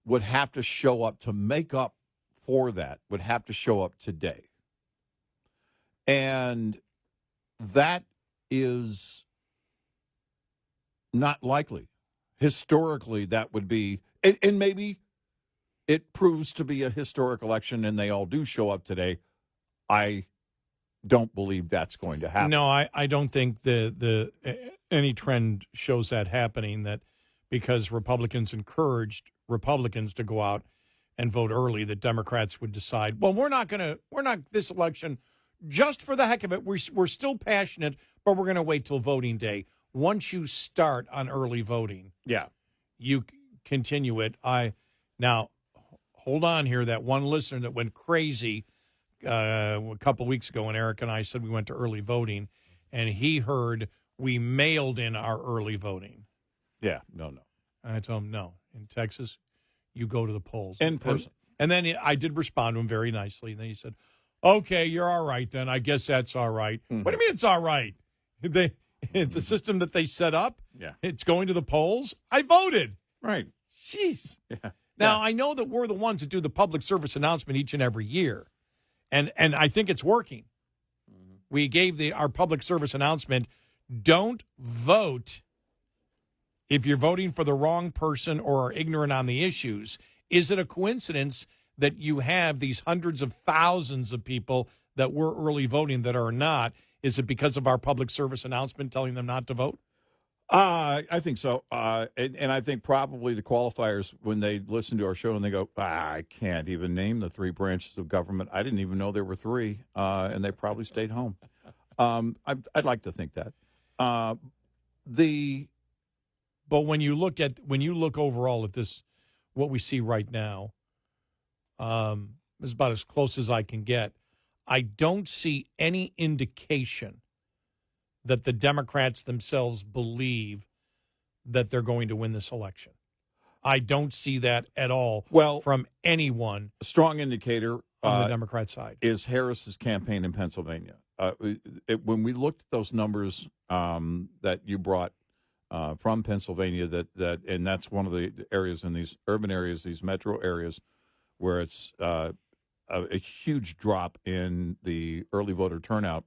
would have to show up to make up for that, would have to show up today. And that is not likely. Historically, that would be, and maybe it proves to be a historic election and they all do show up today. I don't believe that's going to happen. No, I don't think the any trend shows that happening, that because Republicans encouraged Republicans to go out and vote early, that Democrats would decide, well, we're not this election, just for the heck of it, we're still passionate, but we're going to wait till voting day. Once you start on early voting, you continue it. Now, hold on here. That one listener that went crazy a couple weeks ago when Eric and I said we went to early voting, and he heard we mailed in our early voting. Yeah, no. And I told him, no. In Texas, you go to the polls. In person. And then I did respond to him very nicely. And then he said, okay, you're all right then. I guess that's all right. Mm-hmm. What do you mean it's all right? It's a system that they set up. Yeah. It's going to the polls. I voted. Right. Jeez. Yeah. Now, I know that we're the ones that do the public service announcement each and every year. And I think it's working. Mm-hmm. We gave our public service announcement, don't vote if you're voting for the wrong person or are ignorant on the issues. Is it a coincidence that you have these hundreds of thousands of people that were early voting that are not? Is it because of our public service announcement telling them not to vote? I think so. And I think probably the qualifiers, when they listen to our show and they go, I can't even name the three branches of government. I didn't even know there were three. And they probably stayed home. I'd like to think that. But when you look overall at this, what we see right now, is about as close as I can get. I don't see any indication that the Democrats themselves believe that they're going to win this election. I don't see that at all from anyone. A strong indicator on the Democrat side is Harris's campaign in Pennsylvania. When we looked at those numbers that you brought from Pennsylvania, and that's one of the areas in these urban areas, these metro areas, where it's a huge drop in the early voter turnout,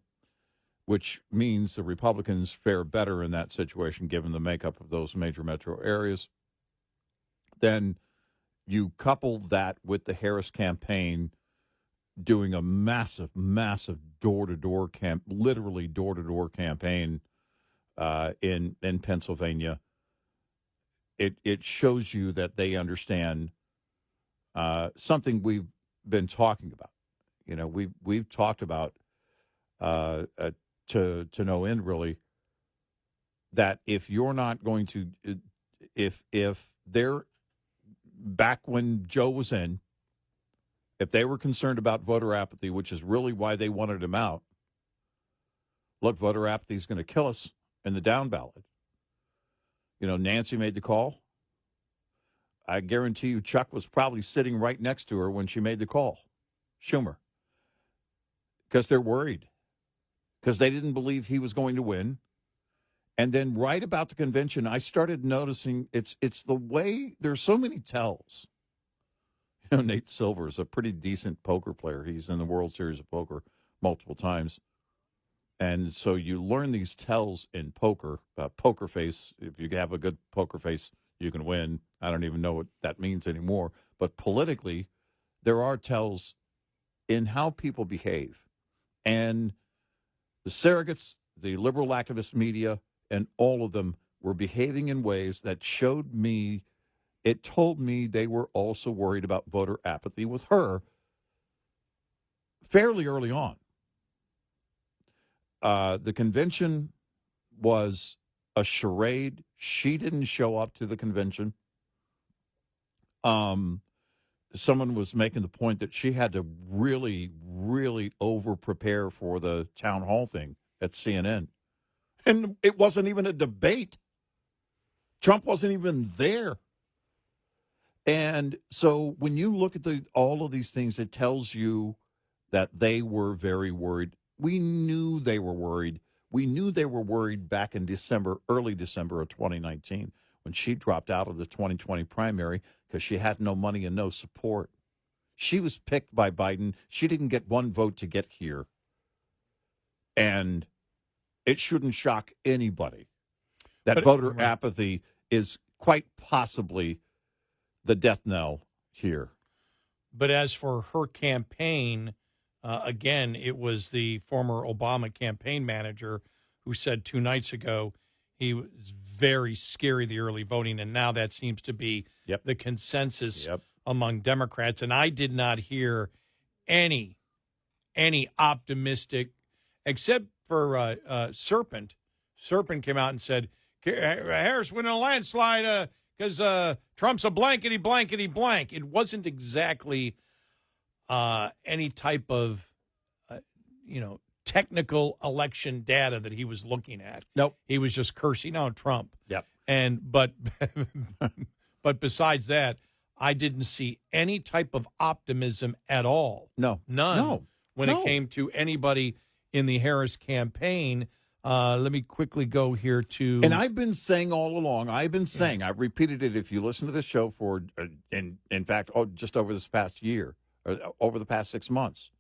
which means the Republicans fare better in that situation given the makeup of those major metro areas. Then you couple that with the Harris campaign doing a massive door-to-door literally door-to-door campaign in Pennsylvania. It shows you that they understand something we've been talking about. You know, we've talked about to no end, really, that if you're not going to, if they're back when Joe was in, if they were concerned about voter apathy, which is really why they wanted him out, look, voter apathy is going to kill us in the down ballot. You know, Nancy made the call. I guarantee you Chuck was probably sitting right next to her when she made the call, Schumer, because they're worried, because they didn't believe he was going to win. And then right about the convention, I started noticing it's the way there's so many tells. You know, Nate Silver is a pretty decent poker player. He's in the World Series of Poker multiple times. And so you learn these tells in poker. Poker face, if you have a good poker face, you can win. I don't even know what that means anymore. But politically, there are tells in how people behave. And the surrogates, the liberal activist media, and all of them were behaving in ways that showed me, it told me they were also worried about voter apathy with her fairly early on. The convention was a charade. She didn't show up to the convention. Someone was making the point that she had to really, really over-prepare for the town hall thing at CNN. And it wasn't even a debate. Trump wasn't even there. And so when you look at all of these things, it tells you that they were very worried. We knew they were worried. We knew they were worried back in December, early December of 2019, when she dropped out of the 2020 primary because she had no money and no support. She was picked by Biden. She didn't get one vote to get here. And it shouldn't shock anybody that voter apathy is quite possibly the death knell here. But as for her campaign, again, it was the former Obama campaign manager who said 2 nights ago he was very scary, the early voting, and now that seems to be the consensus among Democrats. And I did not hear any optimistic, except for Serpent. Serpent came out and said, Harris winning a landslide because Trump's a blankety, blankety, blank. It wasn't exactly any type of, technical election data that he was looking at. Nope. He was just cursing out Trump. Yep. But besides that, I didn't see any type of optimism at all. No. None. No. When it came to anybody in the Harris campaign. Let me quickly go here to... And I've been saying all along, I've repeated it if you listen to this show for, in fact, just over this past year, or over the past 6 months,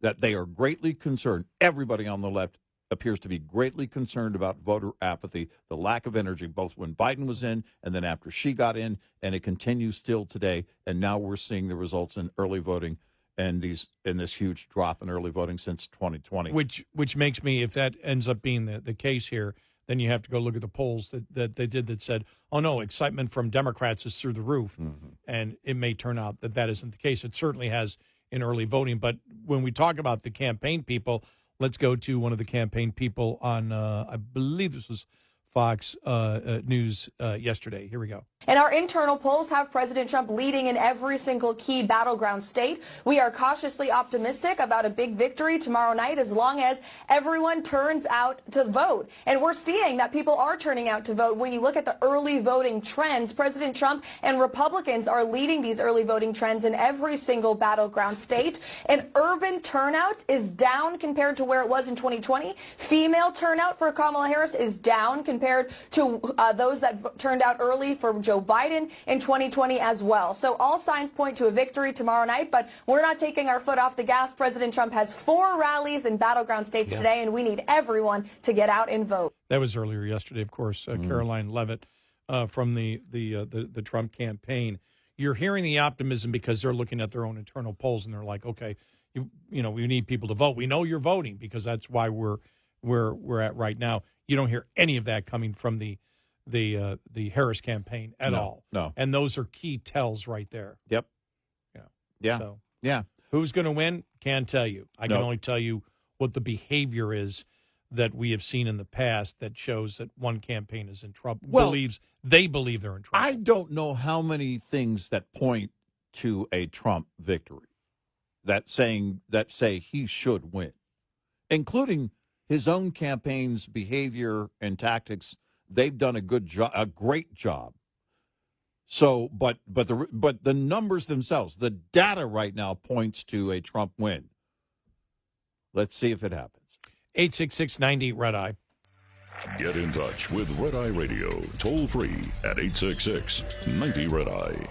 that they are greatly concerned. Everybody on the left appears to be greatly concerned about voter apathy, the lack of energy, both when Biden was in and then after she got in, and it continues still today. And now we're seeing the results in early voting and this huge drop in early voting since 2020. Which makes me, if that ends up being the case here, then you have to go look at the polls that they did that said, oh, no, excitement from Democrats is through the roof. And it may turn out that isn't the case. It certainly has in early voting. But when we talk about the campaign people, let's go to one of the campaign people on, I believe this was Fox News yesterday. Here we go. And our internal polls have President Trump leading in every single key battleground state. We are cautiously optimistic about a big victory tomorrow night as long as everyone turns out to vote. And we're seeing that people are turning out to vote. When you look at the early voting trends, President Trump and Republicans are leading these early voting trends in every single battleground state. And urban turnout is down compared to where it was in 2020. Female turnout for Kamala Harris is down compared to those that turned out early for Joe Biden in 2020 as well. So all signs point to a victory tomorrow night, but we're not taking our foot off the gas. President Trump has 4 rallies in battleground states today, and we need everyone to get out and vote. That was earlier yesterday, of course, Caroline Leavitt from the Trump campaign. You're hearing the optimism because they're looking at their own internal polls, and they're like, okay, you know, we need people to vote. We know you're voting because that's why we're at right now. You don't hear any of that coming from the Harris campaign at all. No. And those are key tells right there. Yep. Yeah. So, yeah. Who's going to win? Can't tell you. I can only tell you what the behavior is that we have seen in the past that shows that one campaign is in trouble. They believe they're in trouble. I don't know how many things that point to a Trump victory that say he should win, including his own campaign's behavior and tactics. They've done a great job. So, but the numbers themselves, the data right now points to a Trump win. Let's see if it happens. 866-90 Red Eye. Get in touch with Red Eye Radio, toll free at 866-90 Red Eye.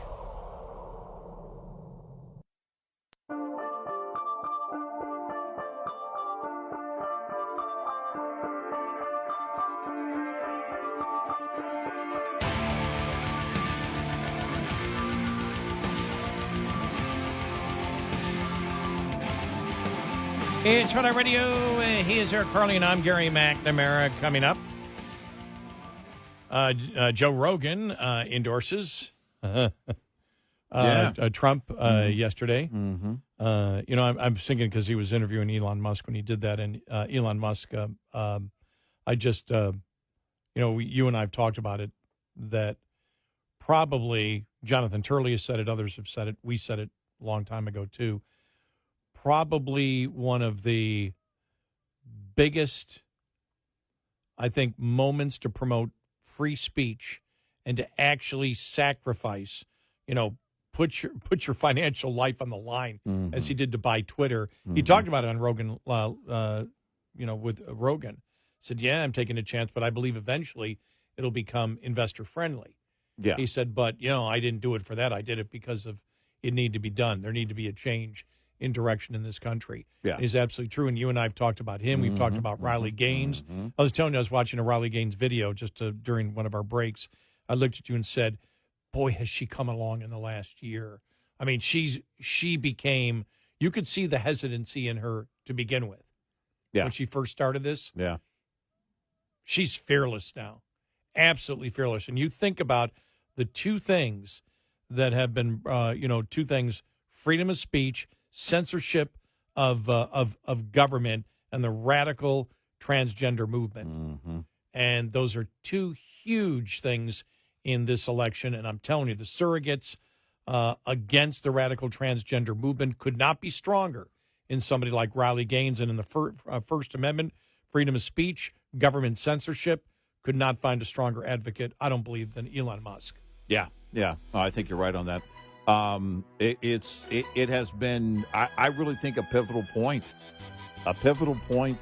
It's Red Eye Radio. He is Eric Harley, and I'm Gary McNamara. Coming up, Joe Rogan endorses Trump yesterday. You know, I'm thinking because he was interviewing Elon Musk when he did that, and Elon Musk, I just, you know, you and I have talked about it, that probably Jonathan Turley has said it, others have said it, we said it a long time ago too. Probably one of the biggest, I think, moments to promote free speech and to actually sacrifice, you know, put your financial life on the line as he did to buy Twitter. He talked about it on Rogan, you know, with Rogan. Said, yeah, I'm taking a chance, but I believe eventually it'll become investor friendly. Yeah. He said, but, you know, I didn't do it for that. I did it because of it need to be done. There need to be a change in direction in this country. Yeah. It is absolutely true. And you and I have talked about him. We've talked about Riley Gaines. I was telling you, I was watching a Riley Gaines video just during one of our breaks. I looked at you and said, boy, has she come along in the last year. I mean, she became, you could see the hesitancy in her to begin with. Yeah. When she first started this. Yeah. She's fearless now. Absolutely fearless. And you think about the two things that have been, you know, two things, freedom of speech, censorship of government, and the radical transgender movement. And those are two huge things in this election. And I'm telling you, the surrogates against the radical transgender movement could not be stronger in somebody like Riley Gaines. And in the First Amendment, freedom of speech, government censorship, could not find a stronger advocate, I don't believe, than Elon Musk. Yeah. I think you're right on that. It has been, I really think, a pivotal point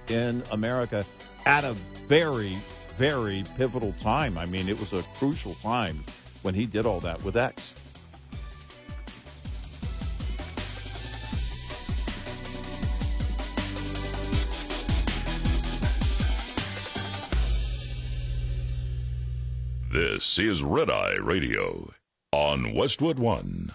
in America at a very, very pivotal time. I mean, it was a crucial time when he did all that with X. This is Red Eye Radio on Westwood One.